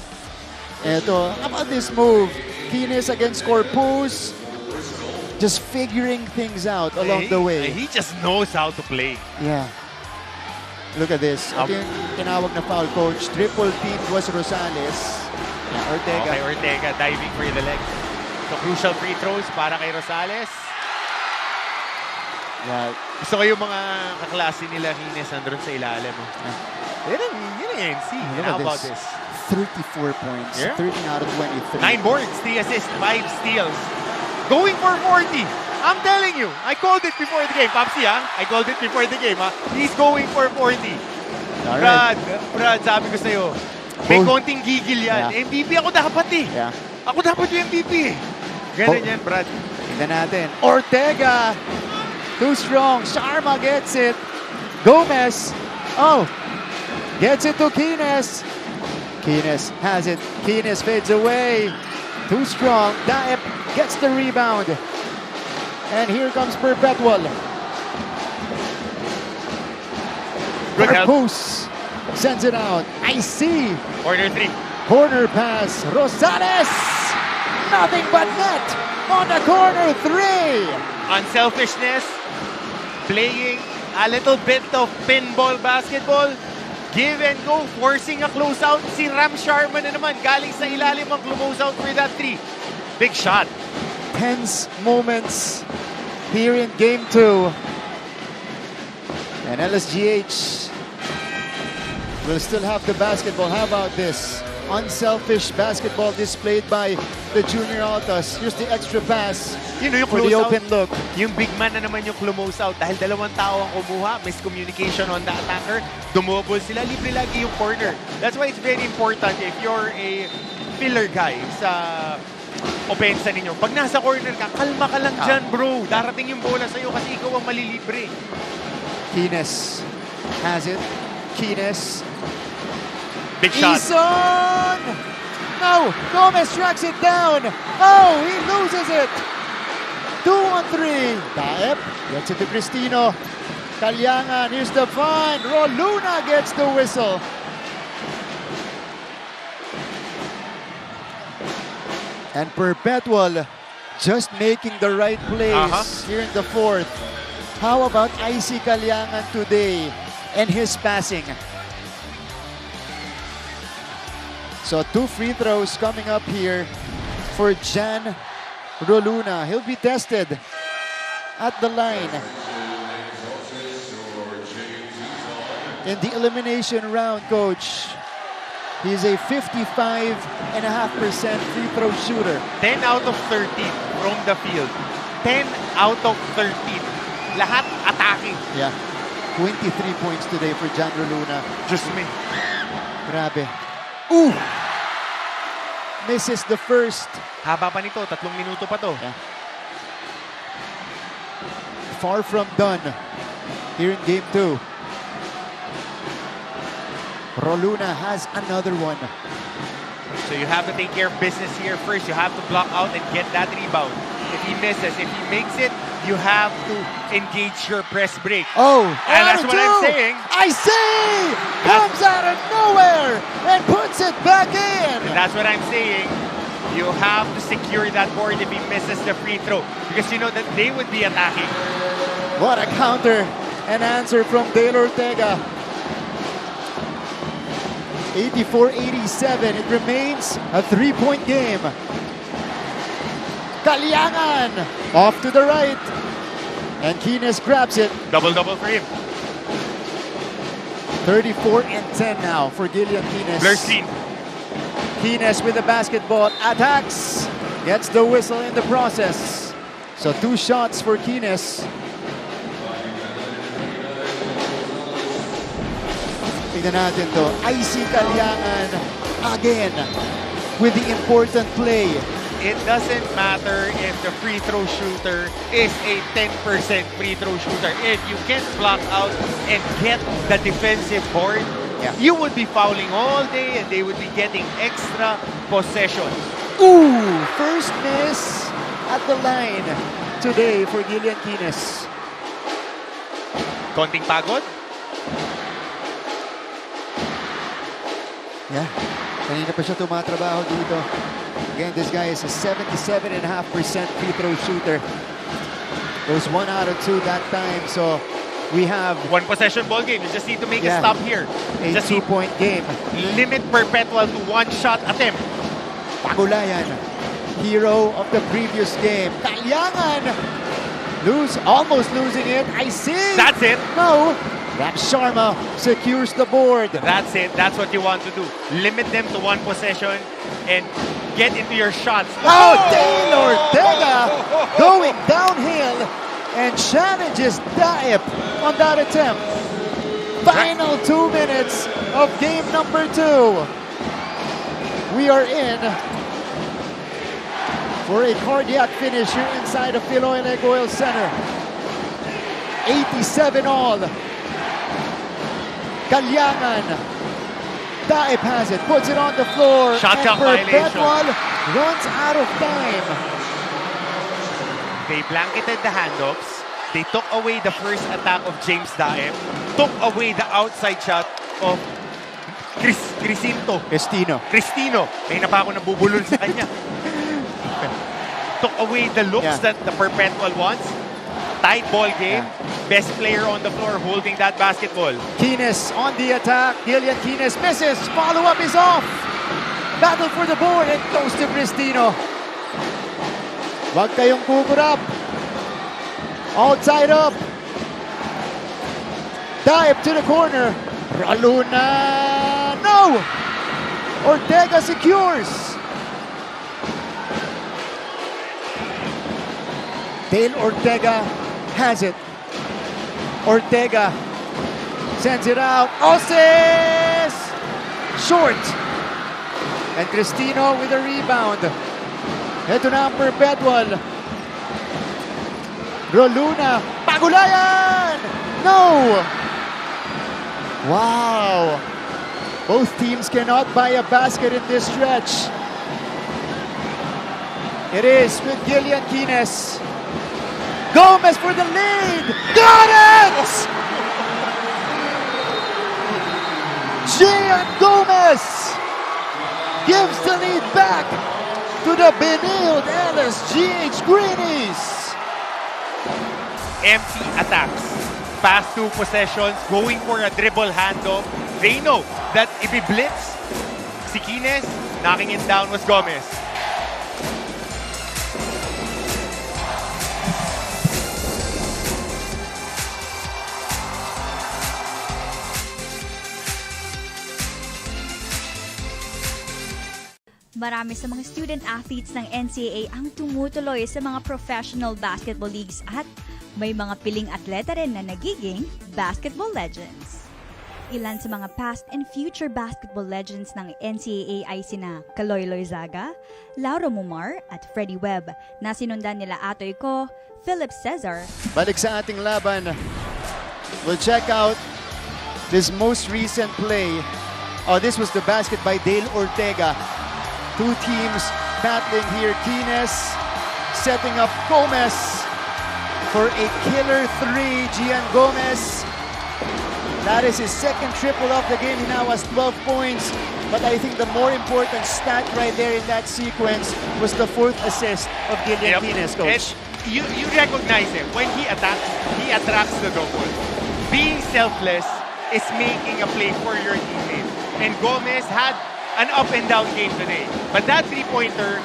Eto, how about this move? Kines against Corpus. Just figuring things out along the way. He just knows how to play. Yeah. Look at this. Ito yung tinawag na foul, coach. Triple team was Rosales. Ortega. Okay, Ortega diving for the leg. So crucial free throws para kay Rosales. Yeah. Gusto ko yung mga kaklase nila Hines nandun sa ilalim. Yun ang NC. And how about this? 34 points, Yeah. 13 out of 23. 9 boards, 3 assists, 5 steals. Going for 40. I'm telling you, I called it before the game. Papsi, I called it before the game. He's going for 40. Alright. Brad, sabi ko sa'yo, may konting gigil yan. Yeah. MVP ako dapat eh. Yeah. Ako dapat yung MVP. Ganun yan, Brad. Tingnan natin. Ortega. Too strong. Sharma gets it. Gomez. Oh. Gets it to Kines. Kines has it. Kines fades away. Too strong. Daep gets the rebound. And here comes Perpetual. Good help. Marcus sends it out. I see. Corner 3. Corner pass. Rosales. Nothing but net on the corner 3. Unselfishness. Playing a little bit of pinball basketball. Give and go. Forcing a closeout. Si Ram Sharma na naman. Galing sa ilalim ang closeout for that 3. Big shot. Tense moments here in game 2. And LSGH will still have the basketball. How about this? Unselfish basketball displayed by the junior Altas. Here's the extra pass Yung for the closeout. open look. Yung big man na naman yung closeout dahil dalawang tao ang kumuha. Miscommunication on the attacker. Dumobol sila. Libre lagi yung corner. That's why it's very important if you're a filler guy sa opensa ninyo. Pag nasa corner ka, kalma ka lang dyan, bro. Darating yung bola sa'yo kasi ikaw ang malilibre. Kines has it. Kines. Big shot. Ison! No! Gomez tracks it down. Oh, he loses it. 2 on 3. Daep gets it to Cristino. Calyangan, here's the find. Roluna gets the whistle. And Perpetual just making the right plays here in the 4th. How about Icy Calyangan today and his passing? So 2 free throws coming up here for Jan Roluna. He'll be tested at the line in the elimination round, coach. He's a 55.5% free throw shooter. 10 out of 13 from the field. 10 out of 13. Lahat attacking. Yeah. 23 points today for Jan Roluna. Just me. Grabe. Ooh! Misses the first. Haba pa nito. 3 minuto pa to. Yeah. Far from done here in game 2. Roluna has another one. So you have to take care of business here first. You have to block out and get that rebound. If he misses, if he makes it, you have to engage your press break. Oh, and that's what I'm saying. I see! Comes out of nowhere and puts it back in. And that's what I'm saying. You have to secure that board if he misses the free throw. Because you know that they would be attacking. What a counter and answer from Dale Ortega. 84-87. It remains a 3-point game. Calyangan off to the right. And Kines grabs it. Double-double for him. 34 and 10 now for Gillian Kines. Blur screen. Kines with the basketball. Attacks. Gets the whistle in the process. So 2 shots for Kines. Tignan natin to. Icy Calyangan again with the important play. It doesn't matter if the free throw shooter is a 10% free throw shooter. If you can't block out and get the defensive board, you would be fouling all day and they would be getting extra possession. Ooh! First miss at the line today for Gillian Kines. Konting pagod? Yeah. Kanina pa siya tumatrabaho dito. Again, this guy is a 77.5% free throw shooter. Goes 1 out of 2 that time. So we have 1 possession ball game. You just need to make a stop here. A Just 2-point game. limit Perpetual to 1 shot attempt. Pagulayan, hero of the previous game. Calyangan Almost losing it. I see. That's it. No. Ram Sharma secures the board. That's it. That's what you want to do. Limit them to one possession and get into your shots. Oh, Dale Ortega going downhill and challenges Daip on that attempt. Final 2 minutes of game number 2. We are in for a cardiac finish here inside of Benilde-LSGH Center. 87 all. Kalyangan. Daip has it, puts it on the floor. Shot clock Perpetual runs out of time. They blanketed the handoffs. They took away the first attack of James Daip. Took away the outside shot of Cristino. May pa ako nabubulol sa kanya. Took away the looks that the Perpetual wants. Tight ball game. Best player on the floor holding that basketball. Kines on the attack. Gillian Kines misses. Follow-up is off. Battle for the board and goes to Cristino. Wag kayong kukurap. Outside up. Dive to the corner. Raluna. No! Ortega secures. Dale Ortega has it. Ortega sends it out. Oses! Short. And Cristino with a rebound. Ito na ang Perpetual. Roluna. Pagulayan! No! Wow. Both teams cannot buy a basket in this stretch. It is with Gillian Kines. Gomez for the lead! Got it! Gian Gomez gives the lead back to the Benilde-LSGH Greenies. Empty attacks. Past 2 possessions, going for a dribble handoff. They know that if he blitz, si Kines, knocking it down was Gomez. Marami sa mga student-athletes ng NCAA ang tumutuloy sa mga professional basketball leagues at may mga piling atleta rin na nagiging basketball legends. Ilan sa mga past and future basketball legends ng NCAA ay sina Kaloy Loizaga, Lauro Mumar at Freddie Webb na sinundan nila Atoy Ko, Philip Cesar. Balik sa ating laban. We'll check out this most recent play. Oh, this was the basket by Dale Ortega. 2 teams battling here. Kines setting up Gomez for a killer 3. Gian Gomez. That is his second triple of the game. He now has 12 points. But I think the more important stat right there in that sequence was the 4th assist of Gillian Kines, coach. And you recognize him. When he attacks, he attracts the double. Being selfless is making a play for your teammate. And Gomez had an up and down game today. But that 3-pointer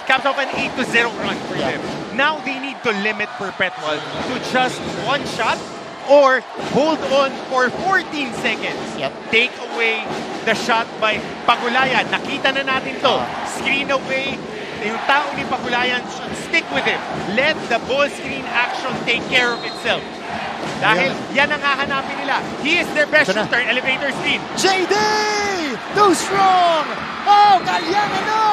caps off an 8-0 run for them. Now they need to limit Perpetual to just 1 shot or hold on for 14 seconds. Take away the shot by Pagulayan. Nakita na natin to. Screen away. Yung tao ni Pagulayan should stick with him. Let the ball screen action take care of itself. Dahil yan ang hahanapin nila. He is their best shooter. Elevator screen. JD! Too strong! Oh, Kalyangan, no!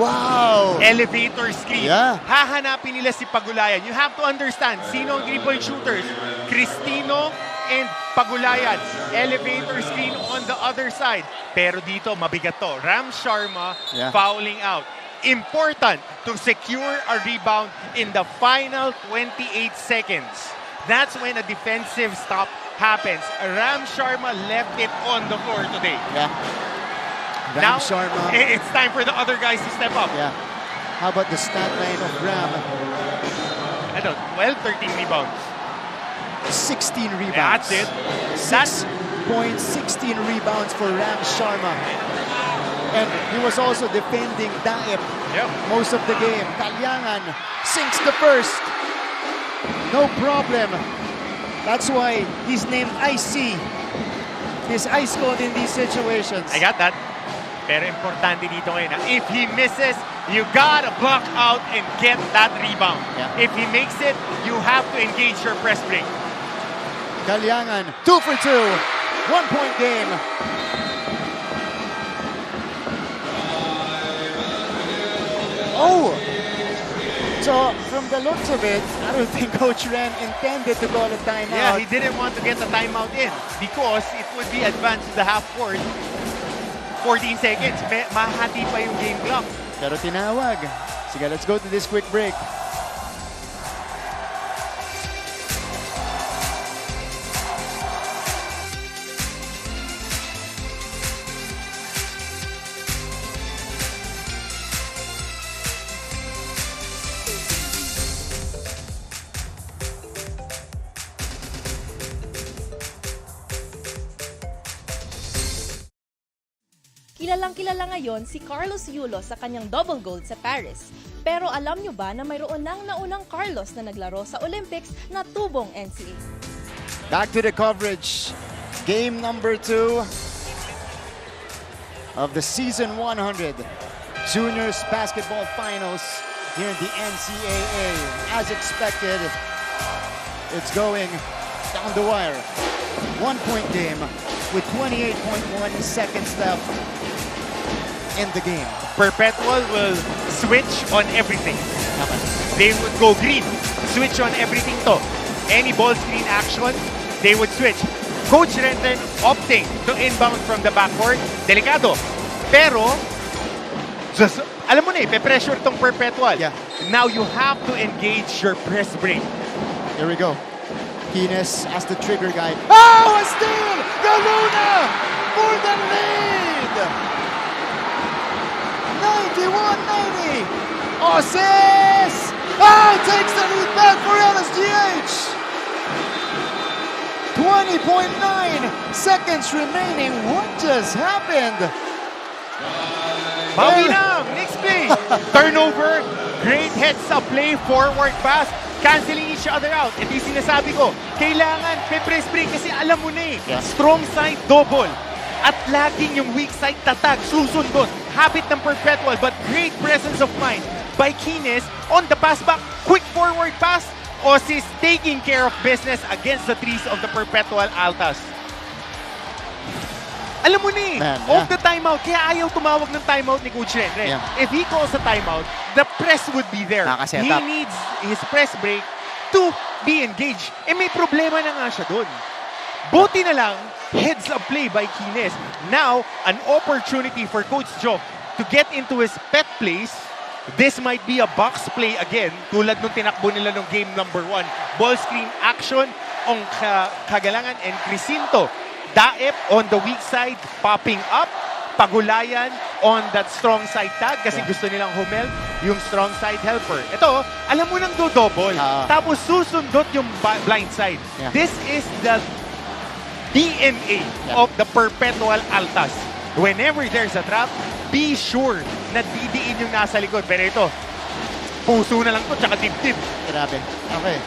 Wow! Elevator screen. Hahanapin nila si Pagulayan. You have to understand, sino ang 3-point shooters? Cristino and Pagulayan. Elevator screen on the other side. Pero dito, mabigat to. Ram Sharma fouling out. Important to secure a rebound in the final 28 seconds. That's when a defensive stop happens. Ram Sharma left it on the floor today. Now, Sharma. It's time for the other guys to step up. How about the stat line of Ram? I don't know, 12, 13 rebounds. 16 rebounds. That's it. 6 points, 16 rebounds for Ram Sharma. And he was also defending Daep most of the game. Kalyangan sinks the first. No problem. That's why he's named Icy. He's ice cold in these situations. I got that. Pero importante dito ngayon, if he misses, you gotta block out and get that rebound. Yeah. If he makes it, you have to engage your press break. Kalyangan, 2 for 2. 1-point game. Oh! So, from the looks of it, I don't think Coach Ren intended to call a timeout. Yeah, he didn't want to get the timeout in because it would be advanced to the half court. 14 seconds. Mahati pa yung game clock. Pero tinawag. Sige, let's go to this quick break. Kilalang-kilala ngayon si Carlos Yulo sa kanyang double gold sa Paris. Pero alam nyo ba na mayroon nang naunang Carlos na naglaro sa Olympics na tubong NCAA? Back to the coverage. Game number 2 of the season 100 Juniors Basketball Finals here in the NCAA. As expected, it's going down the wire. 1-point game with 28.1 seconds left in the game. Perpetual will switch on everything. They would go green, switch on everything to. Any ball screen action, they would switch. Coach Renton opting to inbound from the backcourt. Delikado. Pero, just, alam mo na pe-pressure tong Perpetual. Yeah. Now you have to engage your press break. Here we go. Kines as the trigger guy. Oh, a steal! Galuna for the lead! 91-90. Oses! Oh, takes the lead back for LSGH. 20.9 seconds remaining. What just happened? Bawi lang! Next play! Turnover. Great heads-up play. Forward pass. Canceling each other out. Ito yung sinasabi ko. Kailangan pe-press break kasi alam mo na strong side double. At laging yung weak side tatag. Susundot. Habit ng Perpetual but great presence of mind by Kines on the pass back. Quick forward pass. Osis taking care of business against the threes of the Perpetual Altas. Alam mo ni, off the timeout, kaya ayaw tumawag ng timeout ni Coach Renren. If he calls a timeout, the press would be there. He needs his press break to be engaged. Eh may problema na nga siya doon. Buti na lang, heads up play by Kines. Now, an opportunity for Coach Joe to get into his pet plays. This might be a box play again, tulad nung tinakbo nila nung game number 1. Ball screen action on Kagalangan and Crisinto. Daep on the weak side, popping up. Pagulayan on that strong side tag kasi gusto nilang humel yung strong side helper. Ito, alam mo nang do-double. Tapos susundot yung blind side. This is the DNA of the Perpetual Altas. Whenever there's a trap, be sure na didiin yung nasa likod. Pero ito, puso na lang to, tsaka dibdib. Grabe. Okay.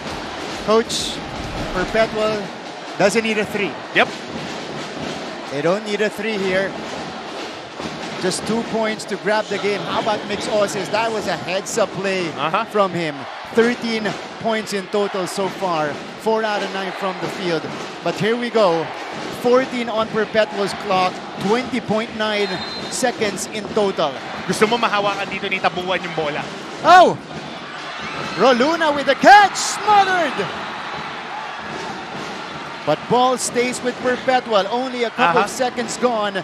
Coach, Perpetual doesn't need a 3. Yep. They don't need a 3 here. Just 2 points to grab the game. How about Mix Osis? That was a heads-up play from him. 13 points in total so far. 4 out of 9 from the field. But here we go. 14 on Perpetual's clock. 20.9 seconds in total. Gusto mo mahawakan dito ni Tabuan yung bola. Oh! Roluna with the catch. Smothered! But ball stays with Perpetual. Only a couple seconds gone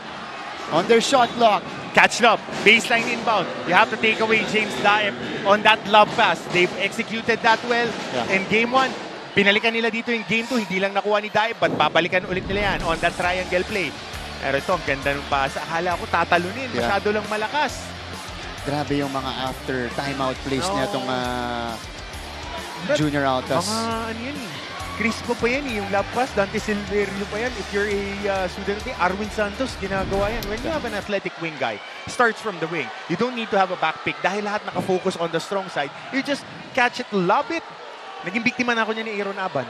on their shot clock. Catch lob, baseline inbound. You have to take away James Daep on that lob pass. They've executed that well in game 1. Pinalikan nila dito yung game 2. Hindi lang nakuha ni Daep, but babalikan ulit nila yan on that triangle play. Pero ito, ang ganda ng pass. Akala ko tatalunin. Masyado lang malakas. Grabe yung mga after timeout plays niya itong Junior Altas. Mga ano yun Crispo pa yan yung lab pass, Dante Silverio pa yan. If you're a student, Arwin Santos, ginagawa yan. When you have an athletic wing guy, starts from the wing, you don't need to have a back pick dahil lahat nakafocus on the strong side. You just catch it, lob it. Naging biktima na ako niya ni Aaron Aban.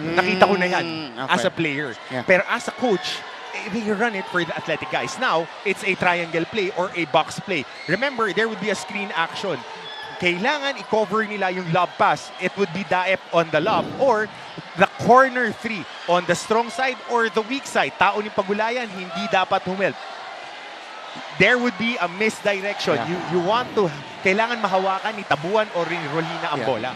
Nakita ko na yan as a player. Yeah. Pero as a coach, they run it for the athletic guys. Now, it's a triangle play or a box play. Remember, there would be a screen action. Kailangan i-cover nila yung lob pass. It would be Daep on the lob or the corner 3 on the strong side or the weak side. Tao ni Pagulayan, hindi dapat humel. There would be a misdirection. Yeah. You want to, kailangan mahawakan ni Tabuan or ni Rolina ang bola.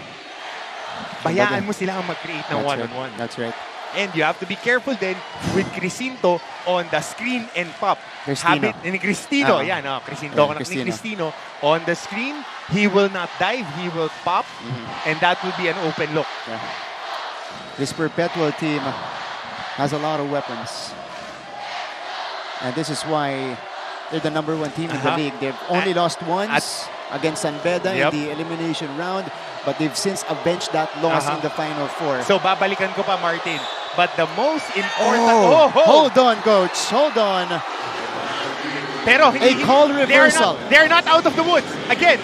Bayaan mo sila ang mag-create ng one-on-one. That's right. And you have to be careful then with Crisinto on the screen and pop. Habit ni Cristino. Yan, Crisinto ni Cristino. On the screen, he will not dive, he will pop, and that will be an open look. Yeah. This Perpetual team has a lot of weapons. And this is why they're the #1 team in the league. They've only lost once against San Beda in the elimination round, but they've since avenged that loss in the Final Four. So babalikan ko pa, Martin. But the most important... Hold on, coach. Hold on. Pero a call reversal. They're not out of the woods. Again,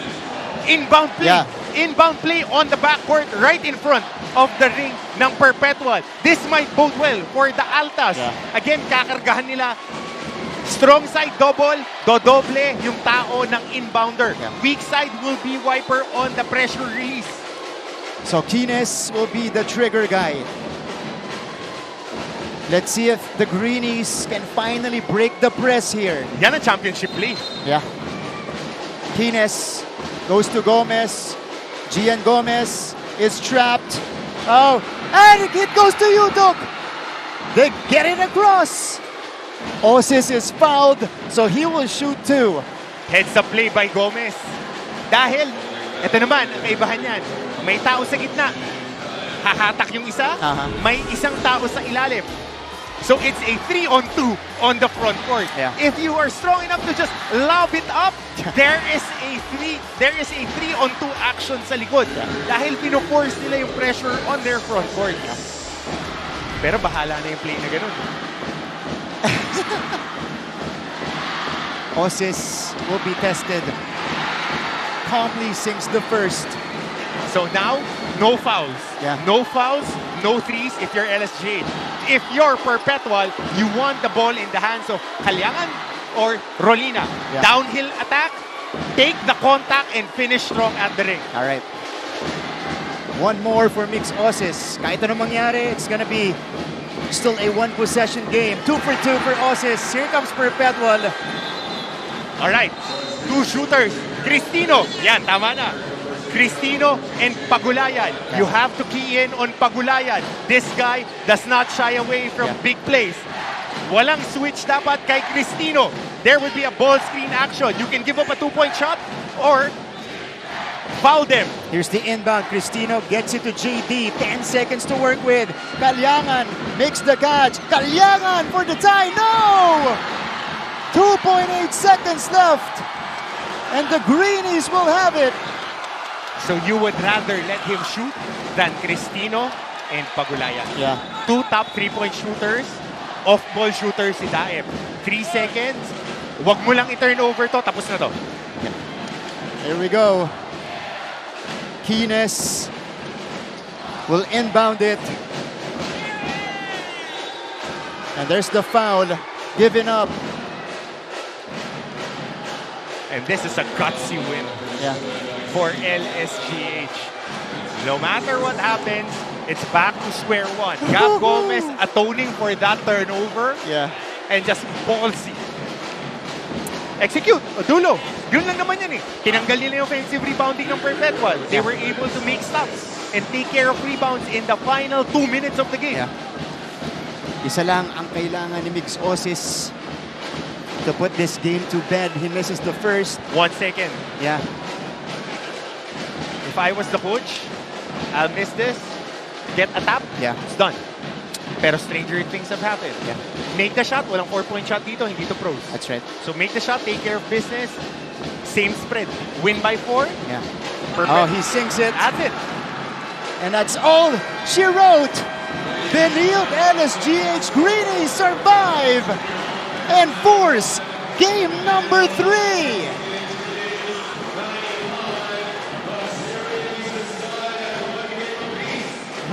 inbound play. Yeah. Inbound play on the backcourt right in front of the ring ng Perpetual. This might bode well for the Altas. Yeah. Again, kakargahan nila. Strong side double, dodoble yung tao ng inbounder. Yeah. Weak side will be Wiper on the pressure release. So Kines will be the trigger guy. Let's see if the Greenies can finally break the press here. Yan ang championship play. Yeah. Kines goes to Gomez. Gian Gomez is trapped. Oh, and it goes to Yutok. They get it across. Osis is fouled, so he will shoot 2. Heads up play by Gomez. Dahil, ito naman, ang kaibahan yan. May tao sa gitna. Hahatak yung isa, may isang tao sa ilalim. So it's a 3-on-2 on the front court. Yeah. If you are strong enough to just lob it up, there is a 3-on-2 action sa likod. Dahil pino-force nila yung pressure on their front court. Pero bahala na yung play na ganun. Osis will be tested. Calmly sinks the first. So now, no fouls. Yeah. No fouls, no threes if you're LSGH. If you're Perpetual, you want the ball in the hands of Kalyangan or Rolina. Yeah. Downhill attack, take the contact and finish strong at the ring. All right. One more for Mix Osis. Kahit anong mangyari, it's gonna be still a 1-possession game. 2 for 2 for Osis. Here comes Perpetual. All right. 2 shooters. Cristino. Yan, tama na. Cristino and Pagulayan. Yeah. You have to key in on Pagulayan. This guy does not shy away from big plays. Walang switch dapat kay Cristino. There would be a ball screen action. You can give up a 2-point shot or foul them. Here's the inbound. Cristino gets it to JD. 10 seconds to work with. Kalyangan makes the catch. Kalyangan for the tie. No! 2.8 seconds left. And the Greenies will have it. So you would rather let him shoot than Cristino and Pagulayan. Yeah. 2 top 3-point shooters, off-ball shooters si Daep. 3 seconds, wag mo lang i-turn over to, tapos na to. Yeah. Here we go. Kines will inbound it. And there's the foul given up. And this is a gutsy win. Yeah. For LSGH. No matter what happens, it's back to square one. Gab Gomez atoning for that turnover. Yeah. And just ballsy. Execute. O dulo. Yun lang naman yan eh. Tinanggal nila yung offensive rebounding ng Perpetual. They were able to make stops and take care of rebounds in the final 2 minutes of the game. Yeah. Isa lang ang kailangan ni Mix Osis to put this game to bed. He misses the first. 1 second. Yeah. If I was the coach, I'll miss this, get a tap, it's done. Pero stranger things have happened. Yeah. Make the shot, walang 4-point shot dito, hindi to pros. That's right. So make the shot, take care of business, same spread. Win by 4. Yeah. Perfect. Oh, he sinks it. That's it. And that's all she wrote. Benilde-LSGH Greenies survive and force game number 3.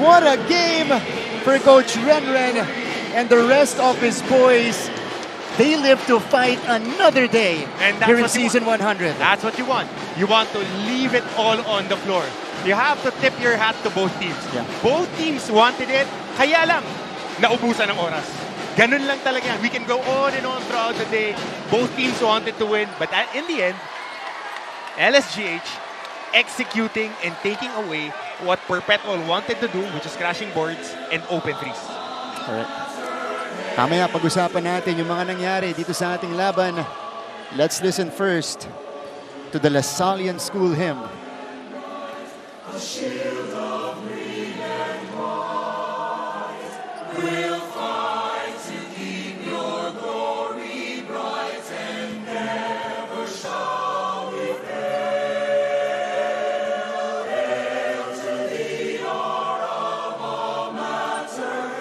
What a game for Coach Renren and the rest of his boys. They live to fight another day here in Season 100. That's what you want. You want to leave it all on the floor. You have to tip your hat to both teams. Yeah. Both teams wanted it, kaya lang, naubusan ng oras. Ganun lang talaga yan. We can go on and on throughout the day. Both teams wanted to win, but in the end, LSGH executing and taking away what Perpetual wanted to do, which is crashing boards and open threes. Alright. Mamaya pag-usapan natin yung mga nangyari dito sa ating laban. Let's listen first to the Lasallian School hymn. A shield of green and white, we'll fight to keep your glory bright, and never shall we fail. Hail to thee, our alma mater.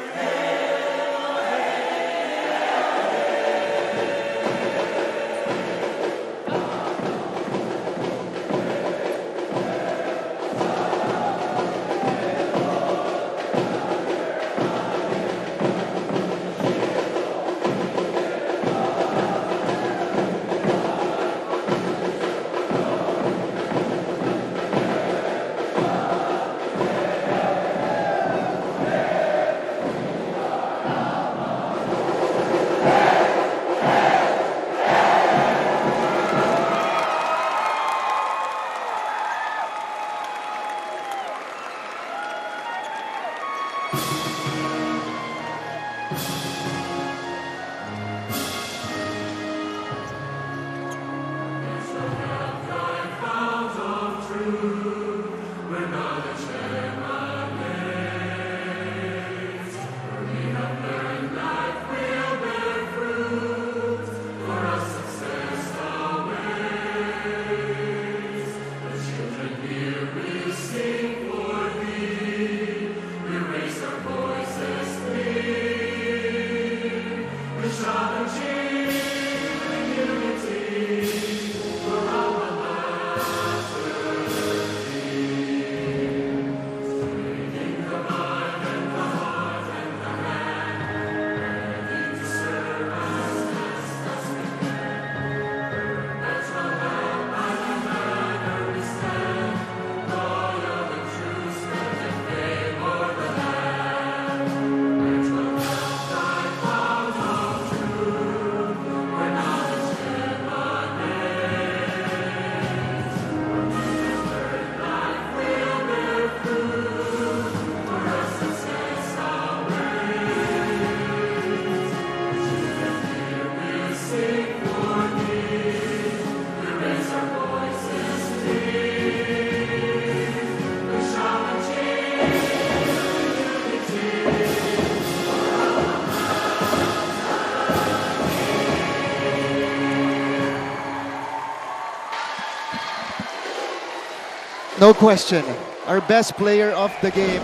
No question, our best player of the game.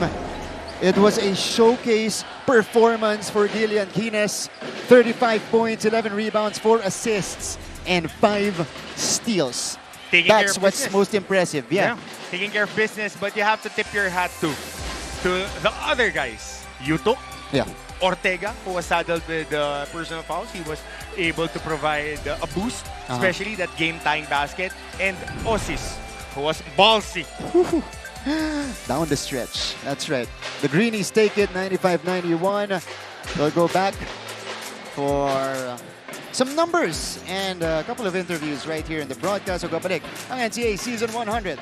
It was a showcase performance for Gillian Kines. 35 points, 11 rebounds, 4 assists, and 5 steals. That's what's most impressive, yeah. Taking care of business, but you have to tip your hat to the other guys. Yuto, yeah. Ortega, who was saddled with personal fouls. He was able to provide a boost, especially that game-tying basket. And Osis, who was ballsy. Down the stretch. That's right. The Greenies take it 95-91. They'll go back for some numbers and a couple of interviews right here in the broadcast. So kabalik ang NCAA Season 100.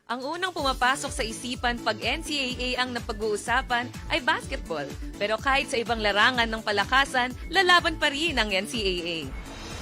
Ang unang pumapasok sa isipan pag NCAA ang napag-uusapan ay basketball. Pero kahit sa ibang larangan ng palakasan, lalaban pa rin ang NCAA.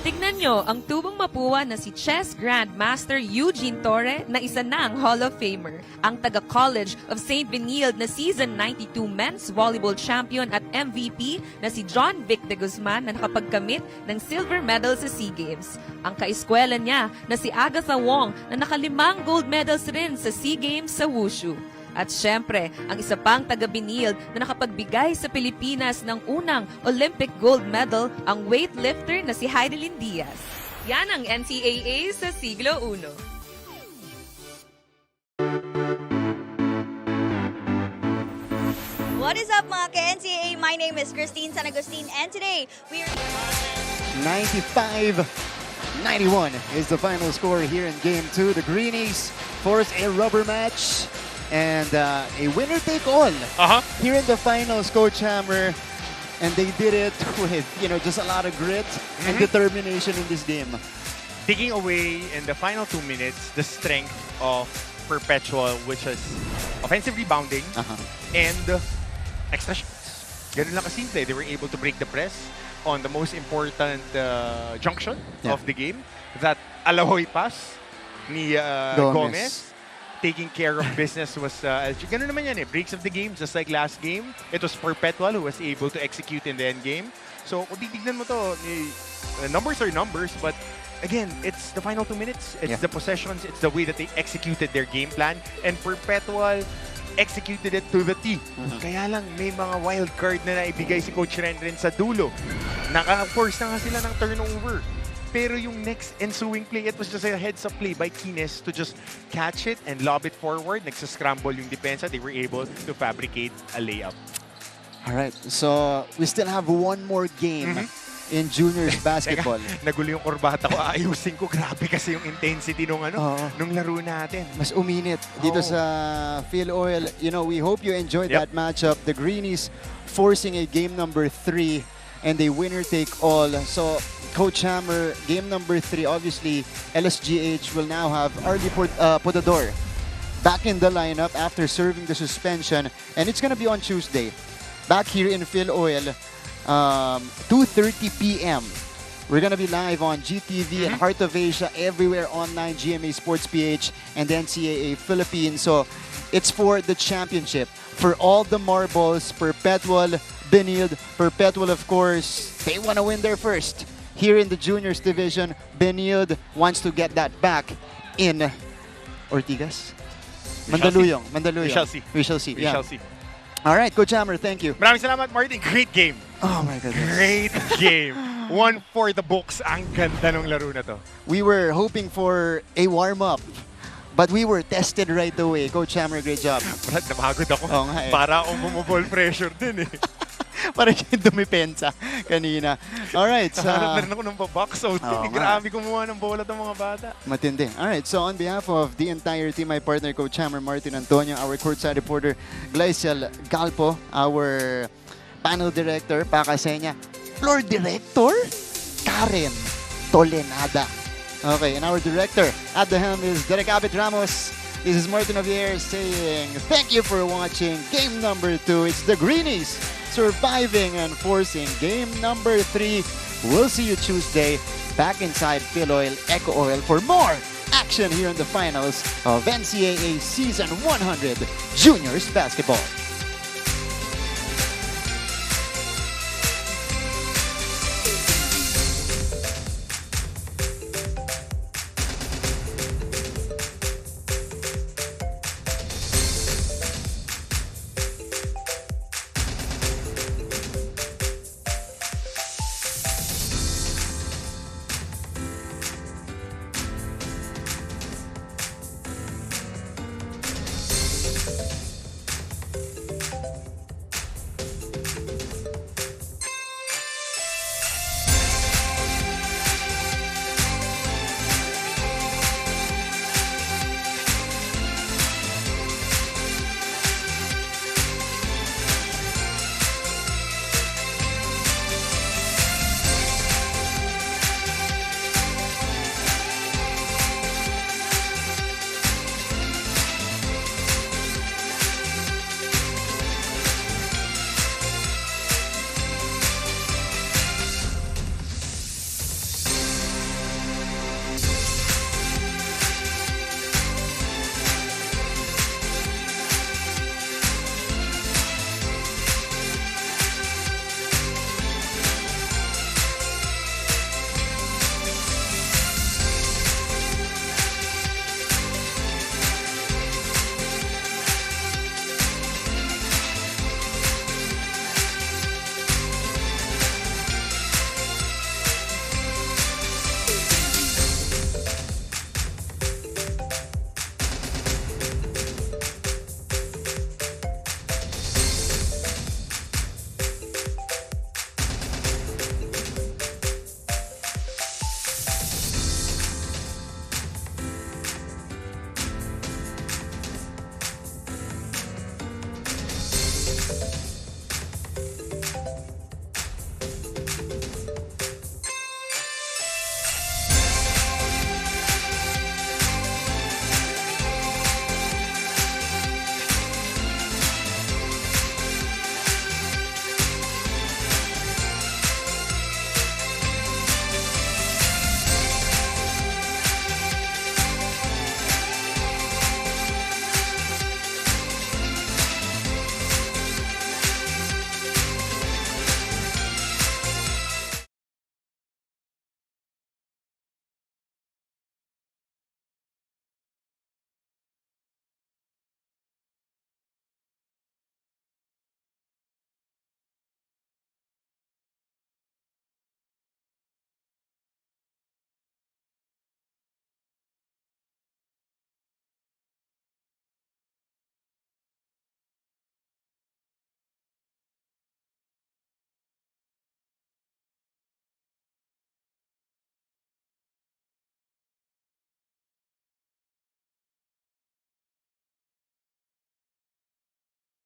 Tignan nyo ang tubong mapuwa na si Chess Grandmaster Eugene Torre na isa ng Hall of Famer. Ang taga-College of St. Benilde na Season 92 Men's Volleyball Champion at MVP na si John Vic de Guzman na nakapagkamit ng silver medal sa SEA Games. Ang kaeskwela niya na si Agatha Wong na nakalimang gold medals rin sa SEA Games sa Wushu. At syempre, ang isa pang taga-Benilde na nakapagbigay sa Pilipinas ng unang Olympic gold medal, ang weightlifter na si Heidelin Diaz. Yan ang NCAA sa siglo 1. What is up mga ka-NCAA? My name is Christine San Agustin and today we are... 95-91 is the final score here in Game 2. The Greenies force a rubber match and a winner-take-all here in the finals, Coach Hammer. And they did it with, just a lot of grit and determination in this game. Taking away in the final 2 minutes the strength of Perpetual, which is offensive rebounding and extra shots. Ganun lang kasimple. They were able to break the press on the most important junction of the game. That Alahoy pass ni Gomez. Taking care of business was ganun naman yan eh. Breaks of the game, just like last game. It was Perpetual who was able to execute in the end game. So kung titignan mo to, numbers are numbers, but again, it's the final 2 minutes. It's the possessions. It's the way that they executed their game plan. And Perpetual executed it to the T. Kaya lang, may mga wild card na naibigay si Coach Renren sa dulo. Naka-force na nga sila ng turnover. Pero yung next ensuing play, it was just a heads-up play by Kines to just catch it and lob it forward. Nagsascramble yung depensa. They were able to fabricate a layup. All right, so we still have one more game in juniors basketball. Nagulo yung kurbata ko. Ayusin ko. Grabe kasi yung intensity nung laro natin. Mas uminit dito sa Phil Oil. We hope you enjoyed that matchup. The Greenies forcing a game number 3 and a winner-take-all. So, Coach Hammer, game number 3, obviously, LSGH will now have Arlie Podador back in the lineup after serving the suspension. And it's going to be on Tuesday. Back here in Phil Oil, 2:30 p.m. We're going to be live on GTV and Heart of Asia, everywhere online, GMA Sports PH and NCAA Philippines. So it's for the championship. For all the marbles, Perpetual, Benilde, Perpetual, of course, they want to win their first. Here in the juniors division, Benilde wants to get that back in Ortigas? Mandaluyong. We shall see. We shall see. We shall see. All right, Coach Hammer, thank you. Maraming salamat, Martin. Great game. Oh my goodness. Great game. One for the books. Ang ganda ng laro na to. We were hoping for a warm-up, but we were tested right away. Coach Hammer, great job. Brad, napagod ako. Oo nga eh. Para akong bumuball pressure din eh. Parang yung dumipensa kanina. Alright. Nahanap na rin ako ng box out. Grabe kumuha ng bola ng mga bata. Matindi. Alright, so on behalf of the entire team, my partner, Coach Hammer, Martin Antonio, our courtside reporter, Gleiciel Galpo, our panel director, Pakasenya, floor director, Karen Tolenada. Okay, and our director at the helm is Derek Abit Ramos. This is Martin Javier saying thank you for watching game number 2. It's the Greenies surviving and forcing game number 3. We'll see you Tuesday back inside Phil Oil, Eco Oil for more action here in the finals of NCAA Season 100 Juniors Basketball.